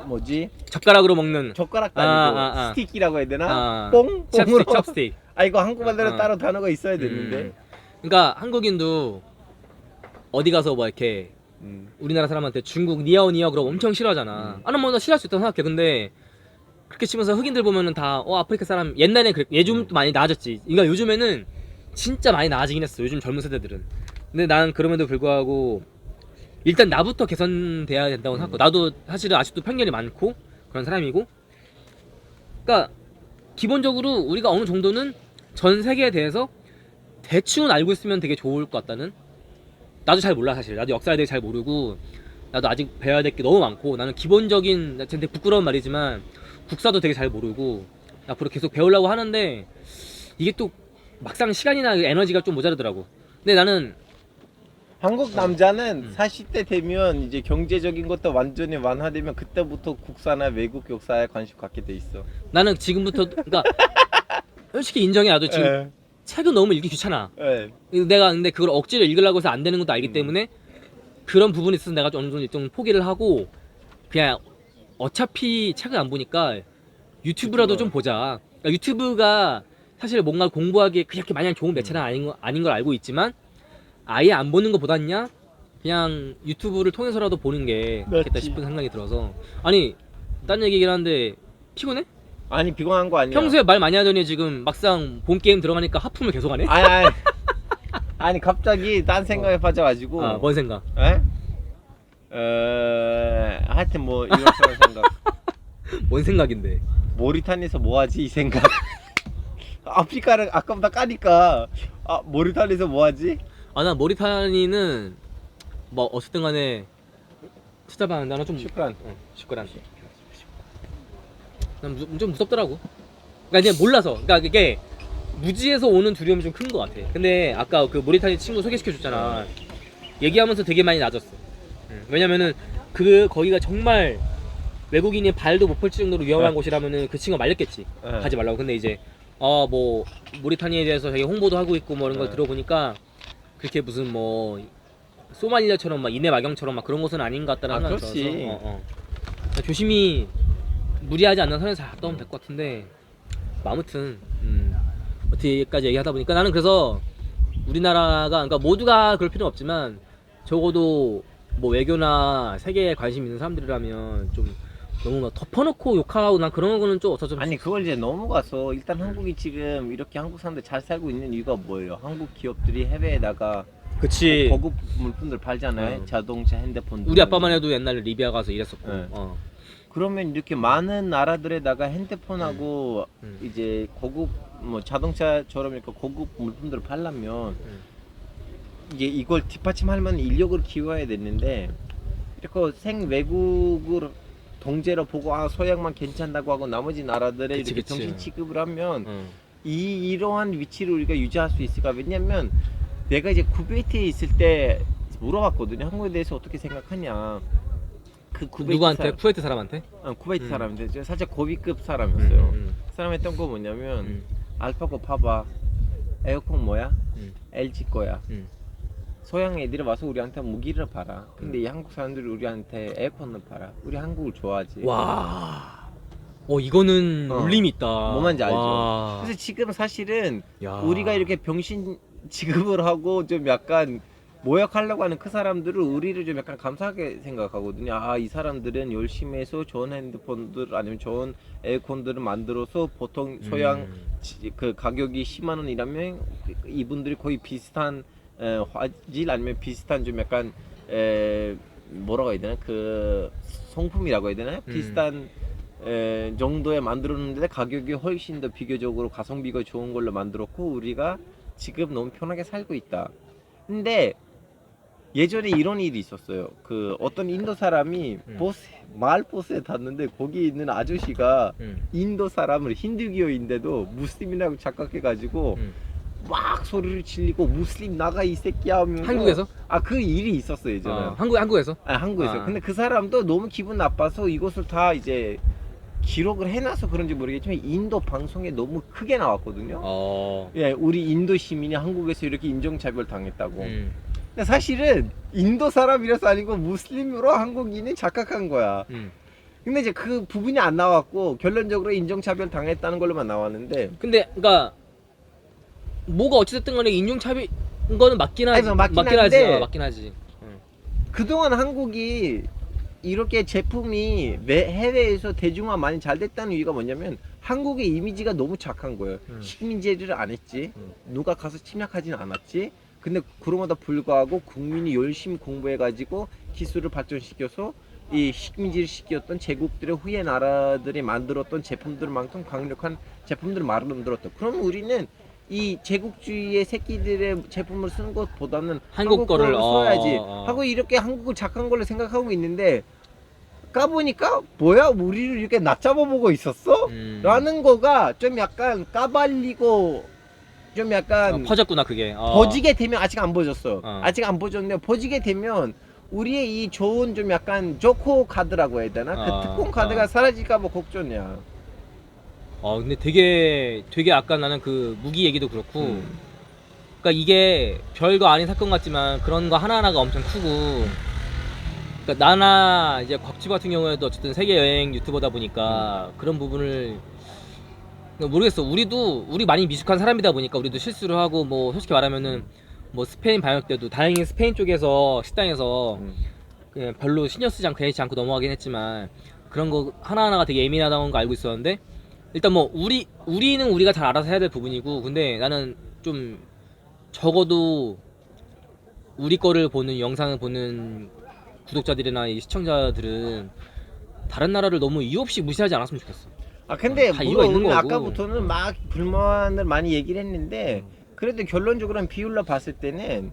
Speaker 2: 뭐지?
Speaker 1: 젓가락으로 먹는
Speaker 2: 젓가락도 아니고 스틱이라고 해야 되나? 뽕으로.
Speaker 1: 찹스틱.
Speaker 2: 이거 한국말대로 따로 단어가 있어야 되는데.
Speaker 1: 그러니까 한국인도 어디 가서 뭐 이렇게 우리나라 사람한테 중국 니아오 그러고 엄청 싫어하잖아. 나는 뭐 나 싫어할 수 있다고 생각해. 근데 그렇게 치면서 흑인들 보면은 다 아프리카 사람 옛날에 요즘 또 많이 나아졌지. 그러니까 요즘에는 진짜 많이 나아지긴 했어. 요즘 젊은 세대들은. 근데 난 그럼에도 불구하고 일단 나부터 개선돼야 된다고 생각하고 나도 사실은 아직도 편견이 많고 그런 사람이고. 그러니까 기본적으로 우리가 어느 정도는 전 세계에 대해서 대충은 알고 있으면 되게 좋을 것 같다는. 나도 잘 몰라 사실. 나도 역사에 대해 잘 모르고 나도 아직 배워야 될 게 너무 많고 나는 기본적인 되게 부끄러운 말이지만 국사도 되게 잘 모르고 앞으로 계속 배우려고 하는데 이게 또 막상 시간이나 에너지가 좀 모자르더라고. 근데 나는
Speaker 2: 한국 남자는 40대 되면 이제 경제적인 것도 완전히 완화되면 그때부터 국사나 외국 역사에 관심 갖게 돼 있어.
Speaker 1: 나는 지금부터 그러니까 솔직히 인정해. 나도 지금 책은 너무 읽기 귀찮아. 내가 근데 그걸 억지로 읽으려고 해서 안 되는 것도 알기 때문에 그런 부분에 있어서 내가 좀 어느 정도 일정 포기를 하고 그냥 어차피 책을 안 보니까 유튜브라도 좀 보자. 그러니까 유튜브가 사실 뭔가 공부하기에 그렇게 마냥 좋은 매체는 아닌 걸 알고 있지만 아예 안 보는 것보다냐 그냥 유튜브를 통해서라도 보는 게 좋겠다 싶은 생각이 들어서. 아니 딴 얘기긴 한데 피곤해?
Speaker 2: 아니 비관한 거 아니야.
Speaker 1: 평소에 말 많이 하더니 지금 막상 본 게임 들어가니까 하품을 계속 하네?
Speaker 2: 아니 갑자기 딴 생각에 빠져가지고.
Speaker 1: 뭔 생각?
Speaker 2: 하여튼 뭐 이런저런 생각.
Speaker 1: 뭔 생각인데?
Speaker 2: 모리타니아에서 뭐하지 이 생각. 아프리카를 아까보다 까니까 모리타니아에서 뭐하지?
Speaker 1: 나 모리타니는 뭐 어쨌든 간에 찾아봤는데 나는 좀
Speaker 2: 슈크란.
Speaker 1: 슈크란. 난 좀 무섭더라고. 그러니까 그냥 몰라서. 그러니까 이게 무지에서 오는 두려움이 좀 큰 것 같아. 근데 아까 그 모리타니 친구 소개시켜줬잖아. 얘기하면서 되게 많이 낮았어. 왜냐면은 거기가 정말 외국인이 발도 못 펼칠 정도로 위험한 곳이라면은 그 친구가 말렸겠지. 가지 말라고. 근데 이제 뭐 모리타니아에 대해서 되게 홍보도 하고 있고 뭐 이런 걸 들어보니까 그렇게 무슨 뭐 소말리아처럼 막 이내마경처럼 막 그런 곳은 아닌 것 같다는 생각이 들어서 그러니까 조심히 무리하지 않는 선에서 갔다 오면 될 것 같은데 뭐 아무튼 어떻게까지 얘기하다 보니까 나는 그래서 우리나라가 그러니까 모두가 그럴 필요는 없지만 적어도 뭐 외교나 세계에 관심 있는 사람들이라면 좀 너무 막 덮어놓고 욕하고 난 그런 거는 좀 어쩌죠.
Speaker 2: 아니 그걸 이제 넘어가서 일단 한국이 지금 이렇게 한국 사람들 잘 살고 있는 이유가 뭐예요? 한국 기업들이 해외에다가
Speaker 1: 그치.
Speaker 2: 고급 물품들 팔잖아요. 자동차, 핸드폰.
Speaker 1: 우리 아빠만 해도 옛날에 리비아 가서 일했었고.
Speaker 2: 그러면 이렇게 많은 나라들에다가 핸드폰하고 이제 고급 뭐 자동차처럼 이렇게 고급 물품들을 팔려면 이게 이걸 뒷받침하려면 인력을 키워야 되는데 이렇게 생 외국을 동제로 보고 서양만 괜찮다고 하고 나머지 나라들에 이렇게 정신 취급을 하면 이러한 위치를 우리가 유지할 수 있을까? 왜냐면 내가 이제 쿠웨이트에 있을 때 물어봤거든요. 한국에 대해서 어떻게 생각하냐. 그 쿠베이트
Speaker 1: 누구한테?
Speaker 2: 사람,
Speaker 1: 쿠웨이트 사람한테?
Speaker 2: 쿠베이트 사람인데 저 살짝 고위급 사람이었어요.
Speaker 1: 음.
Speaker 2: 그 사람 했던 거 뭐냐면
Speaker 1: 음.
Speaker 2: 알파고 봐봐. 에어컨 뭐야?
Speaker 1: 음.
Speaker 2: LG 거야.
Speaker 1: 음.
Speaker 2: 서양 애들이 와서 우리한테 무기를 팔아. 근데 이 한국 사람들이 우리한테 에어컨을 팔아. 우리 한국을 좋아하지.
Speaker 1: 와. 이거는 울림이 있다.
Speaker 2: 뭐 말인지 알죠?
Speaker 1: 와.
Speaker 2: 그래서 지금 사실은
Speaker 1: 야.
Speaker 2: 우리가 이렇게 병신 취급을 하고 좀 약간 모욕하려고 하는 그 사람들을 우리를 좀 약간 감사하게 생각하거든요. 아, 이 사람들은 열심히 해서 좋은 핸드폰들 아니면 좋은 에어컨들을 만들어서 보통 소양 그 가격이 10만 원이라면 이분들이 거의 비슷한 화질 아니면 비슷한 좀 약간 뭐라고 해야 되나 그 성품이라고 해야 되나 비슷한 정도에 만들었는데 가격이 훨씬 더 비교적으로 가성비가 좋은 걸로 만들었고 우리가 지금 너무 편하게 살고 있다. 근데 예전에 이런 일이 있었어요. 그 어떤 인도 사람이 마을 버스에 탔는데 거기 있는 아저씨가 인도 사람을 힌두교인데도 무슬림이라고 착각해가지고 막 소리를 지르고 무슬림 나가 이 새끼야 하면서
Speaker 1: 한국에서?
Speaker 2: 그 일이 있었어요 예전에.
Speaker 1: 한국에서?
Speaker 2: 한국에서. 근데 그 사람도 너무 기분 나빠서 이것을 다 이제 기록을 해놔서 그런지 모르겠지만 인도 방송에 너무 크게 나왔거든요. 예, 우리 인도 시민이 한국에서 이렇게 인종차별 당했다고. 근데 사실은 인도 사람이라서 아니고 무슬림으로 한국인이 착각한 거야. 근데 이제 그 부분이 안 나왔고 결론적으로 인종차별 당했다는 걸로만 나왔는데.
Speaker 1: 근데 그러니까 뭐가 어찌됐든 간에 인종차별인 거는 맞긴 하지.
Speaker 2: 아니, 맞긴
Speaker 1: 하지.
Speaker 2: 그동안 한국이 이렇게 제품이 해외에서 대중화 많이 잘 됐다는 이유가 뭐냐면 한국의 이미지가 너무 착한 거예요. 식민지를 안 했지. 누가 가서 침략하지는 않았지. 근데 그럼에도 불구하고 국민이 열심히 공부해가지고 기술을 발전시켜서 이 식민지를 시켰던 제국들의 후예 나라들이 만들었던 제품들만큼 강력한 제품들을 만들었다. 그럼 우리는 이 제국주의의 새끼들의 제품을 쓰는 것보다는 한국 거를 써야지 하고 이렇게 한국을 착한 걸로 생각하고 있는데 까보니까 뭐야 우리를 이렇게 낮잡아보고 있었어? 라는 거가 좀 약간 까발리고 좀 약간
Speaker 1: 퍼졌구나 그게.
Speaker 2: 버지게 되면 아직 안 버졌어. 아직 안 버졌는데 버지게 되면 우리의 이 좋은 좀 약간 조코 카드라고 해야 되나? 그 특공 카드가 사라질까 봐 걱정이야.
Speaker 1: 근데 되게 아까 나는 그 무기 얘기도 그렇고 그러니까 이게 별거 아닌 사건 같지만 그런 거 하나하나가 엄청 크고 그러니까 나나 이제 곽지부 같은 경우에도 어쨌든 세계 여행 유튜버다 보니까 그런 부분을 모르겠어. 우리 많이 미숙한 사람이다 보니까 우리도 실수를 하고 뭐 솔직히 말하면은 뭐 스페인 방역 때도 다행히 스페인 쪽에서 식당에서 그냥 별로 신경 쓰지 않고 개의치 않고 넘어가긴 했지만 그런 거 하나하나가 되게 예민하다는 거 알고 있었는데 일단 뭐 우리는 우리가 잘 알아서 해야 될 부분이고 근데 나는 좀 적어도 우리 거를 보는 영상을 보는 구독자들이나 이 시청자들은 다른 나라를 너무 이유 없이 무시하지 않았으면 좋겠어.
Speaker 2: 근데
Speaker 1: 다 이유가 있는
Speaker 2: 물론
Speaker 1: 거고.
Speaker 2: 아까부터는 막 불만을 많이 얘기를 했는데 그래도 결론적으로는 비율로 봤을 때는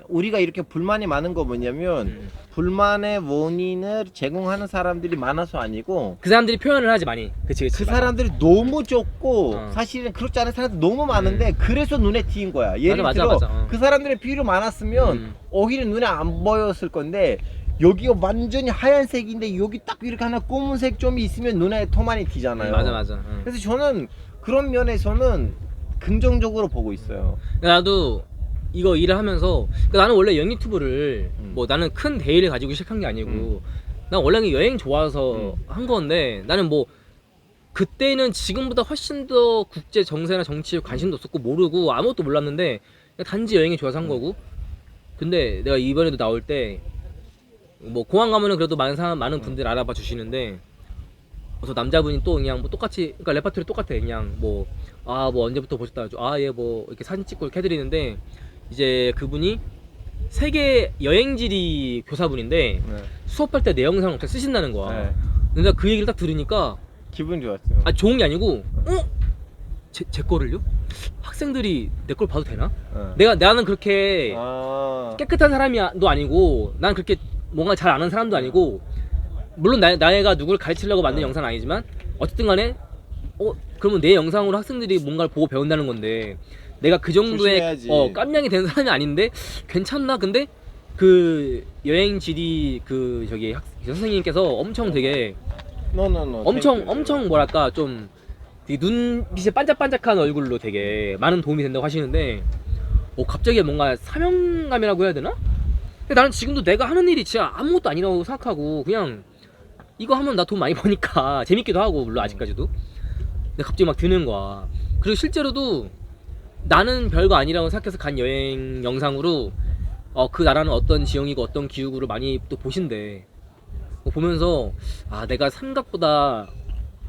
Speaker 2: 우리가 이렇게 불만이 많은 거 뭐냐면 불만의 원인을 제공하는 사람들이 많아서 아니고
Speaker 1: 그 사람들이 표현을 하지 많이. 그치
Speaker 2: 그
Speaker 1: 맞아.
Speaker 2: 사람들이 너무 적고 사실은 그렇지 않은 사람들 너무 많은데 그래서 눈에 띄인 거야. 예를 들어 그 사람들의 비율이 많았으면 오히려 눈에 안 보였을 건데 여기가 완전히 하얀색인데 여기 딱 이렇게 하나 검은색 점이 있으면 눈에 더 많이 띄잖아요.
Speaker 1: 맞아.
Speaker 2: 그래서 저는 그런 면에서는 긍정적으로 보고 있어요.
Speaker 1: 나도 이거 일을 하면서 그러니까 나는 원래 여행 유튜브를 뭐 나는 큰 대의를 가지고 시작한 게 아니고 난 원래 여행 좋아서 한 건데 나는 뭐 그때는 지금보다 훨씬 더 국제 정세나 정치에 관심도 없었고 모르고 아무것도 몰랐는데 그냥 단지 여행이 좋아서 한 거고 근데 내가 이번에도 나올 때 뭐 공항 가면은 그래도 많은 분들 알아봐 주시는데 그래서 남자분이 또 그냥 뭐 똑같이 그러니까 레파토리 똑같아 그냥 뭐 언제부터 보셨다 예 뭐 이렇게 사진 찍고 이렇게 해드리는데 이제 그분이 세계 여행지리 교사분인데 수업할 때 내 영상을 어떻게 쓰신다는 거야. 근데 내가 그 얘기를 딱 들으니까
Speaker 2: 기분 좋았어요.
Speaker 1: 좋은 게 아니고 제 거를요? 학생들이 내 걸 봐도 되나? 나는 그렇게 깨끗한 사람도 아니고 난 그렇게 뭔가 잘 아는 사람도 아니고 물론 나애가 누구를 가르치려고 만든 영상은 아니지만 어쨌든 간에 그러면 내 영상으로 학생들이 뭔가를 보고 배운다는 건데 내가 그 정도의 깜냥이 되는 사람이 아닌데 괜찮나? 근데 그 여행 GD 그 저기 선생님께서 엄청 되게
Speaker 2: 노노노.
Speaker 1: 엄청 뭐랄까 좀 되게 눈빛이 반짝반짝한 얼굴로 되게 많은 도움이 된다고 하시는데 갑자기 뭔가 사명감이라고 해야 되나? 근데 나는 지금도 내가 하는 일이 진짜 아무것도 아니라고 생각하고 그냥 이거 하면 나 돈 많이 버니까 재밌기도 하고 물론 아직까지도 근데 갑자기 막 드는 거야. 그리고 실제로도 나는 별거 아니라고 생각해서 간 여행 영상으로 그 나라는 어떤 지형이고 어떤 기후구를 많이 또 보신대. 보면서 내가 생각보다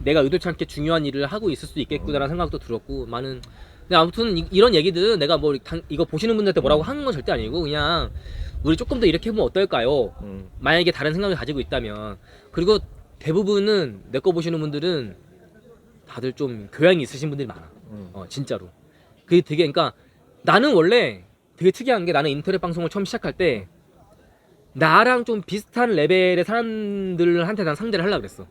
Speaker 1: 내가 의도치 않게 중요한 일을 하고 있을 수도 있겠구나라는 생각도 들었고 많은. 근데 아무튼 이런 얘기들은 내가 뭐 이거 보시는 분들한테 뭐라고 하는 건 절대 아니고 그냥 우리 조금 더 이렇게 해보면 어떨까요? 만약에 다른 생각을 가지고 있다면. 그리고 대부분은 내 거 보시는 분들은 다들 좀 교양이 있으신 분들이 많아. 진짜로. 그게 되게 그러니까 나는 원래 되게 특이한 게 나는 인터넷 방송을 처음 시작할 때 나랑 좀 비슷한 레벨의 사람들한테 난 상대를 하려고 그랬어.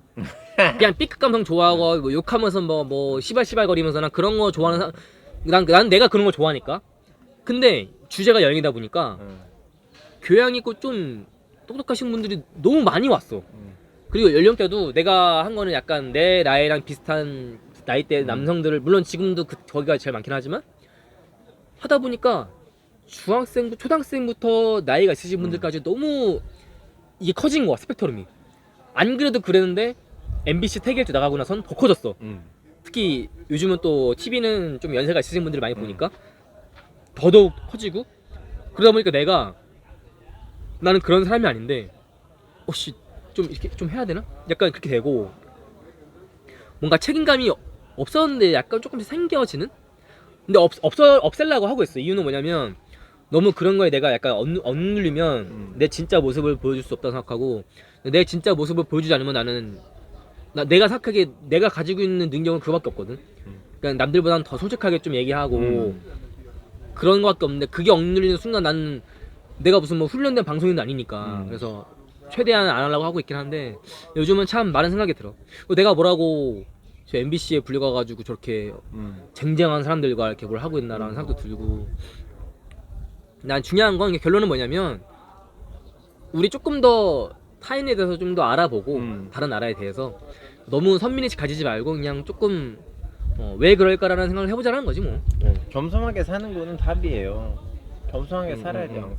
Speaker 1: 그냥 B급 감성 좋아하고 뭐 욕하면서 뭐 시발시발 거리면서 난 그런 거 좋아하는 난 내가 그런 거 좋아하니까. 근데 주제가 여행이다 보니까 교양 있고 좀 똑똑하신 분들이 너무 많이 왔어. 그리고 연령대도 내가 한 거는 약간 내 나이랑 비슷한 나이대 남성들을 물론 지금도 거기가 제일 많긴 하지만 하다 보니까 초등학생부터 나이가 있으신 분들까지 너무 이게 커진 거야 스펙트럼이. 안 그래도 그랬는데 MBC 태길주 나가고 나선 더 커졌어. 특히 요즘은 또 TV는 좀 연세가 있으신 분들이 많이 보니까 더더욱 커지고 그러다 보니까 내가 나는 그런 사람이 아닌데 좀 이렇게 좀 해야 되나? 약간 그렇게 되고 뭔가 책임감이 없었는데 약간 조금씩 생겨지는? 근데 없애려고 하고 있어. 이유는 뭐냐면 너무 그런 거에 내가 약간 억눌리면 내 진짜 모습을 보여줄 수 없다고 생각하고 내 진짜 모습을 보여주지 않으면 나는 내가 생각하기에 내가 가지고 있는 능력은 그거밖에 없거든. 그러니까 남들보다는 더 솔직하게 좀 얘기하고 그런 거밖에 없는데 그게 억눌리는 순간 나는 내가 무슨 뭐 훈련된 방송인도 아니니까 그래서 최대한 안 하려고 하고 있긴 한데 요즘은 참 많은 생각이 들어. 내가 뭐라고 저 MBC에 불려가가지고 저렇게 쟁쟁한 사람들과 이렇게 뭘 하고 있나라는 생각도 들고 난 중요한 건 결론은 뭐냐면 우리 조금 더 타인에 대해서 좀 더 알아보고 다른 나라에 대해서 너무 선민의식 가지지 말고 그냥 조금 왜 그럴까라는 생각을 해보자는 거지 뭐.
Speaker 2: 겸손하게 사는 거는 답이에요. 겸손하게 살아야 돼 항상.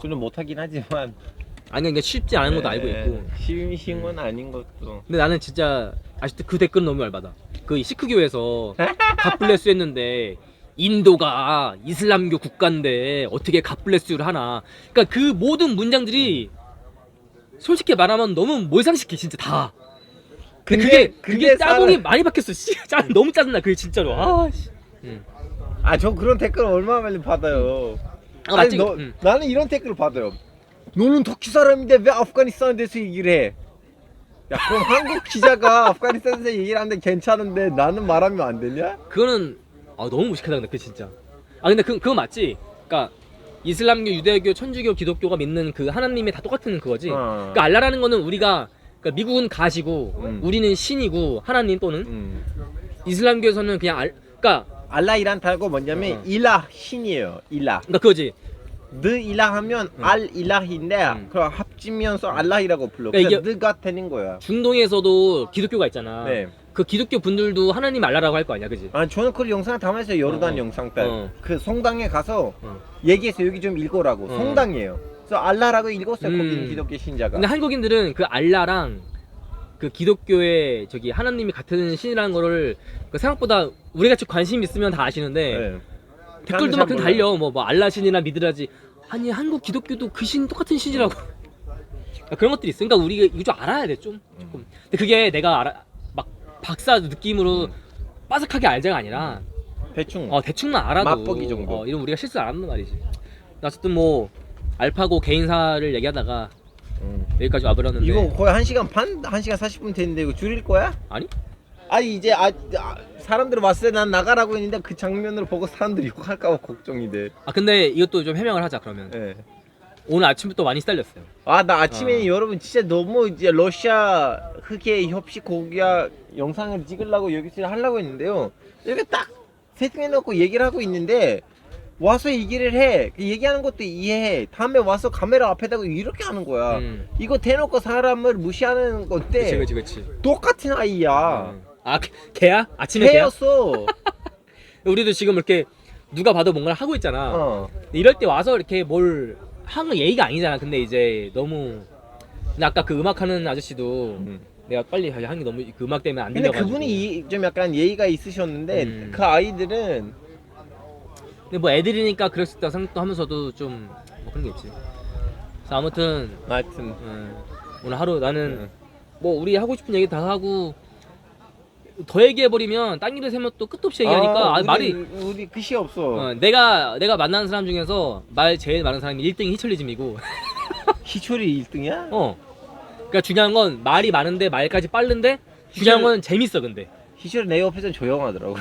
Speaker 2: 저는 못하긴 하지만
Speaker 1: 아니 그러니까 쉽지 않은 것도 알고 있고
Speaker 2: 쉬운 건 아닌 것도.
Speaker 1: 근데 나는 진짜 아직도 그 댓글은 너무 열받아. 그 시크교에서 갓블레스 했는데 인도가 이슬람교 국가인데 어떻게 갓블레스를 하나. 그러니까 그 모든 문장들이 솔직히 말하면 너무 몰상식해 진짜 다. 근데 그게 짜공이 많이 박혔어. 너무 짜증나 그게 진짜로.
Speaker 2: 저 그런 댓글 얼마나 많이 받아요.
Speaker 1: 맞지?
Speaker 2: 나는 이런 댓글을 받아요. 너는 터키 사람인데 왜 아프가니스탄에 대해서 얘기를 해? 야 그럼 한국 기자가 아프가니스탄에서 얘기를 하는데 괜찮은데 나는 말하면 안 되냐?
Speaker 1: 그거는 너무 무식하다 근데 그 진짜. 근데 그거 맞지? 그러니까 이슬람교, 유대교, 천주교, 기독교가 믿는 그 하나님이 다 똑같은 그거지. 그러니까 알라라는 거는 우리가 그러니까 미국은 가시고 우리는 신이고 하나님 또는 이슬람교에서는 그냥 그러니까
Speaker 2: 알라이란 단어가 뭐냐면 일라 신이에요. 일라.
Speaker 1: 그러니까 그거지.
Speaker 2: 느 일라 하면 알 일라인데 그럼 합치면서 알라이라고 불러.
Speaker 1: 그러니까
Speaker 2: 그러니까 느가 되는 거야.
Speaker 1: 중동에서도 기독교가 있잖아.
Speaker 2: 네.
Speaker 1: 그 기독교 분들도 하나님 알라라고 할 거 아니야, 그지?
Speaker 2: 저는 그 영상을 담았어요. 요르단 영상 때. 그 성당에 가서 얘기해서 여기 좀 읽어라고. 성당이에요. 그래서 알라라고 읽었어요. 거기 기독교 신자가.
Speaker 1: 근데 한국인들은 그 알라랑 그 기독교의 저기 하나님이 같은 신이라는 거를 그 생각보다 우리 같이 관심 있으면 다 아시는데 댓글도 막 달려. 뭐 알라 신이나 믿으라지. 아니 한국 기독교도 그 신 똑같은 신이라고. 그런 것들이 있어. 그러니까 우리 이거 좀 알아야 돼 좀. 조금. 근데 그게 내가 막 박사 느낌으로 빠삭하게 알자가 아니라
Speaker 2: 대충.
Speaker 1: 대충만 알아도
Speaker 2: 맛보기 정도.
Speaker 1: 이런 우리가 실수 안 한단 말이지. 어쨌든 뭐 알파고 개인사를 얘기하다가 여기까지 와버렸는데
Speaker 2: 이거 거의 1시간 반? 1시간 40분 됐는데 이거 줄일 거야?
Speaker 1: 아니?
Speaker 2: 아니 이제 사람들 왔을 때 난 나가라고 했는데 그 장면을 보고 사람들이 욕할까봐 걱정이 돼.
Speaker 1: 근데 이것도 좀 해명을 하자 그러면.
Speaker 2: 네.
Speaker 1: 오늘 아침부터 많이 시달렸어요.
Speaker 2: 나 아침에 여러분 진짜 너무 이제 러시아 흑해 협식 고기야 영상을 찍으려고 여기서 하려고 했는데요. 이렇게 딱 세팅해놓고 얘기를 하고 있는데 와서 얘기를 해. 얘기하는 것도 이해해. 다음에 와서 카메라 앞에다가 이렇게 하는 거야. 이거 대놓고 사람을 무시하는 건데
Speaker 1: 그치.
Speaker 2: 똑같은 아이야.
Speaker 1: 아 걔야? 아침에 걔야?
Speaker 2: 걔였어.
Speaker 1: 우리도 지금 이렇게 누가 봐도 뭔가를 하고 있잖아.
Speaker 2: 어.
Speaker 1: 이럴 때 와서 이렇게 뭘 하는 건 예의가 아니잖아. 근데 이제 너무 근데 아까 그 음악하는 아저씨도 내가 빨리 하는 게 너무 그 음악 때문에 안
Speaker 2: 근데
Speaker 1: 들려가지고.
Speaker 2: 그분이 좀 약간 예의가 있으셨는데 그 아이들은
Speaker 1: 근데 뭐 애들이니까 그럴 수 있다고 생각도 하면서도 좀 뭐 그런 게 있지. 그래서 아무튼
Speaker 2: 하여튼
Speaker 1: 오늘 하루 나는 뭐 우리 하고 싶은 얘기 다 하고 더 얘기해버리면 딴 일을 세면 또 끝도 없이 얘기하니까 말이
Speaker 2: 우리 끝이 없어.
Speaker 1: 내가 만나는 사람 중에서 말 제일 많은 사람이 1등이 희철리즘이고
Speaker 2: 희철이 1등이야?
Speaker 1: 그러니까 중요한 건 말이 많은데 말까지 빠른데 중요한 건 재밌어. 근데
Speaker 2: 희철이 내 옆에서는 조용하더라고.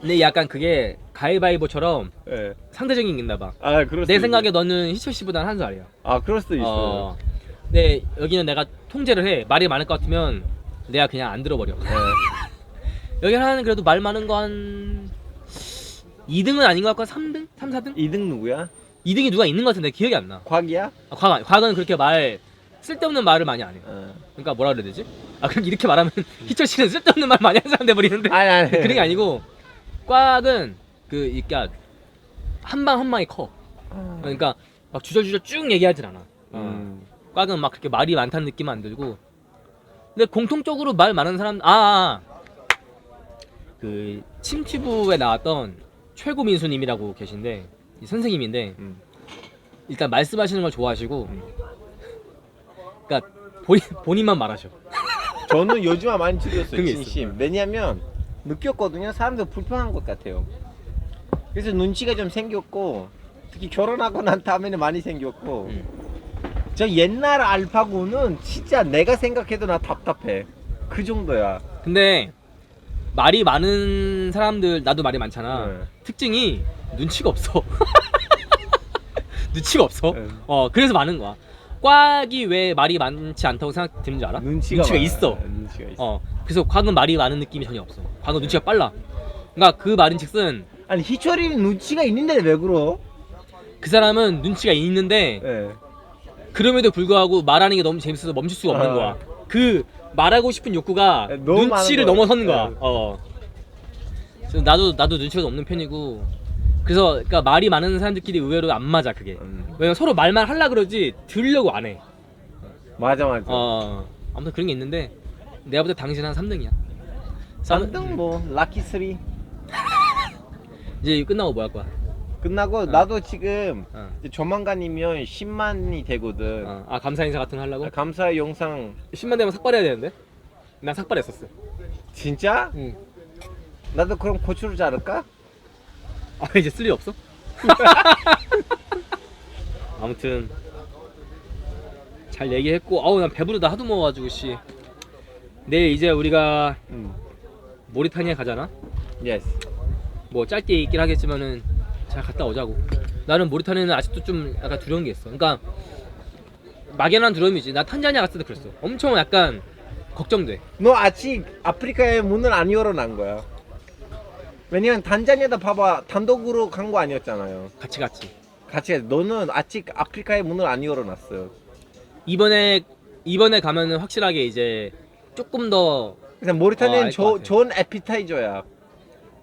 Speaker 1: 근데 약간 그게 가위바위보처럼
Speaker 2: 네.
Speaker 1: 상대적인 게 있나 봐.
Speaker 2: 아, 그럴
Speaker 1: 내
Speaker 2: 수도
Speaker 1: 생각에 너는 희철 씨보다는 한 살이야.
Speaker 2: 아, 그럴 수도 있어.
Speaker 1: 근데 여기는 내가 통제를 해. 말이 많을 것 같으면 내가 그냥 안 들어버려. 여기 하나는 그래도 말 많은 거 한 2등은 아닌 것 같고 3등? 3, 4등?
Speaker 2: 2등 누구야?
Speaker 1: 2등이 누가 있는 것 같은데 기억이 안 나.
Speaker 2: 곽이야?
Speaker 1: 곽은 그렇게 쓸데없는 말을 많이 안 해. 그러니까 뭐라 그래야 되지? 그렇게 이렇게 말하면 희철 씨는 쓸데없는 말 많이 하는 사람 돼버리는데.
Speaker 2: 아니.
Speaker 1: 그런 게 아니고 꽉은 그러니까 한 방 한 방이 커. 그러니까 막 주절주절 쭉 얘기하진 않아. 꽉은 막 그렇게 말이 많다는 느낌 안 들고. 근데 공통적으로 말 많은 사람 그 침튜브에 나왔던 최고 민수님이라고 계신데 이 선생님인데 일단 말씀하시는 걸 좋아하시고 그러니까 본인만 말하셔.
Speaker 2: 저는 요즘에 많이 줄였어요.
Speaker 1: 그게
Speaker 2: 진심. 왜냐면 느꼈거든요. 사람들 불편한 것 같아요. 그래서 눈치가 좀 생겼고 특히 결혼하고 난 다음에는 많이 생겼고 저 옛날 알파고는 진짜 내가 생각해도 나 답답해. 그 정도야.
Speaker 1: 근데 말이 많은 사람들 나도 말이 많잖아. 특징이 눈치가 없어. 눈치가 없어. 그래서 많은 거야. 꽉이 왜 말이 많지 않다고 생각 드는 줄 알아?
Speaker 2: 눈치가
Speaker 1: 있어.
Speaker 2: 눈치가 있어.
Speaker 1: 그래서 곽은 말이 많은 느낌이 전혀 없어. 곽은 눈치가 빨라. 그러니까 그 말인즉슨
Speaker 2: 아니 희철이는 눈치가 있는데 왜 그러?
Speaker 1: 그 사람은 눈치가 있는데 그럼에도 불구하고 말하는 게 너무 재밌어서 멈출 수가 없는 거야. 그 말하고 싶은 욕구가
Speaker 2: 너무
Speaker 1: 눈치를
Speaker 2: 많은
Speaker 1: 넘어서는
Speaker 2: 거야.
Speaker 1: 거야. 그래서 나도 눈치가 좀 없는 편이고. 그래서 그러니까 말이 많은 사람들끼리 의외로 안 맞아 그게. 왜냐면 서로 말만 하려 그러지 들으려고 안 해.
Speaker 2: 맞아.
Speaker 1: 아무튼 그런 게 있는데 내가 볼 때 당신 한 3등이야.
Speaker 2: 3등 뭐 라키 3
Speaker 1: 이제 끝나고 뭐 할 거야?
Speaker 2: 끝나고 나도 지금 이제 조만간이면 10만이 되거든.
Speaker 1: 감사 인사 같은 거 하려고?
Speaker 2: 감사 영상
Speaker 1: 10만 되면 삭발해야 되는데? 난 삭발했었어.
Speaker 2: 진짜?
Speaker 1: 응.
Speaker 2: 나도 그럼 고추를 자를까?
Speaker 1: 이제 쓸 일 없어? 아무튼 잘 얘기했고 난 배부르다 하도 먹어가지고 씨. 내일 이제 우리가 모리타니아 가잖아?
Speaker 2: 예스.
Speaker 1: 뭐 짧게 있긴 하겠지만은 잘 갔다 오자고. 나는 모리타니아는 아직도 좀 약간 두려운 게 있어. 그러니까 막연한 두려움이지. 나 탄자니아 갔을 때 그랬어. 엄청 약간 걱정돼.
Speaker 2: 너 아직 아프리카의 문을 안 열어난 거야. 왜냐면 단자니아다 봐봐 단독으로 간 거 아니었잖아요.
Speaker 1: 같이 갔지.
Speaker 2: 너는 아직 아프리카의 문을 안 열어놨어.
Speaker 1: 이번에 가면은 확실하게 이제 조금 더
Speaker 2: 그래서 모리타니아는
Speaker 1: 알것 같아.
Speaker 2: 좋은 에피타이저야.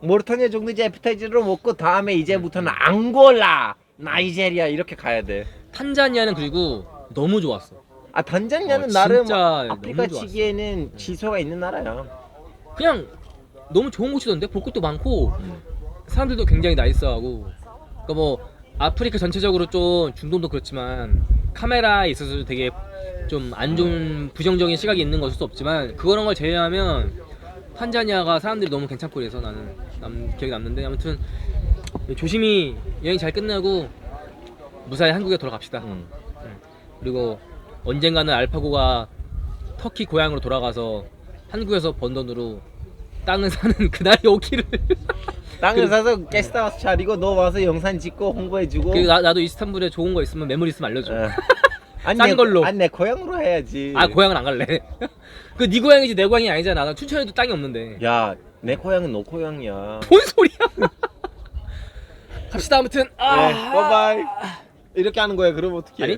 Speaker 2: 모리타니아 정도 이제 에피타이저로 먹고 다음에 이제부터는 앙골라, 나이제리아 이렇게 가야 돼.
Speaker 1: 탄자니아는 그리고 너무 좋았어.
Speaker 2: 단자니아는
Speaker 1: 진짜
Speaker 2: 나름
Speaker 1: 너무
Speaker 2: 아프리카
Speaker 1: 좋았어.
Speaker 2: 치기에는 지소가 있는 나라야.
Speaker 1: 그냥 너무 좋은 곳이던데 볼 것도 많고 사람들도 굉장히 나이스하고. 그러니까 뭐 아프리카 전체적으로 좀 중동도 그렇지만 카메라에 있어서 되게 좀 안 좋은 부정적인 시각이 있는 것일 수 없지만 그런 걸 제외하면 탄자니아가 사람들이 너무 괜찮고 그래서 나는 기억이 남는데 아무튼 조심히 여행 잘 끝내고 무사히 한국에 돌아갑시다. 그리고 언젠가는 알파고가 터키 고향으로 돌아가서 한국에서 번 돈으로 땅을 사는 그날이 오기를.
Speaker 2: 땅을 사서 게스트하우스 차리고 너 와서 영상 찍고 홍보해주고.
Speaker 1: 그리고 나도 이스탄불에 좋은 거 있으면 메모리 있으면 알려줘. 싼 걸로.
Speaker 2: 아니 내 고향으로 해야지.
Speaker 1: 아 고향은 안 갈래. 그 네 고향이지 내 고향이 아니잖아. 나 춘천에도 땅이 없는데.
Speaker 2: 야, 내 고향은 너 고향이야.
Speaker 1: 뭔 소리야? 갑시다 아무튼.
Speaker 2: 네, 바이바이. 이렇게 하는 거야. 그럼 어떻게?
Speaker 1: 아니